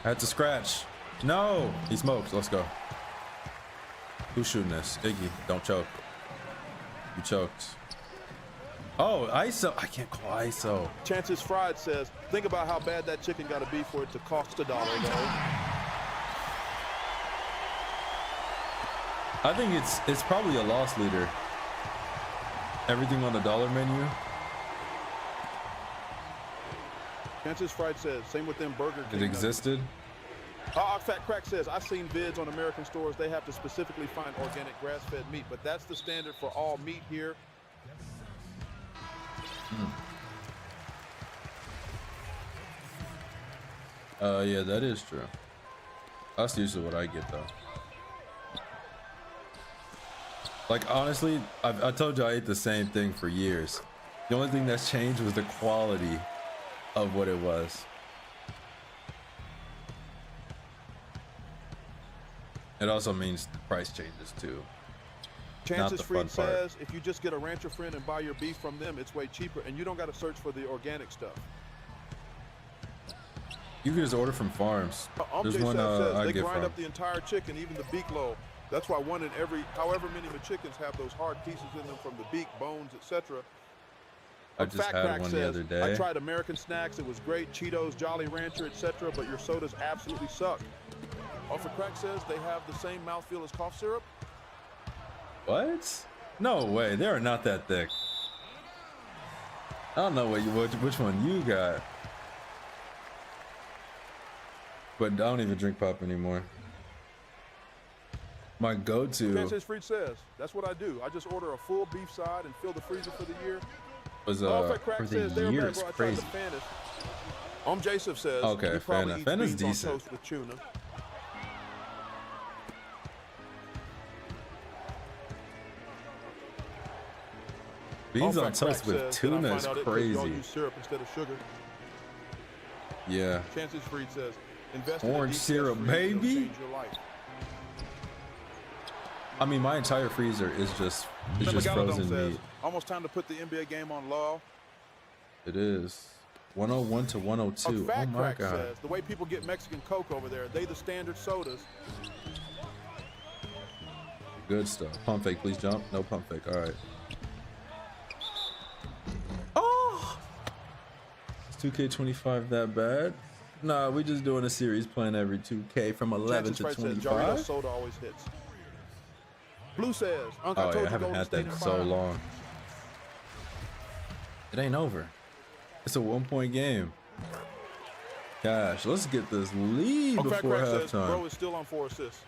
I had to scratch. No, he smokes. Let's go. Who's shooting this? Iggy, don't choke. You choked. Oh, ISO. I can't call ISO. Chances Fried says, think about how bad that chicken got to be for it to cost $1, though. I think it's probably a loss leader. Everything on the dollar menu. Chances Fried says, same with them Burger King. It existed. Fat Crack says, I've seen vids on American stores. They have to specifically find organic grass-fed meat, but that's the standard for all meat here. Yeah, that is true. That's usually what I get though. Like honestly, I told you I ate the same thing for years. The only thing that's changed was the quality of what it was. It also means the price changes too. Chances Fried says, if you just get a rancher friend and buy your beef from them, it's way cheaper, and you don't got to search for the organic stuff. You can just order from farms. There's one says I they get grind from. up the entire chicken, even the beak low. That's why one in every, however many McChickens have those hard pieces in them from the beak, bones, etc. I just had one the other day. I tried American snacks. It was great. Cheetos, Jolly Rancher, etc. But your sodas absolutely suck. Offer Crack says they have the same mouthfeel as cough syrup. What? No way. They are not that thick. I don't know which one you got. But I don't even drink pop anymore. My go-to. Francis Freed says, that's what I do. I just order a full beef side and fill the freezer for the year. Was for the year, it's crazy. Jason says, okay, Fana's decent. Toast with tuna. Beans on toast with tuna is crazy. Use syrup instead of sugar. Yeah. Chances Freed says, invest orange in syrup, baby. Change your life. I mean, my entire freezer is just frozen says, meat. Almost time to put the NBA game on low. It is 101 to 102. Oh my God. Says, the way people get Mexican Coke over there, they the standard sodas. Good stuff. Pump fake, please jump. No pump fake. All right. Oh, is 2K25 that bad? Nah, we just doing a series playing every 2K from 11 to 25. Says, soda always hits. Blue says, oh yeah, I haven't had that in so long. It ain't over. It's a 1-point game. Gosh, let's get this lead before halftime. Bro is still on 4 assists.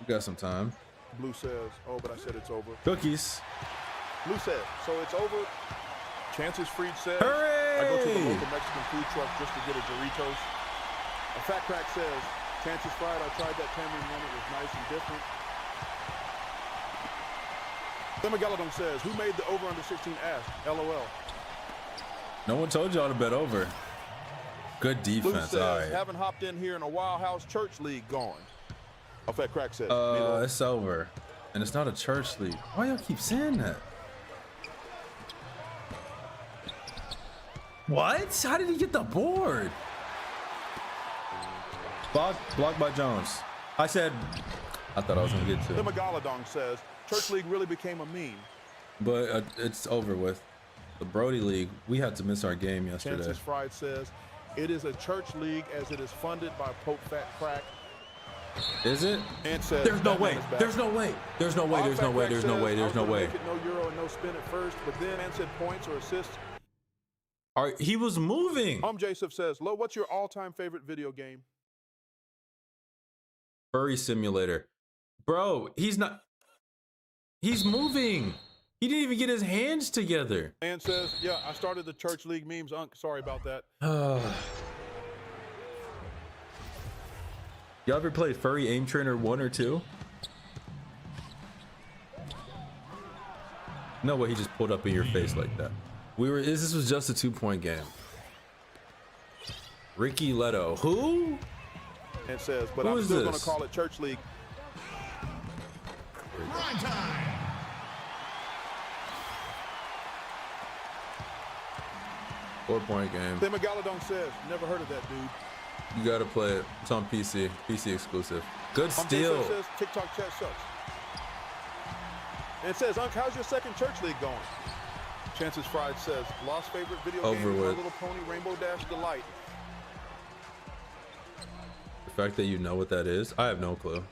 We got some time. Blue says, oh, but I said it's over. Cookies. Blue says, so it's over. Chances Freed says, hooray! I go to the local Mexican food truck just to get a Doritos. A Fat Crack says, Chances Fried, I tried that tamarind one. It was nice and different. Then Megalodon says, who made the over under 16 ask? LOL. No one told y'all to bet over. Good defense. Blue says, all right. Haven't hopped in here in a Wild House Church League going. A Fat Crack says, it's over. And it's not a church league. Why y'all keep saying that? What? How did he get the board? Blocked by Jones. I thought I was gonna get to. The Megalodon says, Church League really became a meme. But it's over with. The Brody League, we had to miss our game yesterday. Chances Fried says, it is a church league as it is funded by Pope Fat Crack. Is it? And says, there's no way. There's no way. There's no way. There's no way. There's no way. There's no way. No euro and no spin at first, but then man said points or assists. All right, he was moving. Joseph says, Lo, what's your all-time favorite video game? Furry Simulator. Bro, he's not. He's moving. He didn't even get his hands together. And says, yeah, I started the church league memes. Sorry about that. Y'all ever played Furry Aim Trainer 1 or 2? No way he just pulled up in your face like that. This was just a 2-point game. Ricky Leto. Who? And says, but I'm still going to call it church league. Prime time. Four-point game. Then Megalodon says, never heard of that dude. You gotta play it. It's on PC. PC exclusive. Good steal. Says, TikTok chat sucks. And it says, Unc, how's your second church league going? Chances Fried says, lost favorite video game is My Little Pony Rainbow Dash Delight. The fact that you know what that is, I have no clue.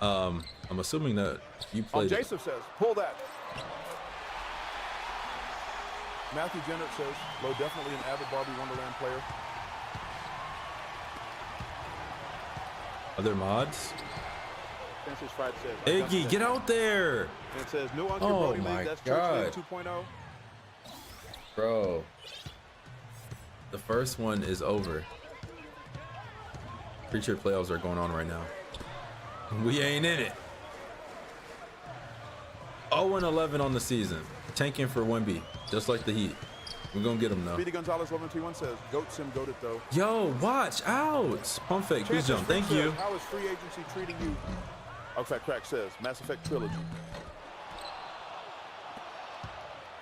I'm assuming that you played it. Jason says, pull that. Matthew Jennett says, Lo, definitely an avid Barbie Wonderland player. Other mods? Chances Fried says, Iggy, get out there! And it says, new Uncle Brody League, that's Church League 2.0. Bro, the first one is over. Pretty sure playoffs are going on right now. We ain't in it. 0-11 on the season. Tanking for 1B, just like the Heat. We're gonna get him now. Speedy Gonzalez 1121 says, Goat Sim goated though. Yo, watch out! Pump fake, please jump. Thank you. How is free agency treating you? Fat Crack says, Mass Effect Trilogy.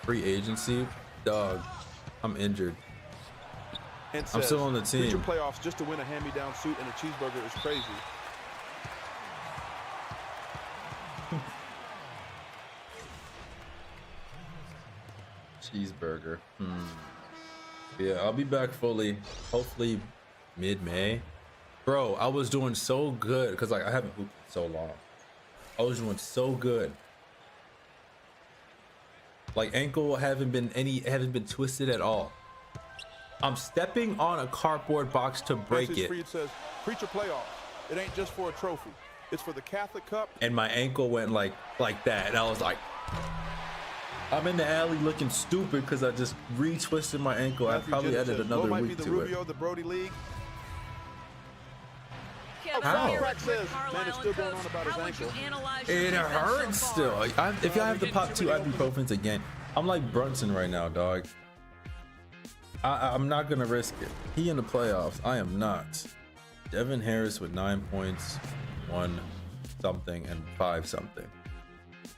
Free agency? Dog, I'm injured. And says, I'm still on the future team. playoffs just to win a hand-me-down suit and a cheeseburger is crazy. Cheeseburger. Yeah, I'll be back fully, hopefully mid-May. Bro, I was doing so good because like I haven't hooped in so long. I was doing so good. Like ankle haven't been twisted at all. I'm stepping on a cardboard box to break Francis it. Freed says, preacher playoffs. It ain't just for a trophy. It's for the Catholic Cup. And my ankle went like that. And I was like, I'm in the alley looking stupid because I just retwisted my ankle. I probably added another might week be the to Rubio, it. the Brody League. Kevin How? Spears Crack with says, Carlisle man, it's still and going Coach, on about his how would you ankle. analyze your It defense hurts so still. far? If y'all have to pop 2 ibuprofens again, I'm like Brunson right now, dog. I'm not gonna risk it. He in the playoffs. I am not. Devin Harris with 9 points, 1 something, and 5 something.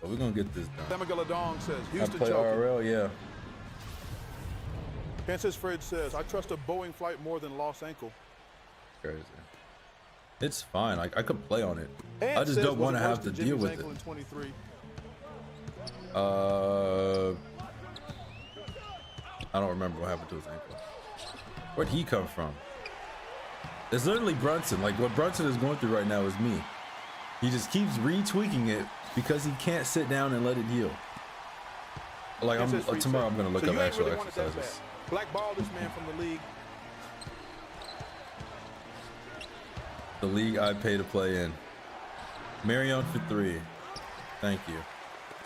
But we're gonna get this done. Samagala Dong says, I Houston play choking. RL, yeah. Francis Fred says, I trust a Boeing flight more than lost ankle. Crazy. It's fine. I could play on it. And I just says, don't was want to it worse have to than deal Jimmy's with it. ankle in 23? I don't remember what happened to his ankle. Where'd he come from? It's literally Brunson. Like what Brunson is going through right now is me. He just keeps retweaking it because he can't sit down and let it heal. Like Francis Freed tomorrow, says, I'm gonna look so up you ain't actual really wanted that exercises. bad. Blackball this man from the league. The league I pay to play in. Marion for 3. Thank you.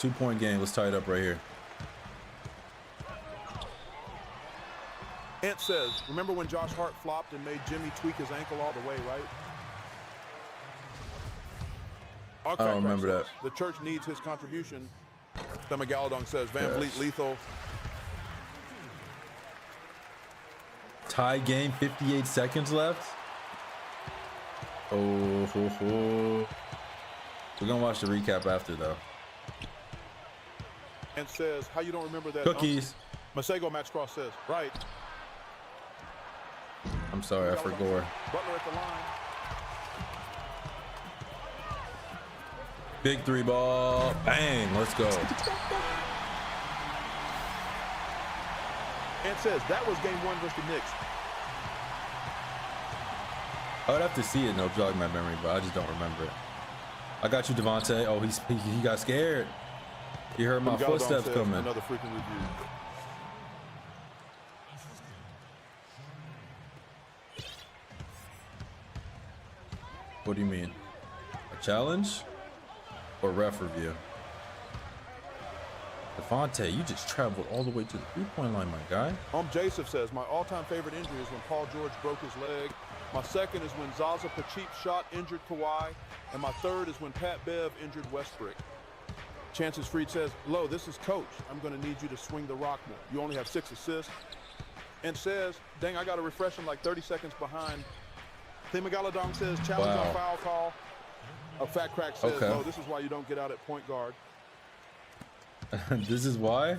2-point game. Let's tie it up right here. Ant says, remember when Josh Hart flopped and made Jimmy tweak his ankle all the way, right? I don't remember that. The church needs his contribution. Thema Galadong says, Van Yes. Vliet lethal. Tie game, 58 seconds left. Oh, ho, ho. We're gonna watch the recap after though. And says, how you don't remember that? Cookies. Masego Max Cross says, right. I'm sorry, I forgot. Butler at the line. Big 3 ball. Bang, let's go. And says, that was game 1 versus the Knicks. I would have to see it, no jog my memory, but I just don't remember it. I got you, Devontae. Oh, he got scared. He heard my Galadong footsteps says, coming. Another freaking review. What do you mean? A challenge? Or ref review? Devontae, you just traveled all the way to the 3-point line, my guy. Joseph says, my all-time favorite injury is when Paul George broke his leg. My second is when Zaza Pacheep shot injured Kawhi. And my third is when Pat Bev injured Westbrook. Chances Freed says, Lo, this is coach. I'm going to need you to swing the rock more. You only have 6 assists. And says, dang, I got to refresh him like 30 seconds behind. Thema Galadong says, challenge on foul call. A Fat Crack says, Okay. Lo, this is why you don't get out at point guard. This is why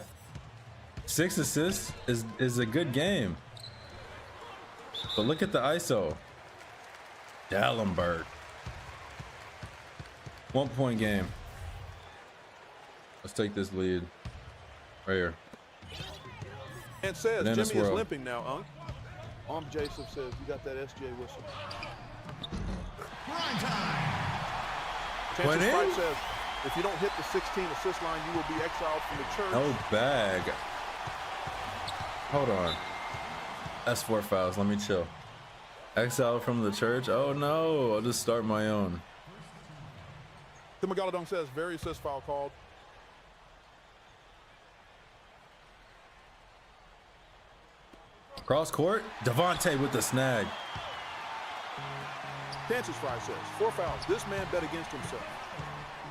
6 assists is a good game. But look at the ISO. Dallenberg. 1-point game. Let's take this lead. Right here. And says, Dennis Jimmy is World. limping now, Unk. Joseph says, you got that SJ whistle. Grind time. Chances Went in? Fight says, if you don't hit the 16 assist line, you will be exiled from the church. No bag. Hold on. That's 4 fouls. Let me chill. Exile from the church? Oh no. I'll just start my own. The Galadong says, very assist foul called. Cross court. Devontae with the snag. Chances Fry says, 4 fouls. This man bet against himself.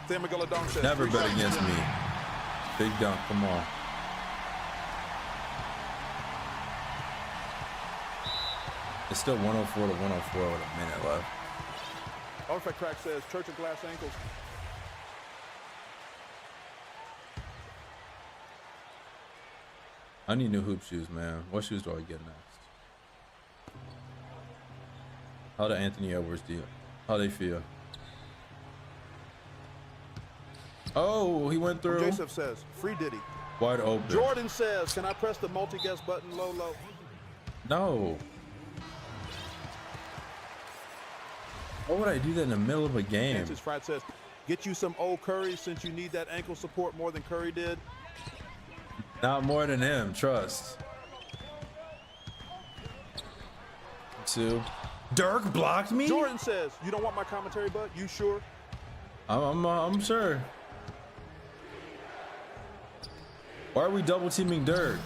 Thema Galadong says, Never 3 bet shots. against me. Big dunk. Come on. It's still 104 to 104 with a minute left. Artifact Crack says, Church of Glass Ankles. I need new hoop shoes, man. What shoes do I get next? How do Anthony Edwards do? How they feel? Oh, he went through. Joseph says, free Diddy. Wide open. Jordan says, can I press the multi-guest button low, low? No. Why would I do that in the middle of a game? Francis Fried says, get you some old Curry since you need that ankle support more than Curry did. Not more than him, trust. 2. Dirk blocked me? Jordan says, you don't want my commentary, bud? You sure? I'm sure. Why are we double teaming Dirk?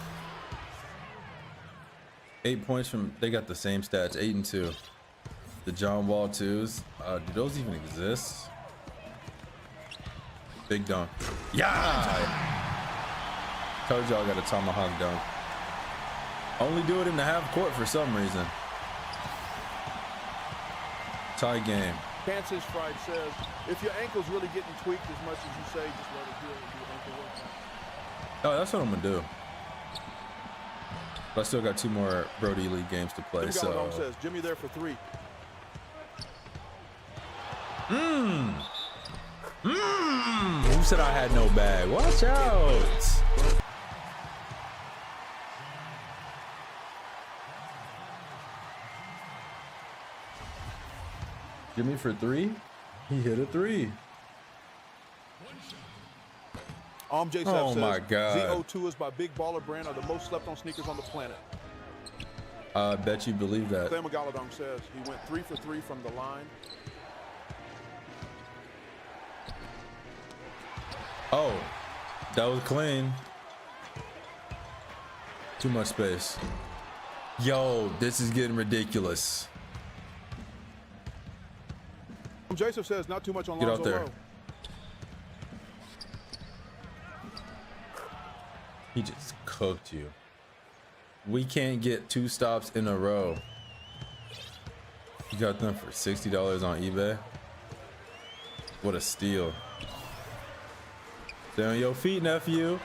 8 points from, they got the same stats, 8 and 2. The John Wall 2s. Do those even exist? Big dunk. Yeah! Told y'all I got a tomahawk dunk. Only do it in the half court for some reason. Tie game. Francis Fried says, if your ankle's really getting tweaked as much as you say, just let it heal and do ankle workout. Oh, that's what I'm gonna do. But I still got 2 more Brody League games to play. Jimmy So says, Jimmy there for 3. Who said I had no bag? Watch out. Jimmy for 3. He hit a 3. J. Oh says, my God. ZO2 is by Big Baller Brand are the most slept on sneakers on the planet. I bet you believe that. Sam Galadong says he went 3 for 3 from the line. Oh, that was clean. Too much space. Yo, this is getting ridiculous. Joseph says not too much on Get Lonzo out there. Low. He just cooked you. We can't get 2 stops in a row. You got them for $60 on eBay. What a steal. Stay on your feet, nephew.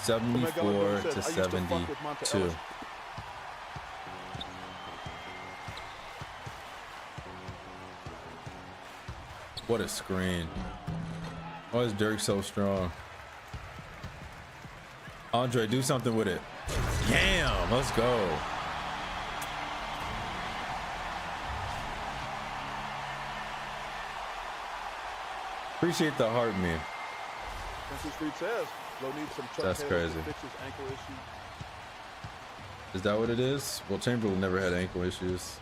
74 to 72. What a screen. Why is Dirk so strong? Andre, do something with it. Damn, let's go. Appreciate the heart meme. Francis Street says Low needs some Chuck That's Taylor crazy. to fix his ankle issue. Is that what it is? Well, Chamberlain never had ankle issues.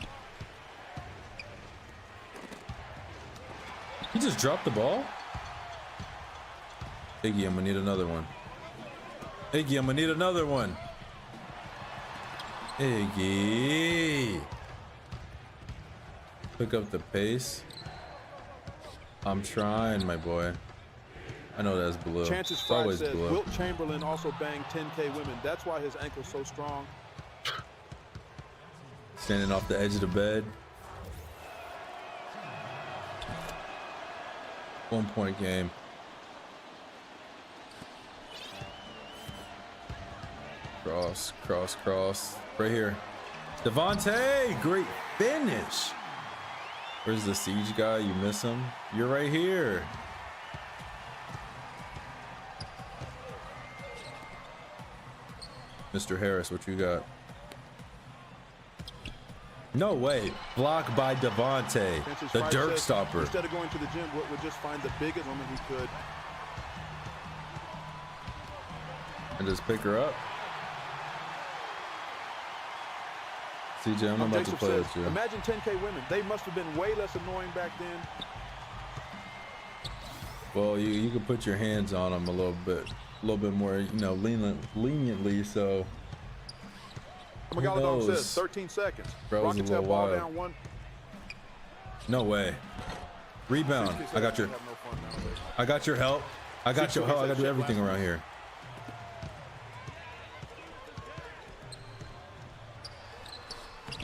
He just dropped the ball? Iggy, I'm gonna need another one. Iggy, I'm gonna need another one. Iggy. Pick up the pace. I'm trying, my boy. I know that's blue. Chances It's Fried always says blue. Wilt Chamberlain also banged 10K women. That's why his ankle's so strong. Standing off the edge of the bed. 1 point game. Cross, cross, cross. Right here. Devontae, great finish. Where's the siege guy? You miss him? You're right here. Mr. Harris, what you got? No way. Block by Devontae, Francis the Fried Dirk says, stopper. Instead of going to the gym, Wilt would just find the biggest woman he could. And just pick her up. CJ, I'm about to Jason play says, with you. imagine 10K women. They must have been way less annoying back then. Well, you can put your hands on them a little bit more, you know, leniently. So Magaladon knows? says 13 seconds. Bro, it was a Rockets little have ball wild. down 1. no way. Rebound. I got your. I got your help. I got your help. I got to do everything around here.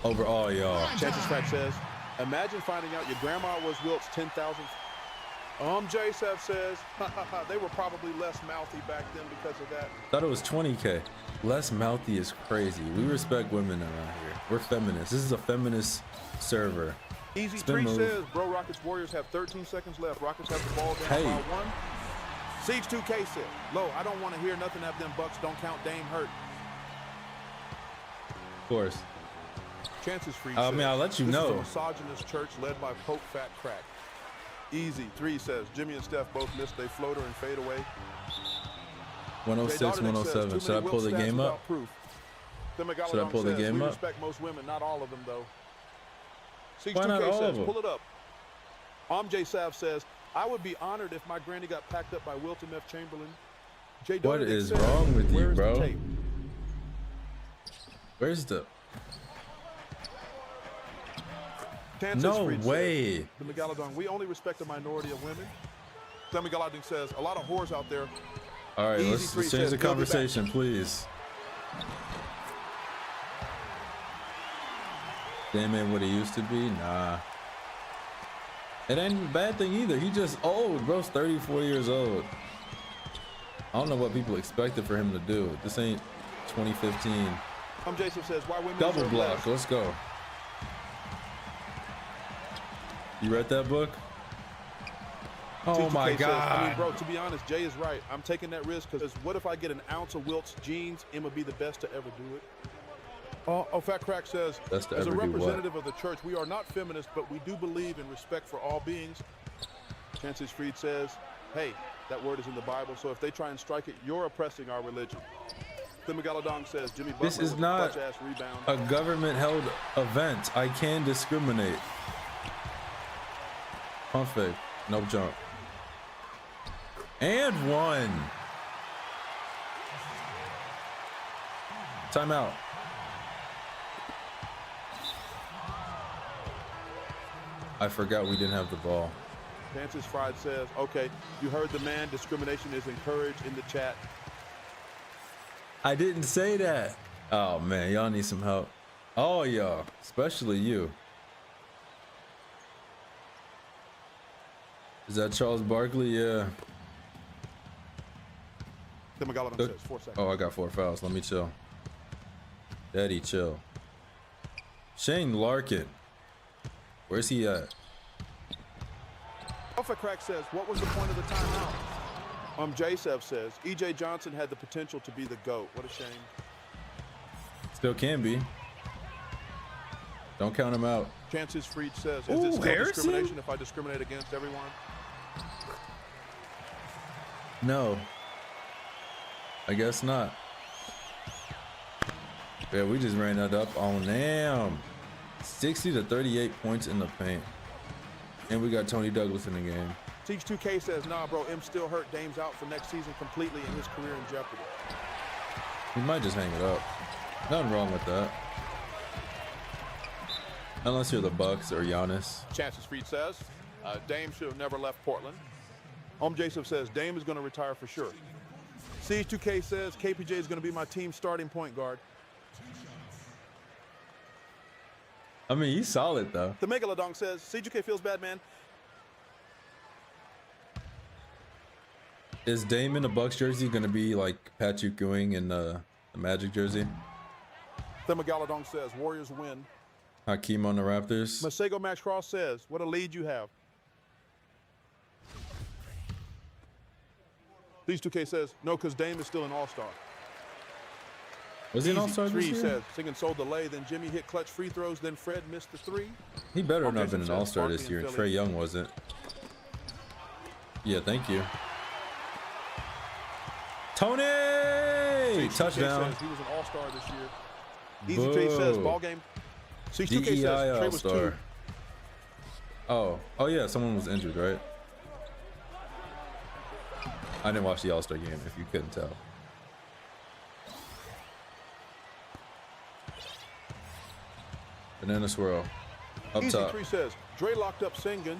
Overall, y'all. Chances Fact says, imagine finding out your grandma was Wilt's 10,000th JSF says, they were probably less mouthy back then because of that. Thought it was 20K. Less mouthy is crazy. We respect women around here. We're feminists. This is a feminist server. Easy Spin 3 move. says, bro, Rockets Warriors have 13 seconds left. Rockets have the ball down Hey. by 1. Siege 2K said, Lo, I don't want to hear nothing of them Bucks. Don't count Dame hurt. Of course. Chances free. I mean, I'll let you this know. Is a misogynist church led by Pope Fat Crack. Easy 3 says, Jimmy and Steph both missed a floater and fade away. 106, 107. Should I pull the game up? Should I pull the game we up? Respect most women, not all of them though. Siege Why 2K not all says, of them? pull it up. J Sav says, I would be honored if my granny got packed up by Wilton F. Chamberlain. J. What Donadick is says, wrong with you, "Where's the bro? tape?" Where's the... Tansis No Fried way. Says, the Megalodon, we only respect a minority of women. The Megalodon says, a lot of whores out there. All right, Easy let's Three change says, the "They'll be back." conversation, please. Damn ain't what he used to be? Nah. It ain't a bad thing either. He just old, bro's 34 years old. I don't know what people expected for him to do. This ain't 2015. Jason says, why women Double deserve block, less. let's go. You read that book? Oh T2K my says, God. I mean, bro, to be honest, Jay is right. I'm taking that risk because what if I get an ounce of Wilt's jeans? Emma be the best to ever do it. Fat Crack says, Best to as a ever do what? representative of the church, we are not feminist, but we do believe in respect for all beings. Chances Fried says, hey, that word is in the Bible, so if they try and strike it, you're oppressing our religion. The Megalodon says, Jimmy Butler This is with a not clutch-ass rebound. a government-held event. I can discriminate. Pump fake, no jump. And 1. Timeout. I forgot we didn't have the ball. Chances Fried says, okay, you heard the man. Discrimination is encouraged in the chat. I didn't say that. Oh man, y'all need some help. All y'all, especially you. Is that Charles Barkley? Yeah. The Megalodon says, 4 seconds. Oh, I got 4 fouls. Let me chill. Daddy, chill. Shane Larkin. Where's he at? Alpha Crack says, what was the point of the timeout? Jasev says, E.J. Johnson had the potential to be the GOAT. What a shame. Still can be. Don't count him out. Chances Fried says, is Ooh, it still Harrison? discrimination if I discriminate against everyone? No. I guess not. Yeah, we just ran that up on them. 60 to 38 points in the paint. And we got Tony Douglas in the game. Teach 2K says, nah, bro, M still hurt. Dame's out for next season completely and his career in jeopardy. We might just hang it up. Nothing wrong with that. Unless you're the Bucks or Giannis. Chances Fried says, Dame should have never left Portland. Jason says, Dame is going to retire for sure. Siege 2K says, KPJ is going to be my team's starting point guard. I mean, he's solid though. The Megalodon says, Siege 2K feels bad, man. Is Dame in the Bucks jersey gonna be like Patrick Ewing in the Magic jersey? The Megalodon says, Warriors win. Hakeem on the Raptors. Masego Max Cross says, what a lead you have. These 2K says, no, because Dame is still an all-star. Was he an all-star this Three year? says, singing sold delay, then Jimmy hit clutch free throws, then Fred missed the 3. He better not have Jason been an says, all-star Barkley this year. and Trey Philly. Young wasn't. Yeah, thank you. Tony! Siege 2K Touchdown. says he was an all-star this year. Easy J says, Boo. ball game. Siege 2K DEI says, Trey was 2. all-star. Oh yeah, someone was injured, right? I didn't watch the All-Star game, if you couldn't tell. Banana swirl. Up Easy top. 3 says, Dre locked up Sengun.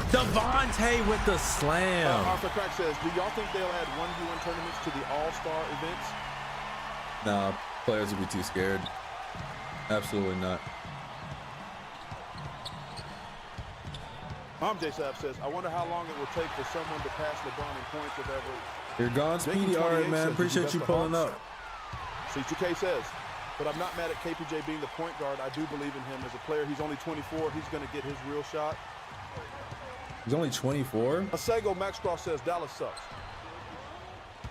Devontae with the slam. Arthur Crack says, do y'all think they'll add 1v1 tournaments to the all-star events? Nah, players would be too scared. Absolutely not. J. Sapp says, I wonder how long it will take for someone to pass LeBron in points if ever. You're gone, Speedy. All right, man. Appreciate you pulling up. C2K says, but I'm not mad at KPJ being the point guard. I do believe in him as a player. He's only 24. He's going to get his real shot. He's only 24? Asego Max Cross says, Dallas sucks.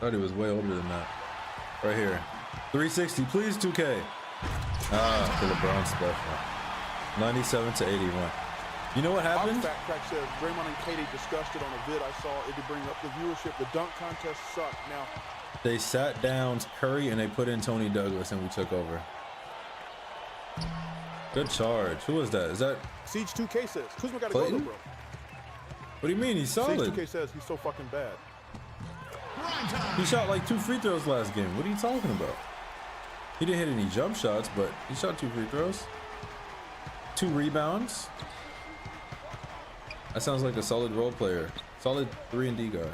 Thought he was way older than that. Right here. 360, please, 2K. Ah, the LeBron special. 97 to 81. You know what happened? Fat Crack says, Draymond and Katie discussed it on a vid I saw. It did bring up the viewership. The dunk contest sucked. Now, they sat down Curry and they put in Tony Douglas and we took over. Good charge. Who was that? Is that Siege 2K says, Kuzma got to go, Clayton? though, bro. What do you mean? He's solid. Siege 2K says he's so fucking bad. He shot like 2 free throws last game. What are you talking about? He didn't hit any jump shots, but he shot 2 free throws. 2 rebounds. That sounds like a solid role player. Solid 3-and-D guy.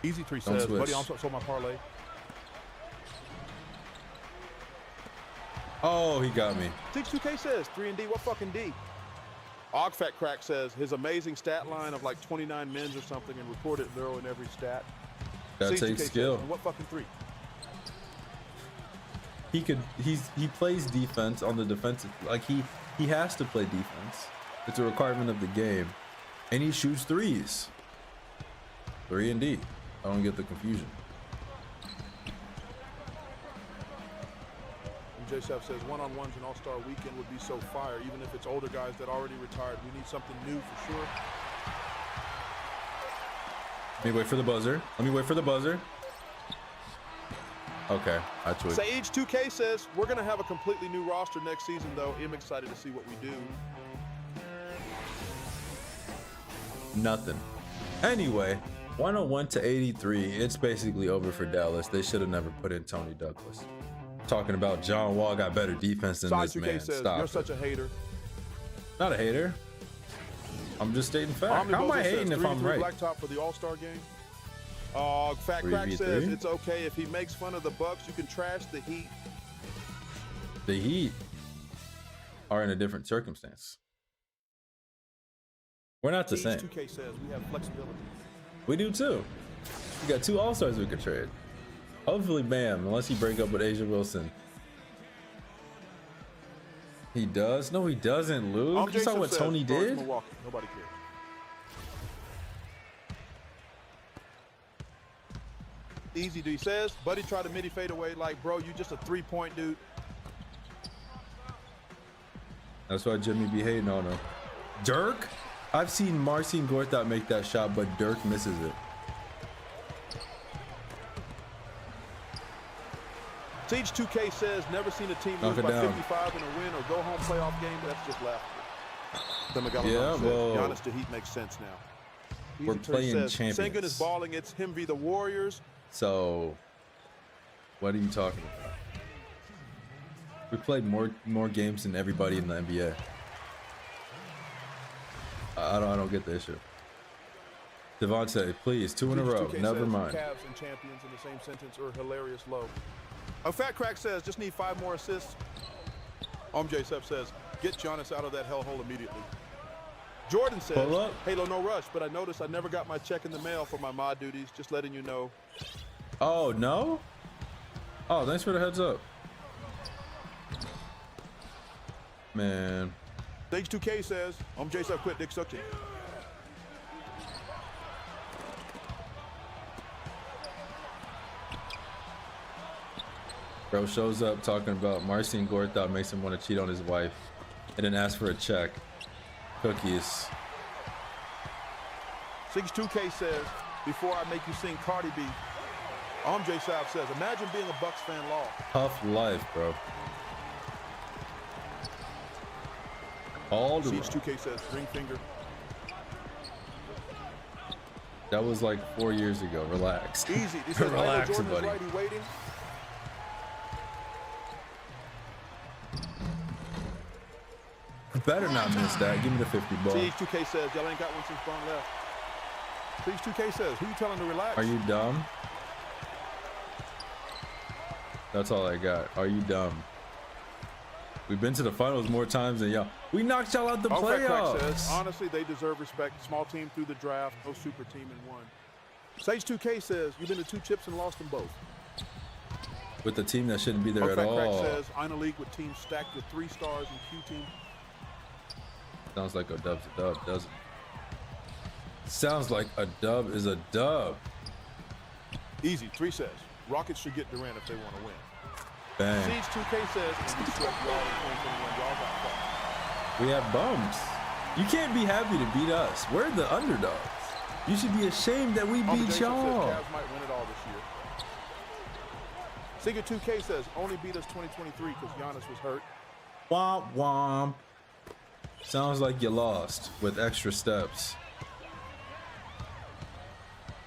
Easy 3 Don't says, switch. buddy, also sold my parlay. Oh, he got me. Siege 2K says, 3-and-D, what fucking D? Og Fat Crack says his amazing stat line of like 29 mins or something and reported thorough in every stat. That Siege takes 2K skill. Says, what fucking 3? He plays defense on the defensive, like he has to play defense. It's a requirement of the game, and he shoots 3s. 3-and-D. I don't get the confusion. J. Sapp says one-on-ones and All-Star Weekend would be so fire, even if it's older guys that already retired. We need something new for sure. Let me wait for the buzzer. Let me wait for the buzzer. Okay, I tweet. Sage 2K says we're gonna have a completely new roster next season, though. I'm excited to see what we do. Nothing. Anyway, 101 to 83. It's basically over for Dallas. They should have never put in Tony Douglas. Talking about John Wall got better defense than Side this 2K man. says Stop you're it. such a hater. Not a hater. I'm just stating fact. How am I hating if I'm right? Blacktop for the All-Star game. Fat Crack 3v3? says it's okay if he makes fun of the Bucks. You can trash the Heat. The Heat are in a different circumstance. We're not the same. 2K says we have flexibility. We do too. We got 2 All-Stars we could trade. Hopefully Bam, unless he break up with Asia Wilson. He does? No, he doesn't, Luke. You saw what Tony did? Milwaukee. Nobody cares. Easy D says, buddy tried to midi fade away like, bro, you just a 3-point dude. That's why Jimmy be hating on him. Dirk? I've seen Marcin Gortat make that shot, but Dirk misses it. Siege 2K says, never seen a team lose by 55 in a win or go home playoff game. That's just laughter. Yeah, well, Giannis to Heat makes sense now. We're playing champions. Sengun is balling. It's him v the Warriors. So, what are you talking about? We played more games than everybody in the NBA. I don't get the issue. Devontae, please, 2 in a row. Never mind. Cavs and champions in the same sentence are hilarious low. Fat Crack says, just need 5 more assists. J. Sepp says, get Giannis out of that hellhole immediately. Jordan says, Halo no rush, but I noticed I never got my check in the mail for my mod duties. Just letting you know. Oh, no? Oh, thanks for the heads up. Man. Stage 2K says, J. Sepp quit, dick sucked it. Bro shows up talking about Marcin Gortat makes him want to cheat on his wife and then ask for a check. Cookies. Stage 2K says, before I make you sing Cardi B. J. Sepp says, imagine being a Bucks fan law. Tough life, bro. All the Siege 2K says, ring finger. That was like 4 years ago. Relax. Easy. He says, relax, Jordan buddy. is right, he waiting. Better not miss that. Give me the 50 ball. Siege 2K says, y'all ain't got one since Bron left. Siege 2K says, who you telling to relax? Are you dumb? That's all I got. Are you dumb? We've been to the finals more times than y'all. We knocked y'all out the playoffs. Says, honestly, they deserve respect. Small team through the draft, no super team in one. Sage 2K says, you've been to 2 chips and lost them both. With the team that shouldn't be there at all. Crack says, I'm in a league with teams stacked with 3 stars and Q team. Sounds like a dub's a dub, doesn't it? Sounds like a dub is a dub. Easy. 3 says, Rockets should get Durant if they want to win. Bang. Siege 2K says, and we swept y'all in 2021. Y'all got fucked. We have bums. You can't be happy to beat us. We're the underdogs. You should be ashamed that we beat y'all. Cavs might win it all this year. Singer 2K says, only beat us 2023 because Giannis was hurt. Womp womp. Sounds like you lost with extra steps.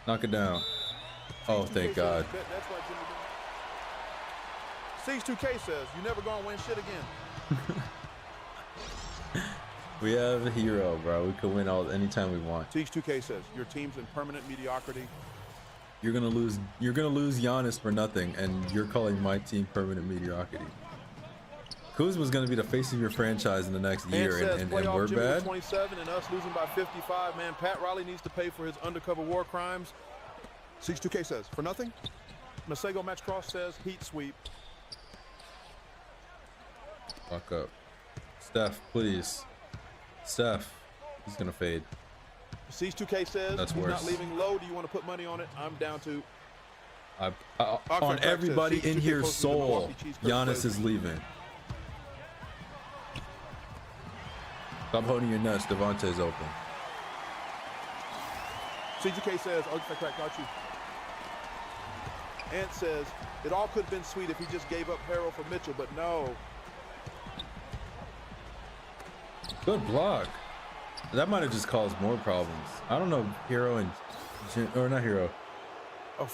Knock it down. Oh, thank God. Siege 2K says, you never gonna win shit again. We have a hero, bro. We could win all anytime we want. Siege 2K says, your team's in permanent mediocrity. You're gonna lose Giannis for nothing, and you're calling my team permanent mediocrity. Kuzma's gonna be the face of your franchise in the next year, and we're Jimmy bad. 27 and us losing by 55. Man, Pat Riley needs to pay for his undercover war crimes. Siege 2K says, for nothing. Masego Match Cross says, Heat sweep. Fuck up. Steph, please. Steph, he's gonna fade. Siege 2K says, that's he's worse. Not leaving low. Do you want to put money on it? I'm down to. On everybody in here's soul, Giannis is leaving. Stop holding your nuts. Devontae's open. Siege 2K says, Crack, got you. Ant says, it all could have been sweet if he just gave up Harrell for Mitchell, but no. Good block. That might have just caused more problems. I don't know. Hero and or not Hero.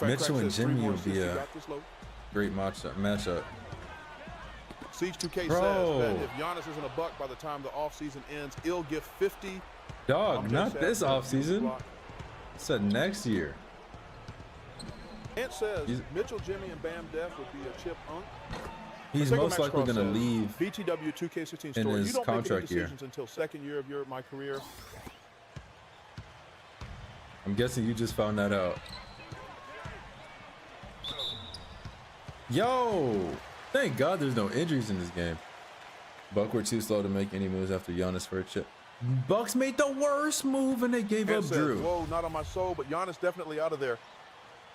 Mitchell and Jimmy would be a great matchup. Siege 2K says that if Giannis isn't a buck by the time the offseason ends, he'll give 50. Dog, not this offseason. Said next year. Ant says Mitchell, Jimmy, and Bam Def would be a chip unk. He's most likely going to leave BTW 2K16 in story. his You don't contract make any decisions until second year of your MyCareer. I'm guessing you just found that out. Yo, thank God there's no injuries in this game. Buck were too slow to make any moves after Giannis for a chip. Bucks made the worst move and they gave up Drew. Whoa, not on my soul, but Giannis definitely out of there.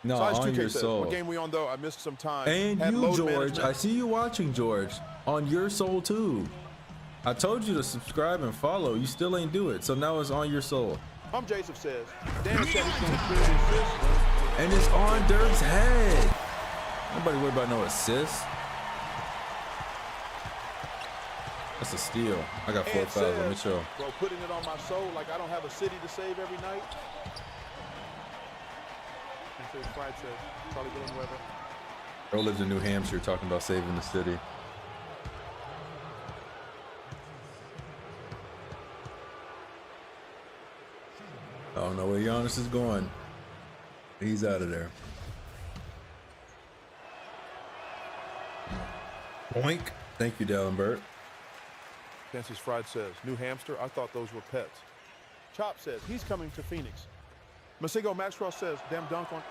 No, on your soul. What game we on though? I missed some time. And you, George. I see you watching, George. On your soul too. I told you to subscribe and follow. You still ain't do it. So now it's on your soul. Joseph says. Dan said he's going to clear the assist. And it's on Dirk's head. Nobody worry about no assist. That's a steal. I got 4 fouls. Let me show. Bro, putting it on my soul like I don't have a city to save every night. Fried says, Charlie Villanueva. Bro lives in New Hampshire talking about saving the city. I don't know where Giannis is going. He's out of there. Boink. Thank you, Dallenberg. Francis Fried says, New Hamster, I thought those were pets. Chop says, he's coming to Phoenix. Masego Maxcross says, damn dunk on.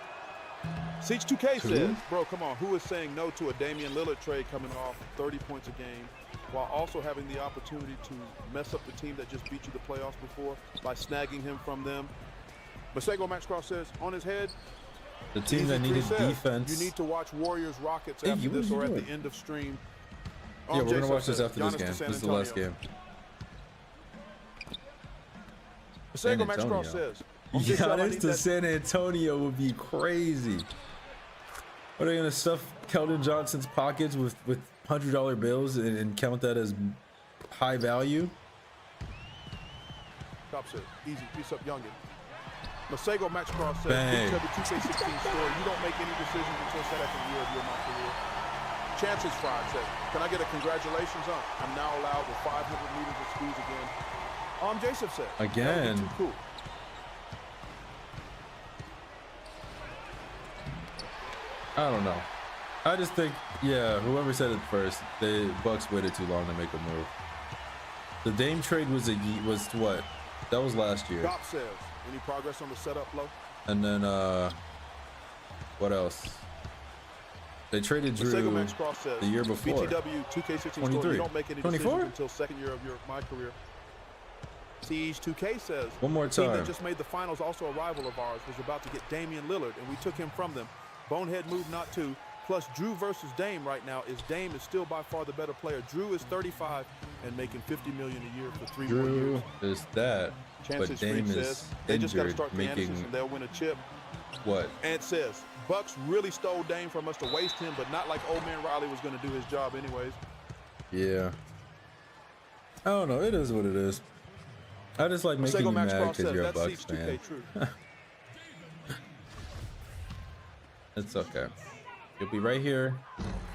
Siege 2K says, bro, come on, who is saying no to a Damian Lillard trade coming off 30 points a game while also having the opportunity to mess up the team that just beat you the playoffs before by snagging him from them? Masego Maxcross says, on his head, the team that needed defense. You need to watch Warriors Rockets after this or at the end of stream. Yeah, we're going to watch this after this game. This is the last game. Masego Maxcross says, Giannis to San Antonio would be crazy. Are they gonna stuff Keldon Johnson's pockets with $100 bills and count that as high value? Top says, easy, piece up Youngin. Masego Maxcross says, Bang. 2K16 story. You don't make any decisions until second year of your MyCareer. Chances Fried says, can I get a congratulations on? I'm now allowed with 500 meters of schools again. Jason said, again. Too cool. I don't know. I just think, yeah, whoever said it first, the Bucks waited too long to make a move. The Dame trade was what? That was last year. Cop says, any progress on the setup, Low? And then what else? They traded Drew Max Cross says, the year before. BTW 2K16 store, 23. you don't make any 24? decisions until second year of your MyCareer. Siege 2K says, One more team time. that just made the finals, also a rival of ours, was about to get Damian Lillard, and we took him from them. Bonehead move not to. Plus, Drew versus Dame right now is Dame is still by far the better player. Drew is 35 and making $50 million a year for 3 more years. Drew is that, Chances but Dame Freak is says they just got to injured, start the making Andersons and they'll win a chip. what? And it says Bucks really stole Dame from us to waste him, but not like old man Riley was going to do his job anyways. Yeah. I don't know. It is what it is. I just like making you mad because you're a Bucks fan. It's okay. You'll be right here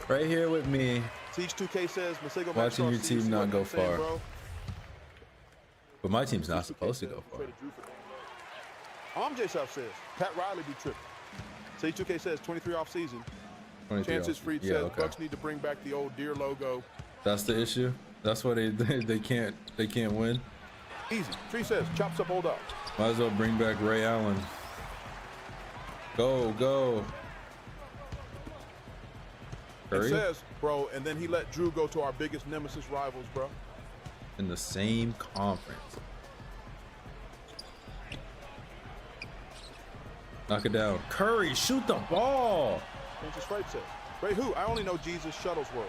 with me, Siege 2K says Masego watching your Max team not go saying, far. bro. But my team's not supposed to go far. J South says Pat Riley be tripping. Siege 2K says 23 off season. 23 Chances off. Freed Yeah, says okay. Bucks need to bring back the old deer logo. That's the issue. That's why they can't win. Easy. Tree says chops up old up. Might as well bring back Ray Allen. Go. It Curry says, bro, and then he let Drew go to our biggest nemesis rivals, bro. in the same conference. Knock it down. Curry, shoot the ball. Francis Wright says, Ray who? I only know Jesus Shuttlesworth.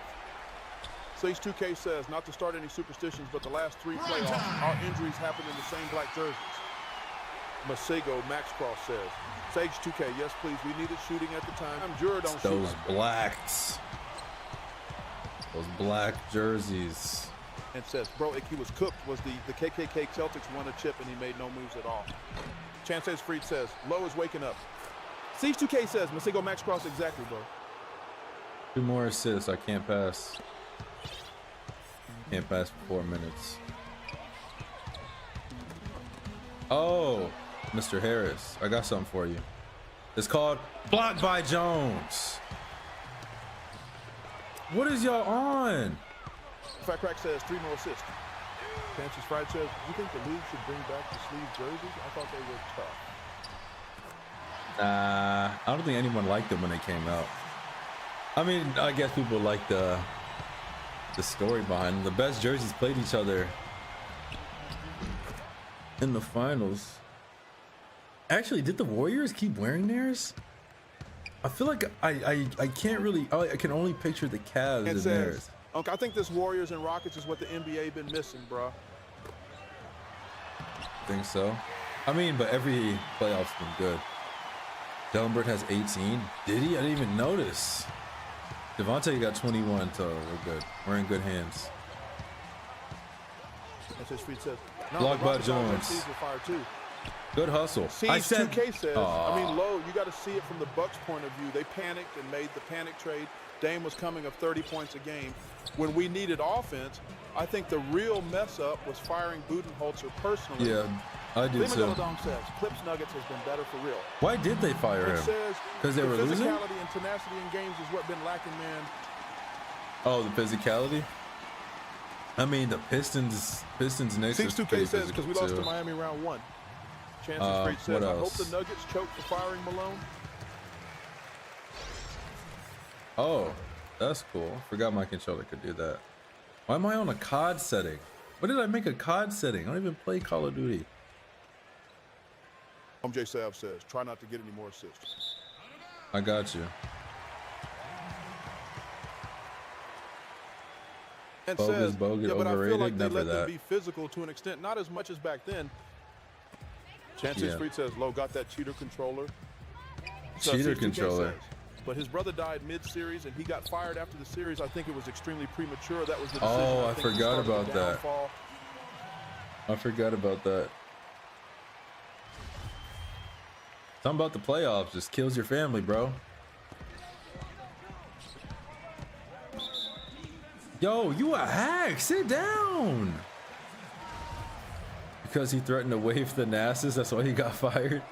Sage 2K says, not to start any superstitions, but the last 3 playoffs, our injuries happened in the same black jerseys. Masego Max Cross says, Sage 2K, yes please, we needed shooting at the time. I'm Jura don't shoot. Those blacks. Those black jerseys. And says, bro, he was cooked. Was the KKK Celtics won a chip and he made no moves at all. Chances Freed says, Low is waking up. Siege 2K says, Masego Max Cross exactly, bro. 2 more assists. I can't pass. Can't pass for 4 minutes. Oh, Mr. Harris, I got something for you. It's called Blocked by Jones. What is y'all on? Fat Crack says 3 more assists. Chances Fried says, you think the league should bring back the sleeve jerseys? I thought they were tough. I don't think anyone liked them when they came out. I mean, I guess people like the story behind them. The best jerseys played each other in the finals. Actually, did the Warriors keep wearing theirs? I feel like I can't really. I can only picture the Cavs in theirs. Uncle, I think this Warriors and Rockets is what the NBA been missing, bro. Think so? I mean, but every playoff's been good. Dellenberg has 18. Did he? I didn't even notice. Devontae got 21, so we're good. We're in good hands. That's his Freed says. No, Blocked by Jones. Good hustle. I said. 2K says. I mean, Low, you got to see it from the Bucks' point of view. They panicked and made the panic trade. Dame was coming of 30 points a game. When we needed offense, I think the real mess up was firing Budenholzer personally. Yeah, I do too. Dong says Clips Nuggets has been better for real. Why did they fire him? Because they were losing? Physicality and tenacity in games is what been lacking, man. Oh, the physicality? I mean, the Pistons next is pretty 2K says because we lost too. to Miami round 1. Chances Great says, I hope the Nuggets choke for firing Malone. Oh, that's cool. Forgot my controller could do that. Why am I on a COD setting? What did I make a COD setting? I don't even play Call of Duty. J Sav says, try not to get any more assists. I got you. And bogus, says, bogus, yeah, but overrated, I feel like they never let that. them be physical to an extent, not as much as back then. Chances Freed says, Low got that cheater controller. Cheater controller. Says, but his brother died mid-series, and he got fired after the series. I think it was extremely premature. That was the decision. Oh, I forgot about that. Downfall. I forgot about that. Something about the playoffs just kills your family, bro. Yo, you a hack. Sit down. Because he threatened to waive the NASAs, that's why he got fired.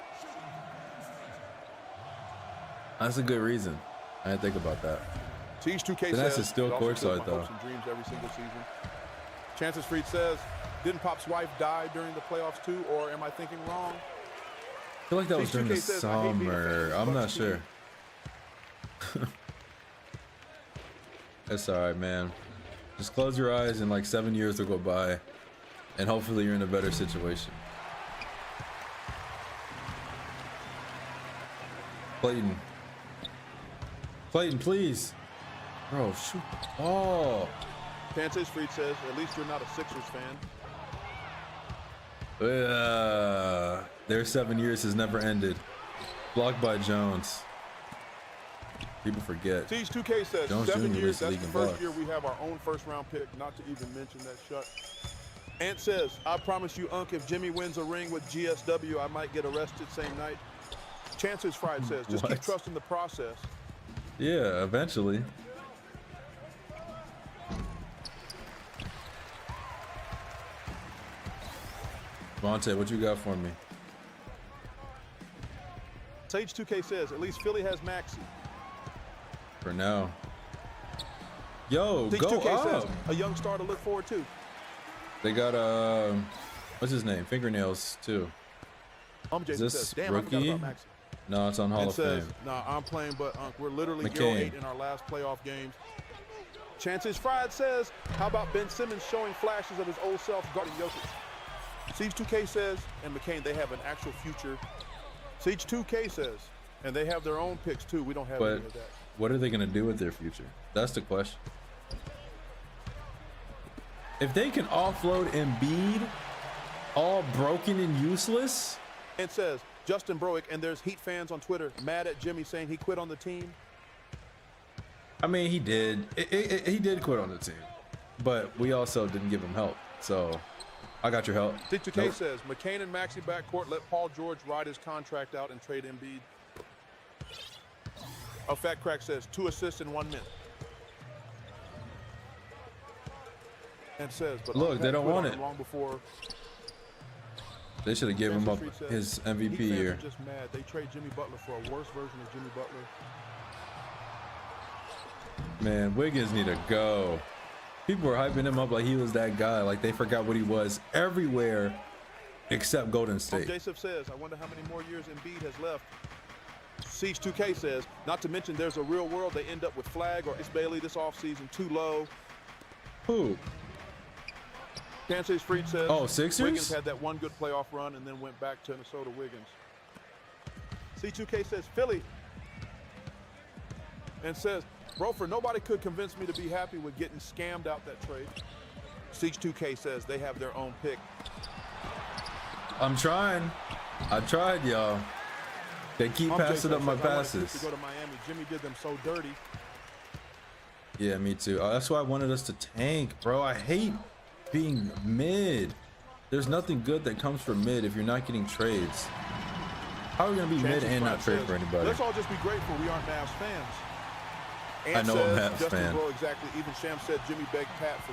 That's a good reason. I didn't think about that. Siege 2K the says, NASA's still courtside though. Dreams every single season. Chances Freed says, Didn't Pop's wife die during the playoffs too, or am I thinking wrong? I feel like that was during the 2K says, "I hate being a fan of summer. the I'm Bucks not team." sure. It's all right, man. Just close your eyes and like 7 years will go by, and hopefully you're in a better situation. Clayton. Clayton, please. Bro, shoot. Oh. Pantes Freed says, at least you're not a Sixers fan. Their 7 years has never ended. Blocked by Jones. People forget. Siege 2K says, Jones 7 Jr. years, leads the that's league the in first blocks. year we have our own first-round pick, not to even mention that shut. Ant says, I promise you, Unc, if Jimmy wins a ring with GSW, I might get arrested same night. Chances Fried says, just keep What? trusting the process. Yeah, eventually. Monte, what you got for me? Sage 2K says, at least Philly has Maxey. For now. Yo, Sage go 2K up. says, a young star to look forward to. They got what's his name? Fingernails too. Jason this says, damn, I forgot rookie? about Maxey. No, it's on Hall And of says, Fame. nah, I'm playing, but Unc, we're literally McCain. 0-8 in our last playoff games. Chances Fried says, how about Ben Simmons showing flashes of his old self guarding Jokic? Siege 2K says, and McCain, they have an actual future. Siege 2K says, and they have their own picks too. We don't have any But of that. what are they gonna do with their future? That's the question. If they can offload Embiid, all broken and useless. And says, Justin Broick, and there's Heat fans on Twitter mad at Jimmy saying he quit on the team. I mean, he did. He did quit on the team, but we also didn't give him help. So I got your help. Siege 2K says, McCain and Maxey backcourt, let Paul George ride his contract out and trade Embiid. A Fat Crack says, 2 assists in 1 minute. And says, but Look, they don't want it. it. Long before They should have given him up Street says, his Heat MVP fans year. are just mad. They trade Jimmy Butler for a worse version of Jimmy Butler. Man, Wiggins need to go. People were hyping him up like he was that guy. Like they forgot what he was everywhere except Golden State. Jason says, I wonder how many more years Embiid has left. Siege 2K says, not to mention there's a real world they end up with Flag or Ice Bailey this offseason too low. Who? Kansas Freed says, Oh, Sixers? Wiggins had that one good playoff run and then went back to Minnesota Wiggins. C2K says, Philly. And says, Brofer, nobody could convince me to be happy with getting scammed out that trade. Siege 2K says they have their own pick. I'm trying. I tried, y'all. They keep passing up my I wanted passes. to go to Miami. Jimmy did them so dirty. Yeah, me too. That's why I wanted us to tank, bro. I hate being mid. There's nothing good that comes from mid if you're not getting trades. How are we gonna be mid and not trade for anybody? Let's all just be grateful we aren't Mavs fans. I know I'm says, Mavs Justin fan. Bro, exactly. Even Sham said Jimmy begged Pat for